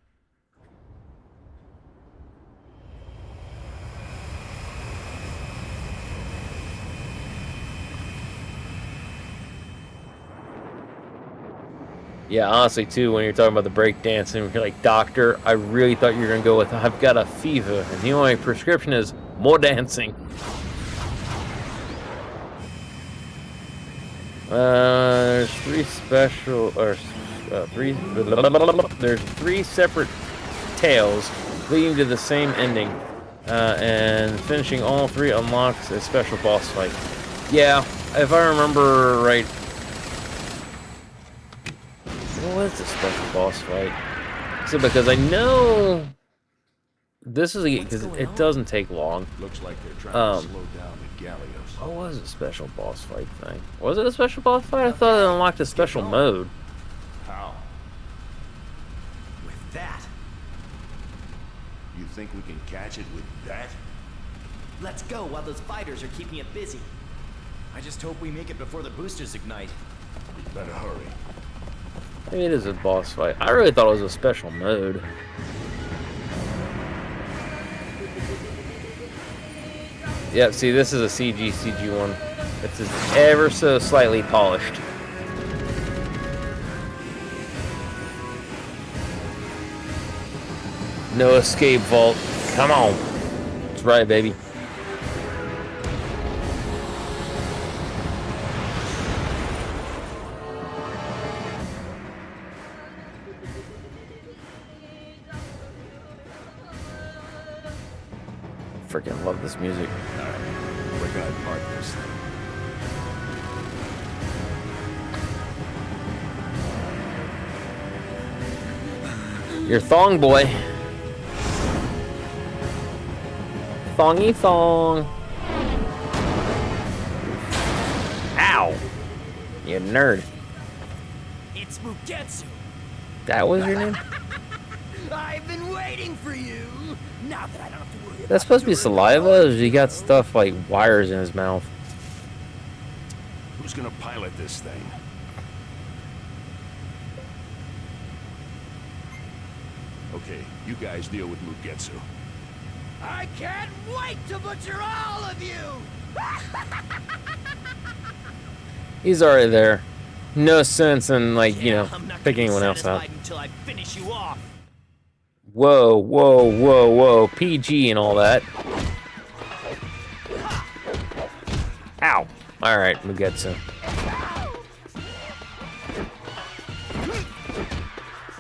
Speaker 1: Yeah, honestly, too, when you're talking about the breakdancing, you're like, doctor, I really thought you were going to go with, I've got a fever, and the only prescription is more dancing. There's three special, or there's three separate tales leading to the same ending, and finishing all three unlocks a special boss fight. Yeah, if I remember right, what was the special boss fight? So because I know this is because it doesn't take long.
Speaker 13: Looks like they're trying to slow down the galleos.
Speaker 1: What was a special boss fight thing? Was it a special boss fight? I thought it unlocked a special mode.
Speaker 13: How?
Speaker 7: With that.
Speaker 13: You think we can catch it with that?
Speaker 7: Let's go while those fighters are keeping it busy. I just hope we make it before the boosters ignite.
Speaker 13: You better hurry.
Speaker 1: Maybe it is a boss fight. I really thought it was a special mode. Yep, see, this is a CG one. It's just ever so slightly polished. No escape vault. Come on. That's right, baby. Freaking love this music.
Speaker 13: Alright, we're gonna park this thing.
Speaker 1: Your thong boy. Thongy thong. Ow. You nerd.
Speaker 7: It's Mugetsu.
Speaker 1: That was your name?
Speaker 7: I've been waiting for you. Now that I don't have to worry about
Speaker 1: That's supposed to be saliva, or he got stuff like wires in his mouth?
Speaker 13: Who's gonna pilot this thing? Okay, you guys deal with Mugetsu.
Speaker 7: I can't wait to butcher all of you!
Speaker 1: He's already there. No sense in, like, you know, picking anyone else out.
Speaker 7: Until I finish you off.
Speaker 1: Whoa, whoa, whoa, whoa. PG and all that. Ow. Alright, Mugetsu.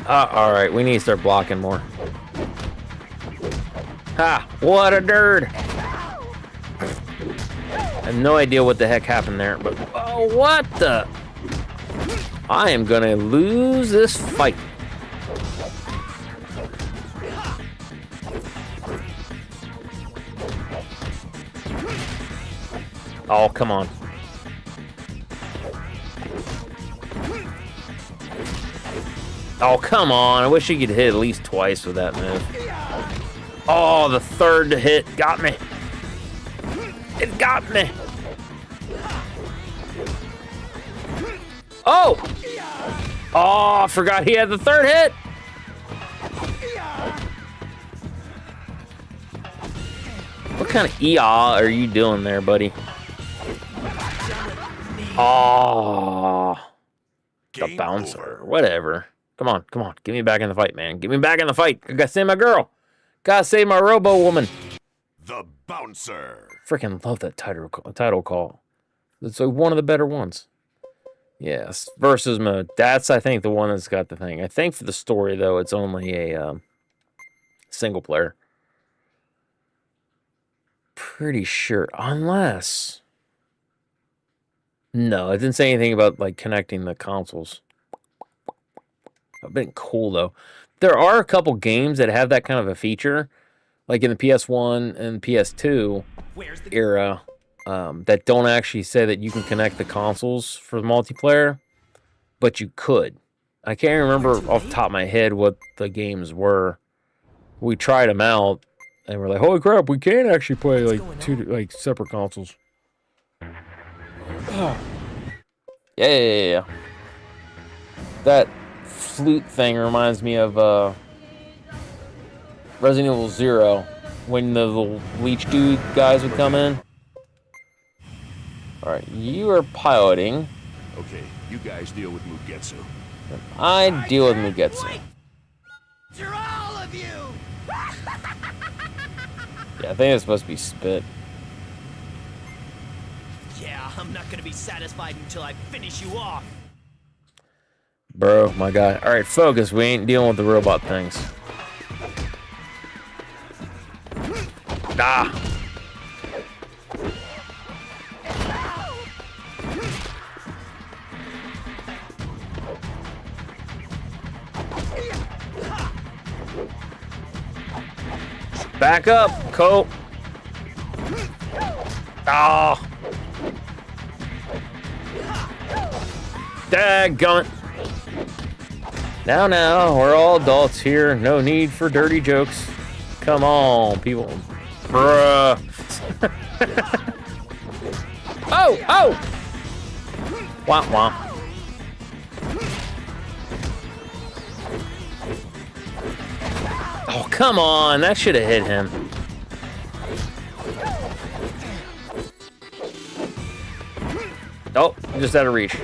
Speaker 1: Alright, we need to start blocking more. Ha! What a nerd! I have no idea what the heck happened there, but... Oh, what the... I am gonna lose this fight. Oh, come on. Oh, come on. I wish he could hit at least twice with that move. Oh, the third hit got me. It got me. Oh! Oh, I forgot he had the third hit. What kind of EA are you doing there, buddy? Oh, the bouncer. Whatever. Come on, come on. Get me back in the fight, man. Get me back in the fight. I gotta save my girl. Gotta save my robo woman.
Speaker 13: The bouncer.
Speaker 1: Freaking love that title call. It's like one of the better ones. Yes, versus mode. That's, I think, the one that's got the thing. I think for the story, though, it's only a single player. Pretty sure, unless... No, it didn't say anything about, like, connecting the consoles. That'd been cool, though. There are a couple games that have that kind of a feature, like in the PS1 and PS2 era, that don't actually say that you can connect the consoles for the multiplayer, but you could. I can't remember off the top of my head what the games were. We tried them out, and we're like, "Holy crap, we can actually play like two separate consoles." Yeah. That flute thing reminds me of Resident Evil 0, when the little leech dude guys would come in. Alright, you are piloting.
Speaker 13: Okay, you guys deal with Mugetsu.
Speaker 1: I deal with Mugetsu.
Speaker 7: You're all of you!
Speaker 1: Yeah, I think it's supposed to be spit.
Speaker 7: Yeah, I'm not gonna be satisfied until I finish you off.
Speaker 1: Bro, my guy. Alright, focus. We ain't dealing with the robot things. Ah! Back up, Cole. Ah! Dadgummit. Now, we're all adults here. No need for dirty jokes. Come on, people. Bruh. Oh! Womp womp. Oh, come on. That should have hit him. Oh, just out of reach.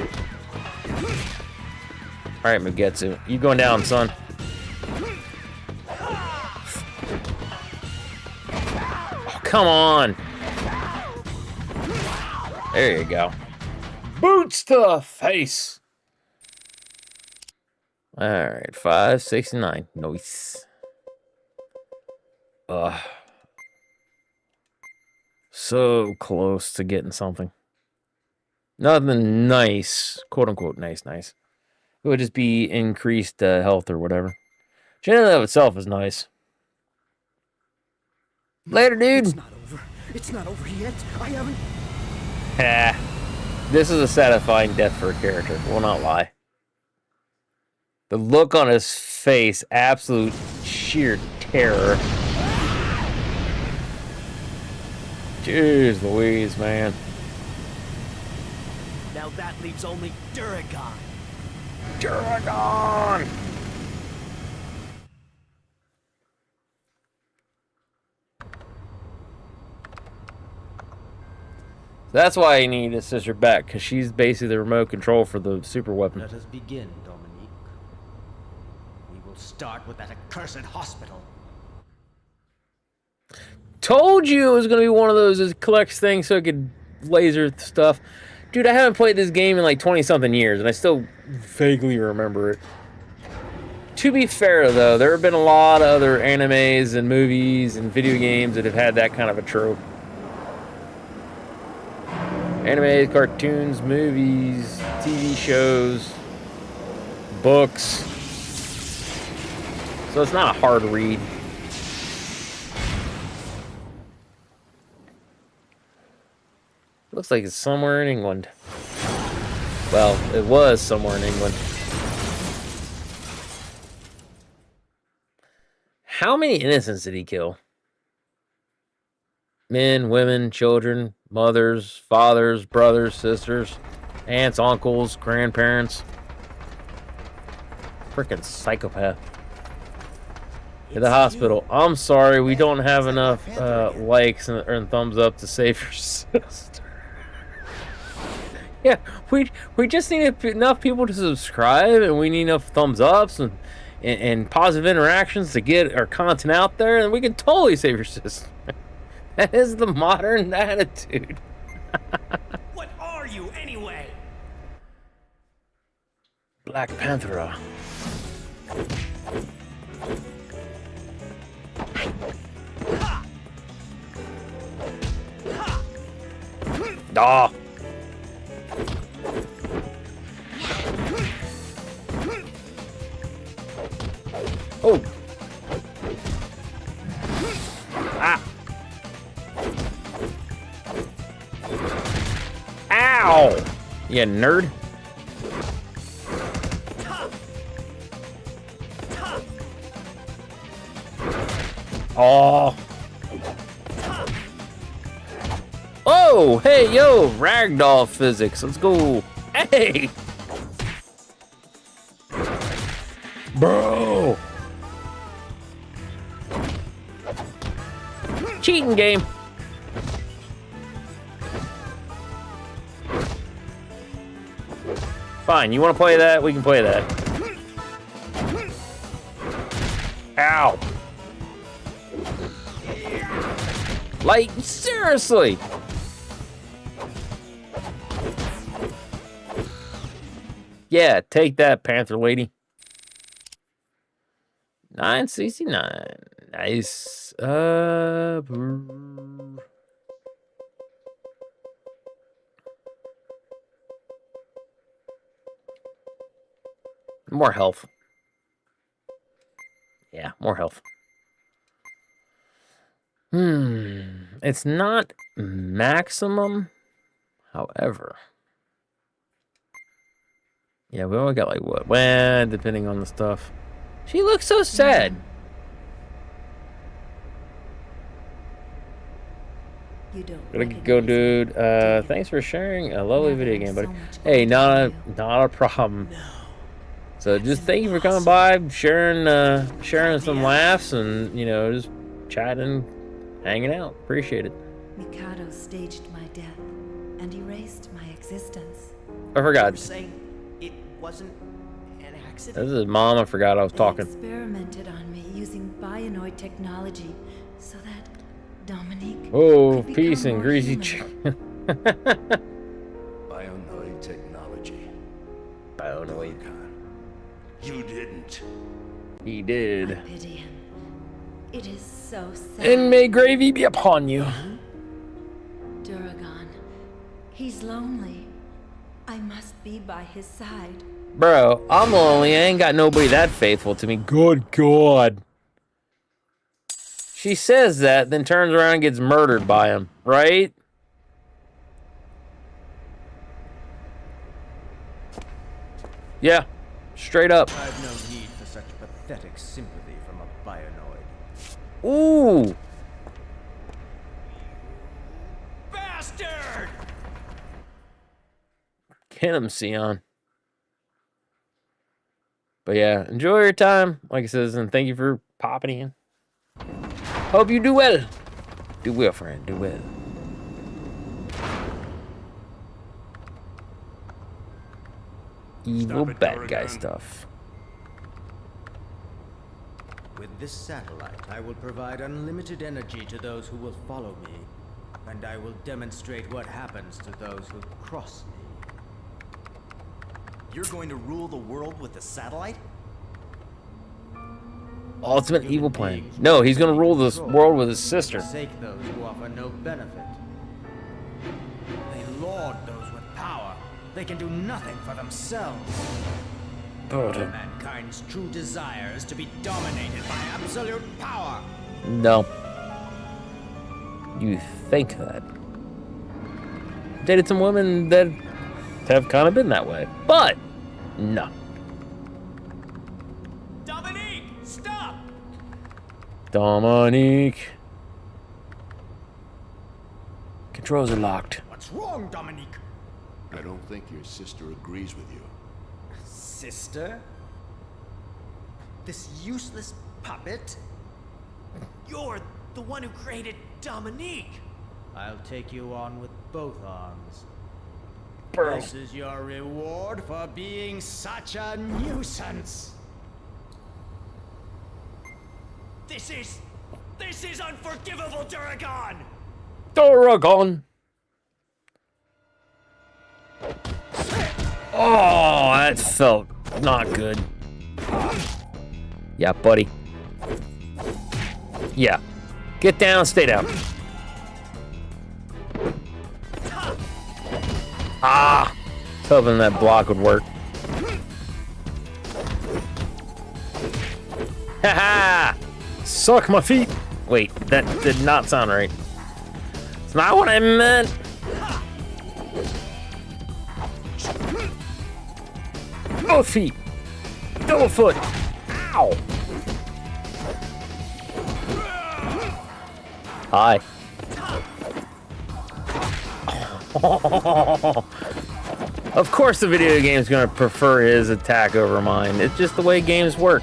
Speaker 1: Alright, Mugetsu. You going down, son. Oh, come on. There you go. Boots to the face. Alright, 569. Nice. So close to getting something. Nothing nice. Quote unquote nice. It would just be increased health or whatever. Which in and of itself is nice. Later, dude.
Speaker 12: It's not over. It's not over yet. I haven't.
Speaker 1: This is a satisfying death for a character. Will not lie. The look on his face, absolute sheer terror. Jeez Louise, man.
Speaker 7: Now that leaves only Duragon.
Speaker 1: Duragon! That's why I need a sister back, because she's basically the remote control for the super weapon.
Speaker 10: Let us begin, Dominique. We will start with that accursed hospital.
Speaker 1: Told you it was going to be one of those that collects things so it could laser stuff. Dude, I haven't played this game in like 20-something years, and I still vaguely remember it. To be fair, though, there have been a lot of other animes and movies and video games that have had that kind of a trope. Anime, cartoons, movies, TV shows, books. So it's not a hard read. Looks like it's somewhere in England. Well, it was somewhere in England. How many innocents did he kill? Men, women, children, mothers, fathers, brothers, sisters, aunts, uncles, grandparents. Freaking psychopath. To the hospital. I'm sorry, we don't have enough likes and thumbs up to save your sister. Yeah, we just need enough people to subscribe, and we need enough thumbs ups and positive interactions to get our content out there, and we can totally save your sister. That is the modern attitude.
Speaker 7: What are you, anyway?
Speaker 1: Black Panther. Ah. Oh. Ah. Ow! You nerd. Oh. Oh, hey, yo, ragdoll physics. Let's go. Hey. Bro. Cheating game. Fine, you want to play that? We can play that. Ow. Like, seriously. Yeah, take that, Panther Lady. 969. Nice. More health. Yeah, more health. It's not maximum, however. Yeah, we only got like what? Well, depending on the stuff. She looks so sad.
Speaker 14: You don't
Speaker 1: Gotta go, dude. Thanks for sharing a lovely video game, buddy. Hey, not a problem. So just thank you for coming by, sharing some laughs, and you know, just chatting, hanging out. Appreciate it.
Speaker 14: Mikado staged my death and erased my existence.
Speaker 1: I forgot.
Speaker 8: You're saying it wasn't an accident?
Speaker 1: This is Mom. I forgot I was talking.
Speaker 14: They experimented on me using bionoid technology so that Dominique
Speaker 1: Oh,
Speaker 14: could
Speaker 1: peace
Speaker 14: become
Speaker 1: and
Speaker 14: more
Speaker 1: greasy
Speaker 14: human.
Speaker 1: chicken.
Speaker 13: Bionoid technology.
Speaker 1: Bionoid.
Speaker 13: You didn't.
Speaker 1: He did.
Speaker 14: I pity him. It is so sad.
Speaker 1: And may gravy be upon you.
Speaker 14: Duragon. He's lonely. I must be by his side.
Speaker 1: Bro, I'm lonely. I ain't got nobody that faithful to me. Good God. She says that, then turns around and gets murdered by him, right? Yeah, straight up.
Speaker 10: I've no need for such pathetic sympathy from a bionoid.
Speaker 1: Ooh.
Speaker 10: Bastard!
Speaker 1: Get him, Sion. But yeah, enjoy your time, like it says, and thank you for popping in. Hope you do well. Do well, friend. Do well. Evil bad guy stuff.
Speaker 10: With this satellite, I will provide unlimited energy to those who will follow me, and I will demonstrate what happens to those who cross me.
Speaker 7: You're going to rule the world with a satellite?
Speaker 1: Ultimate evil plan. No, he's gonna rule this world with his sister.
Speaker 10: Forsake those who offer no benefit. They lord those with power. They can do nothing for themselves. Mankind's true desire is to be dominated by absolute power.
Speaker 1: No. You think that. Dated some women that have kind of been that way, but no.
Speaker 10: Dominique, stop!
Speaker 1: Dominique. Controls are locked.
Speaker 10: What's wrong, Dominique?
Speaker 13: I don't think your sister agrees with you.
Speaker 10: Sister? This useless puppet?
Speaker 8: You're the one who created Dominique.
Speaker 10: I'll take you on with both arms.
Speaker 1: Bro.
Speaker 10: This is your reward for being such a nuisance.
Speaker 8: This is unforgivable, Duragon.
Speaker 1: Duragon. Oh, that felt not good. Yeah, buddy. Yeah. Get down, stay down. Ah! I was hoping that block would work. Haha! Suck my feet! Wait, that did not sound right. It's not what I meant! Both feet! Double foot! Ow! Hi. Of course the video game's gonna prefer his attack over mine. It's just the way games work.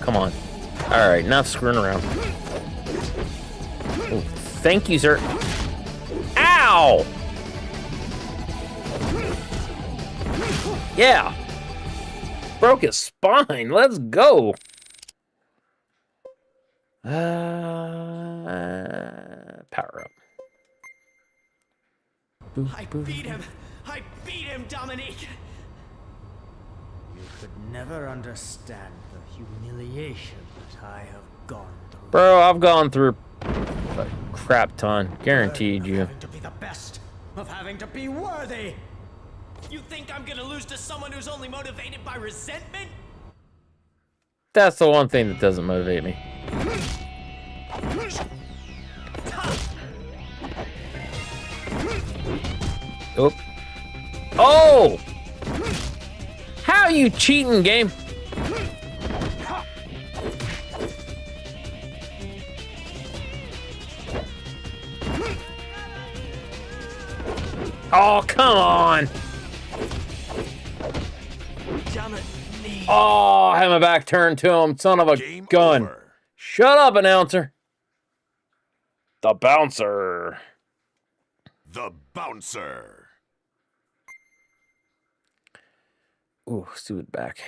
Speaker 1: Come on. Alright, enough screwing around. Ooh, thank you, sir. Ow! Yeah. Broke his spine. Let's go. Power up.
Speaker 8: I beat him! I beat him, Dominique!
Speaker 10: You could never understand the humiliation that I have gone through.
Speaker 1: Bro, I've gone through a crap ton. Guaranteed you.
Speaker 8: Having to be the best, of having to be worthy! You think I'm gonna lose to someone who's only motivated by resentment?
Speaker 1: That's the one thing that doesn't motivate me. Oop. Oh! How you cheating, game? Oh, come on! Oh, I had my back turned to him, son of a gun. Over. Shut up, announcer. The bouncer.
Speaker 13: The bouncer.
Speaker 1: Ooh, stupid back.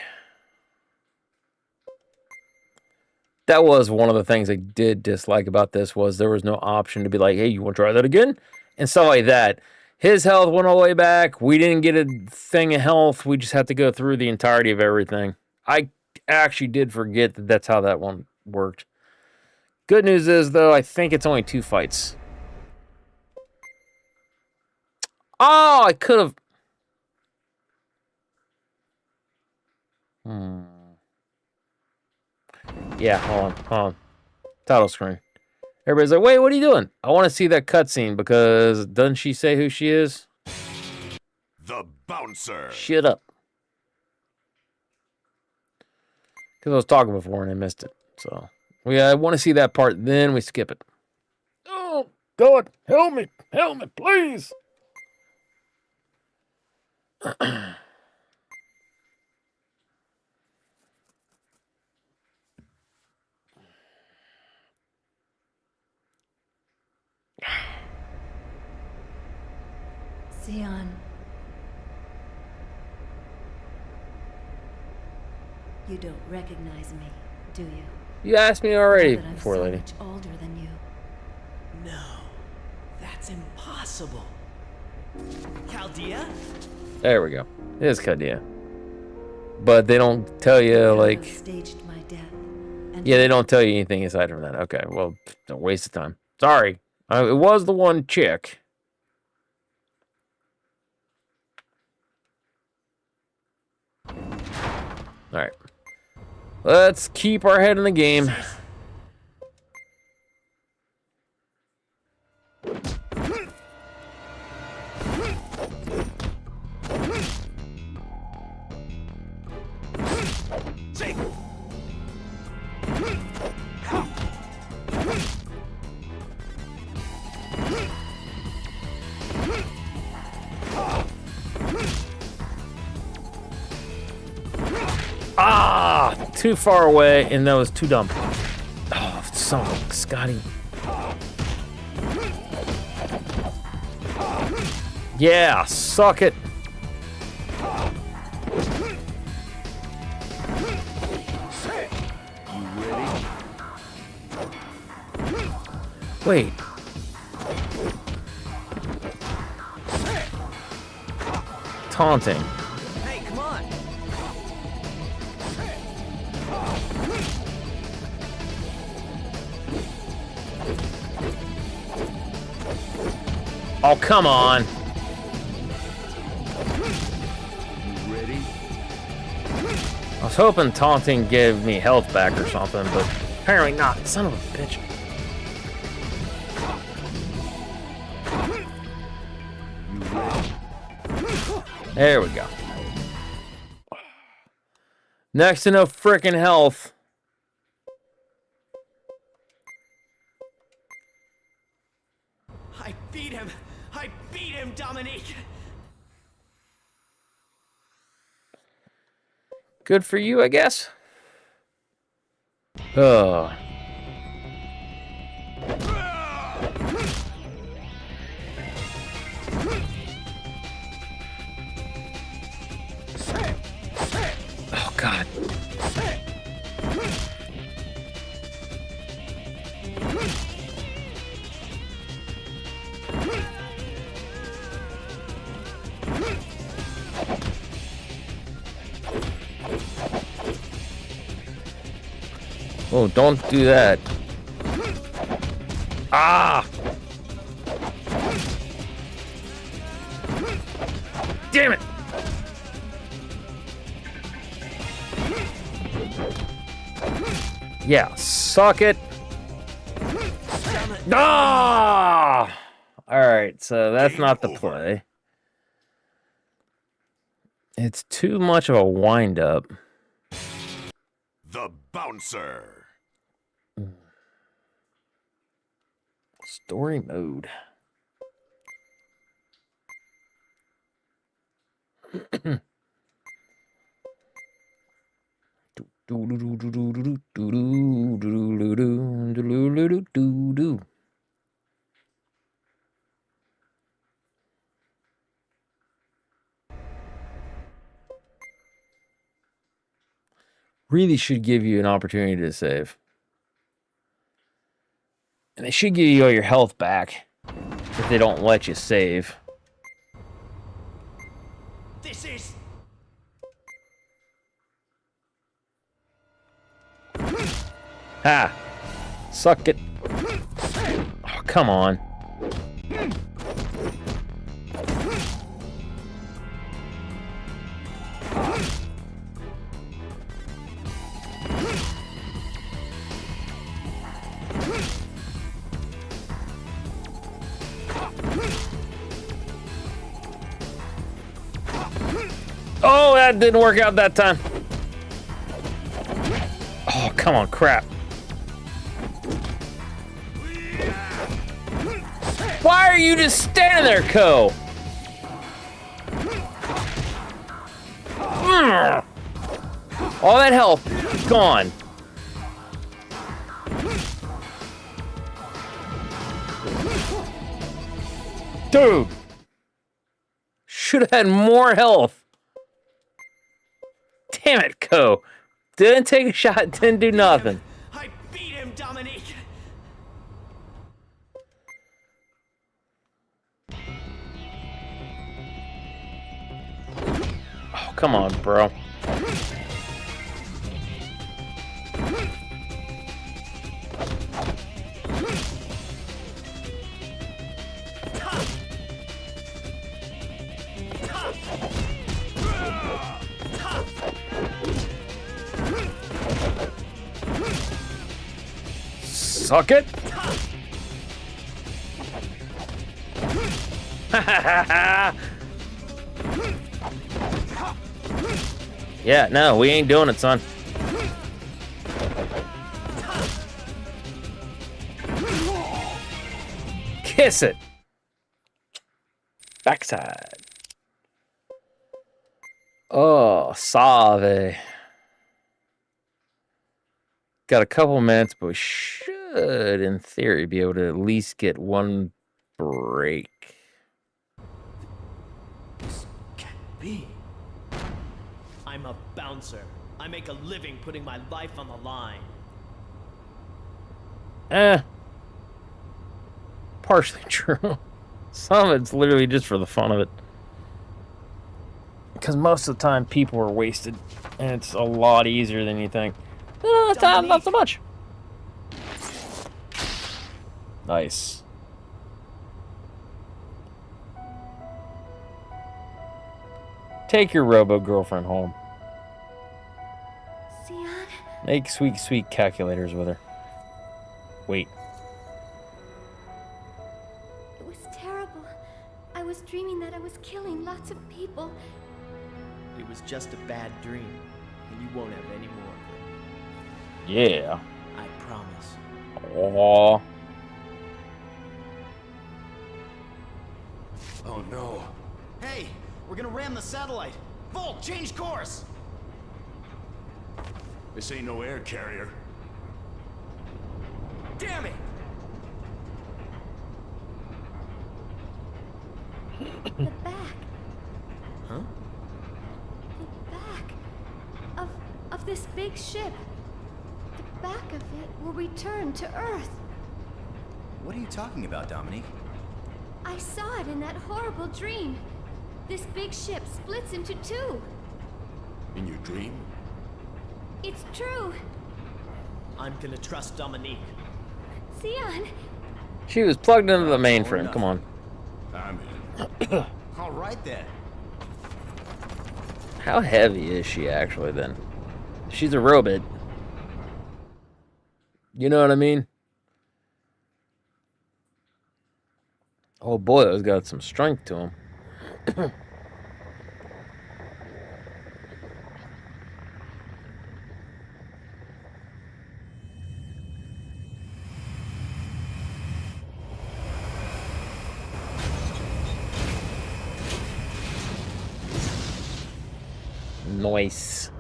Speaker 1: That was one of the things I did dislike about this was there was no option to be like, hey, you want to try that again? And stuff like that. His health went all the way back. We didn't get a thing of health. We just had to go through the entirety of everything. I actually did forget that that's how that one worked. Good news is, though, I think it's only 2 fights. Oh, I could have... Yeah, hold on. Title screen. Everybody's like, wait, what are you doing? I want to see that cutscene because doesn't she say who she is?
Speaker 13: The bouncer.
Speaker 1: Shut up. Because I was talking before and I missed it. So, I want to see that part, then we skip it. Oh, God, help me, please.
Speaker 14: Sion. You don't recognize me, do you?
Speaker 1: You asked me already
Speaker 14: Now that I'm
Speaker 1: before,
Speaker 14: so
Speaker 1: lady.
Speaker 14: much older than you.
Speaker 8: No, that's impossible. Chaldea?
Speaker 1: There we go. It is Chaldea. But they don't tell you, like...
Speaker 14: Staged my death.
Speaker 1: Yeah, they don't tell you anything aside from that. Okay, well, don't waste the time. Sorry. It was the one chick. Alright. Let's keep our head in the game. Ah, too far away, and that was too dumb. Oh, son of a Scotty. Yeah, suck it. Wait. Taunting.
Speaker 8: Hey, come on.
Speaker 1: Oh, come on.
Speaker 13: You ready?
Speaker 1: I was hoping taunting gave me health back or something, but apparently not. Son of a bitch. There we go. Next to no frickin' health. Good for you, I guess. Oh. Oh, God. Oh, don't do that. Ah! Damn it! Yeah, suck it. Ah! Alright, so that's not the play. It's too much of a wind-up.
Speaker 13: The bouncer.
Speaker 1: Story mode. Really should give you an opportunity to save. And they should give you all your health back if they don't let you save.
Speaker 8: This is...
Speaker 1: Ha! Suck it. Oh, come on. Oh, that didn't work out that time. Oh, come on, crap. Why are you just standing there, Ko? All that health, gone. Dude. Should have had more health. Damn it, Ko. Didn't take a shot, didn't do nothing.
Speaker 8: I beat him, Dominique.
Speaker 1: Oh, come on, bro. Suck it. Yeah, no, we ain't doing it, son. Kiss it. Backside. Oh, Save. Got a couple minutes, but we should, in theory, be able to at least get one break.
Speaker 8: This can't be. I'm a bouncer. I make a living putting my life on the line.
Speaker 1: Partially true. Some of it's literally just for the fun of it. Because most of the time, people are wasted, and it's a lot easier than you think. Not so much. Nice. Take your robo-girlfriend home.
Speaker 5: Sion?
Speaker 1: Make sweet, sweet calculators with her. Wait.
Speaker 5: It was terrible. I was dreaming that I was killing lots of people.
Speaker 8: It was just a bad dream, and you won't have any more.
Speaker 1: Yeah.
Speaker 8: I promise.
Speaker 1: Aww.
Speaker 2: Oh no.
Speaker 7: Hey, we're gonna ram the satellite. Volt, change course.
Speaker 13: This ain't no air carrier.
Speaker 8: Damn it!
Speaker 5: The back.
Speaker 8: Huh?
Speaker 5: The back of this big ship. The back of it will return to Earth.
Speaker 7: What are you talking about, Dominique?
Speaker 5: I saw it in that horrible dream. This big ship splits into two.
Speaker 13: In your dream?
Speaker 5: It's true.
Speaker 8: I'm gonna trust Dominique.
Speaker 5: Sion.
Speaker 1: She was plugged into the mainframe. Come on.
Speaker 13: I'm in.
Speaker 7: All right then.
Speaker 1: How heavy is she actually then? She's a robot. You know what I mean? Oh boy, it's got some strength to him. Nice.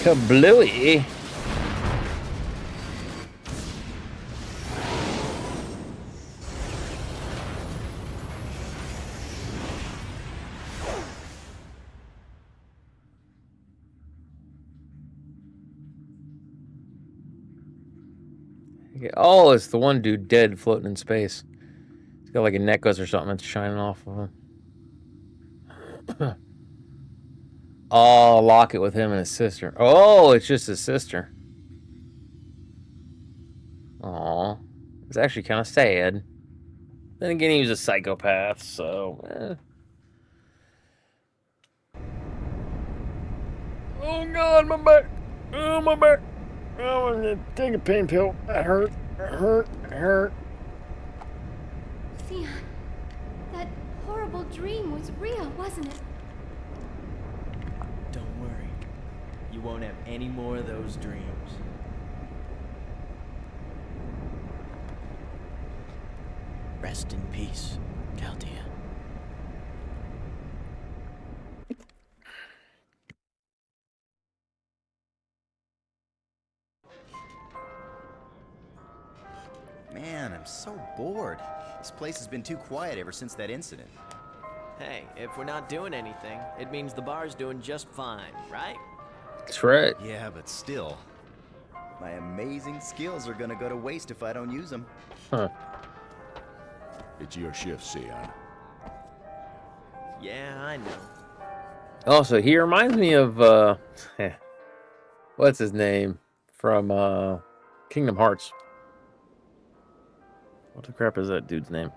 Speaker 1: Kablooey. Oh, it's the one dude dead floating in space. He's got like a necklace or something that's shining off of him. Oh, lock it with him and his sister. Oh, it's just his sister. Aw. It's actually kind of sad. Then again, he was a psychopath, so... Oh, God, my back. Oh, my back. Oh, I'm gonna take a pain pill. That hurt. It hurt. It hurt.
Speaker 5: Sion, that horrible dream was real, wasn't it?
Speaker 8: Don't worry. You won't have any more of those dreams. Rest in peace, Chaldea.
Speaker 7: Man, I'm so bored. This place has been too quiet ever since that incident.
Speaker 8: Hey, if we're not doing anything, it means the bar's doing just fine, right?
Speaker 1: That's right.
Speaker 7: Yeah, but still. My amazing skills are gonna go to waste if I don't use them.
Speaker 1: Huh.
Speaker 13: It's your shift, Sion.
Speaker 8: Yeah, I know.
Speaker 1: Also, he reminds me of, what's his name? From, Kingdom Hearts. What the crap is that dude's name?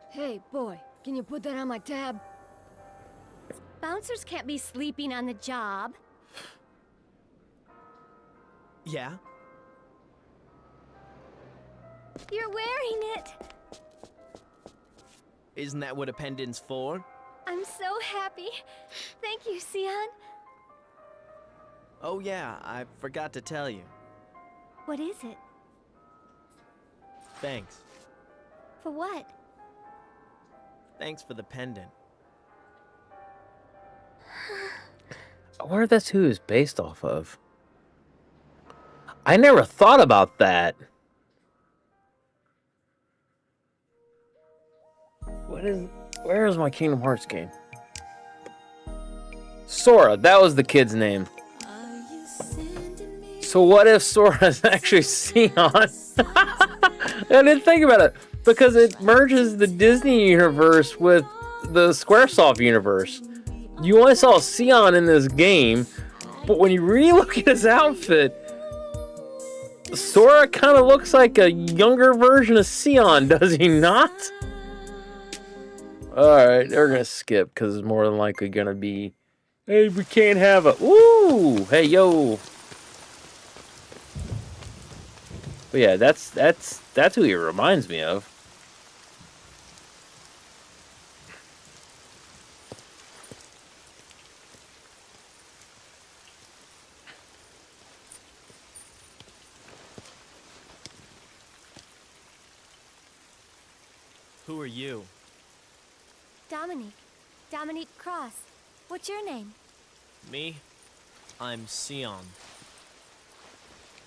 Speaker 5: Hey, boy, can you put that on my tab? Bouncers can't be sleeping on the job.
Speaker 8: Yeah?
Speaker 5: You're wearing it.
Speaker 8: Isn't that what a pendant's for?
Speaker 5: I'm so happy. Thank you, Sion.
Speaker 8: Oh yeah, I forgot to tell you.
Speaker 5: What is it?
Speaker 8: Thanks.
Speaker 5: For what?
Speaker 8: Thanks for the pendant.
Speaker 1: I wonder if that's who it's based off of. I never thought about that. Where is my Kingdom Hearts game? Sora, that was the kid's name. So what if Sora is actually Sion? I didn't think about it. Because it merges the Disney universe with the Squaresoft universe. You only saw Sion in this game, but when you really look at his outfit, Sora kind of looks like a younger version of Sion, does he not? Alright, we're gonna skip because it's more than likely gonna be, hey, we can't have a, ooh, hey, yo. But yeah, that's who he reminds me of.
Speaker 15: Who are you?
Speaker 5: Dominique Cross. What's your name?
Speaker 15: Me? I'm Sion.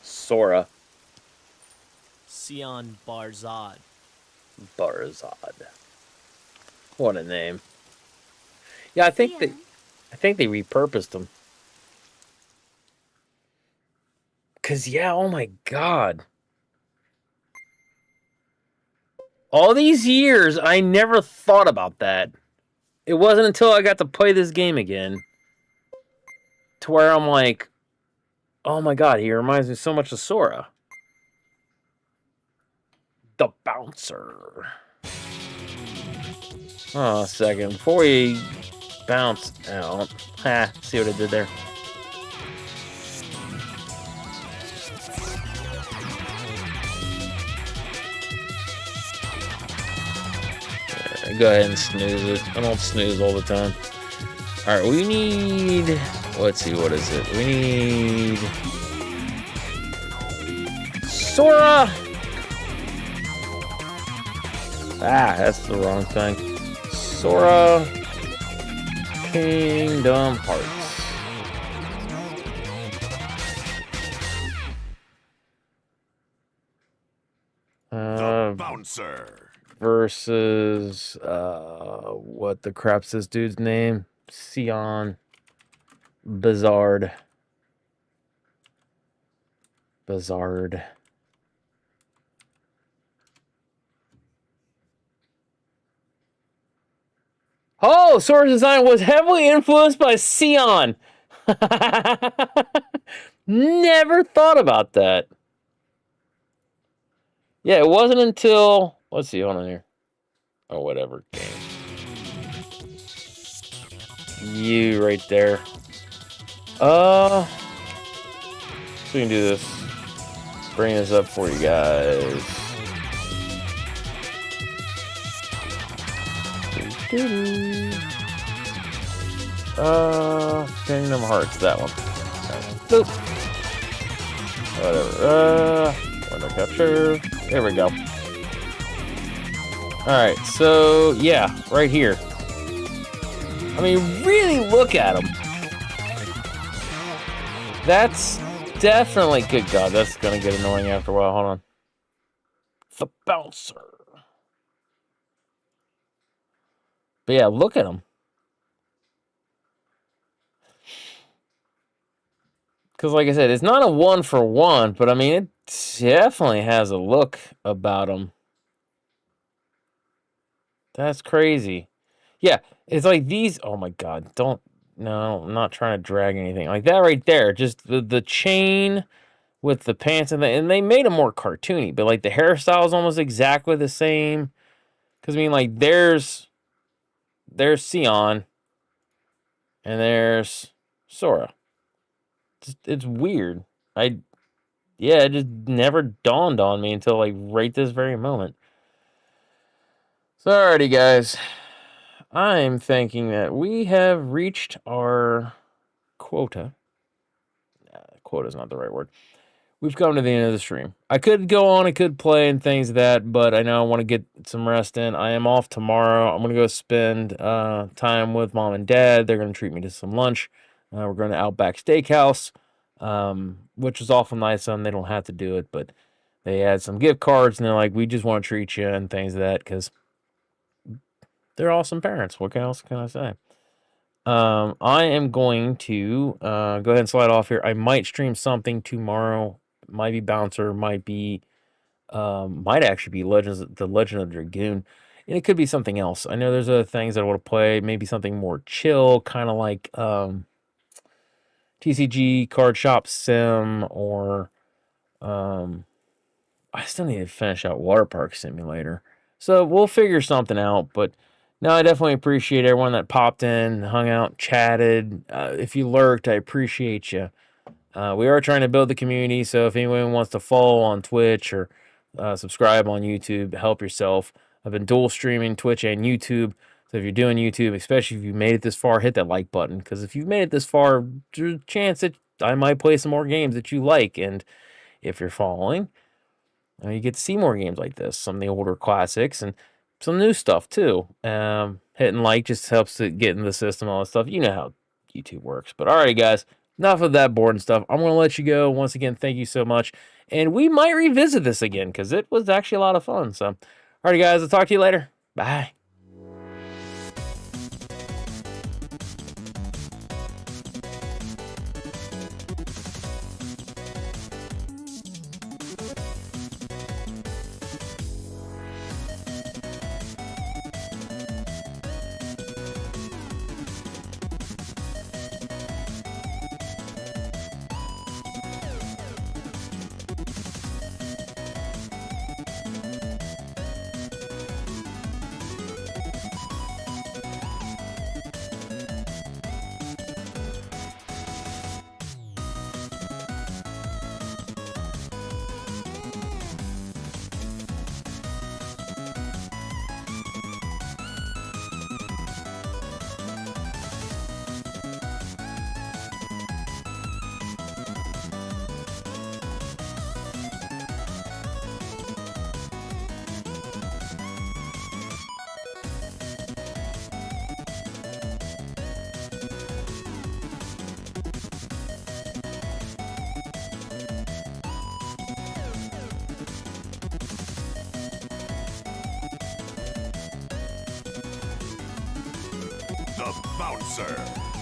Speaker 1: Sora.
Speaker 15: Sion Barzad.
Speaker 1: Barzad. What a name. Yeah, I think they repurposed him. Cause yeah, oh my god. All these years, I never thought about that. It wasn't until I got to play this game again to where I'm like, oh my god, he reminds me so much of Sora. The Bouncer. Oh, a second. Before we bounce out. Ha, see what I did there. Go ahead and snooze it. I don't snooze all the time. Alright, we need... Let's see, what is it? We need... Sora! Ah, that's the wrong thing. Sora... Kingdom Hearts.
Speaker 13: The Bouncer.
Speaker 1: Versus, what the crap's this dude's name? Sion Bizarre. Oh, Sora's design was heavily influenced by Sion. Never thought about that. Yeah, it wasn't until... Let's see, hold on here. Or whatever game. You right there. So we can do this. Bring this up for you guys. Kingdom Hearts, that one. Boop. Whatever. Window capture. There we go. Alright, so yeah, right here. I mean, really look at him. That's definitely, good God, that's gonna get annoying after a while. Hold on. The Bouncer. But yeah, look at him. Because like I said, it's not a one-for-one, but I mean, it definitely has a look about him. That's crazy. Yeah, it's like these... Oh my god, no, I'm not trying to drag anything. Like that right there, just the chain with the pants and they made them more cartoony, but like the hairstyle is almost exactly the same. Because I mean, like there's Sion and there's Sora. It's weird. It just never dawned on me until like right this very moment. So, alrighty, guys. I'm thinking that we have reached our quota. Quota's not the right word. We've come to the end of the stream. I could go on, I could play and things of that, but I know I want to get some rest in. I am off tomorrow. I'm going to go spend time with mom and dad. They're going to treat me to some lunch. We're going to Outback Steakhouse, which is awful nice of them. They don't have to do it, but they had some gift cards, and they're like, we just want to treat you and things of that, because they're awesome parents. What else can I say? I am going to go ahead and slide off here. I might stream something tomorrow. Might be Bouncer. Might actually be the Legend of Dragoon. And it could be something else. I know there's other things that I want to play. Maybe something more chill, kind of like TCG Card Shop Sim, or I still need to finish out Water Park Simulator. So we'll figure something out, but no, I definitely appreciate everyone that popped in, hung out, chatted. If you lurked, I appreciate you. We are trying to build the community, so if anyone wants to follow on Twitch or subscribe on YouTube, help yourself. I've been dual streaming Twitch and YouTube. So if you're doing YouTube, especially if you made it this far, hit that like button. Because if you've made it this far, there's a chance that I might play some more games that you like. And if you're following, you get to see more games like this. Some of the older classics and some new stuff too. Hitting like just helps to get in the system, all that stuff. You know how YouTube works. But alrighty, guys. Enough of that boring stuff. I'm going to let you go. Once again, thank you so much. And we might revisit this again because it was actually a lot of fun. So, alrighty, guys. I'll talk to you later. Bye.
Speaker 13: The bouncer.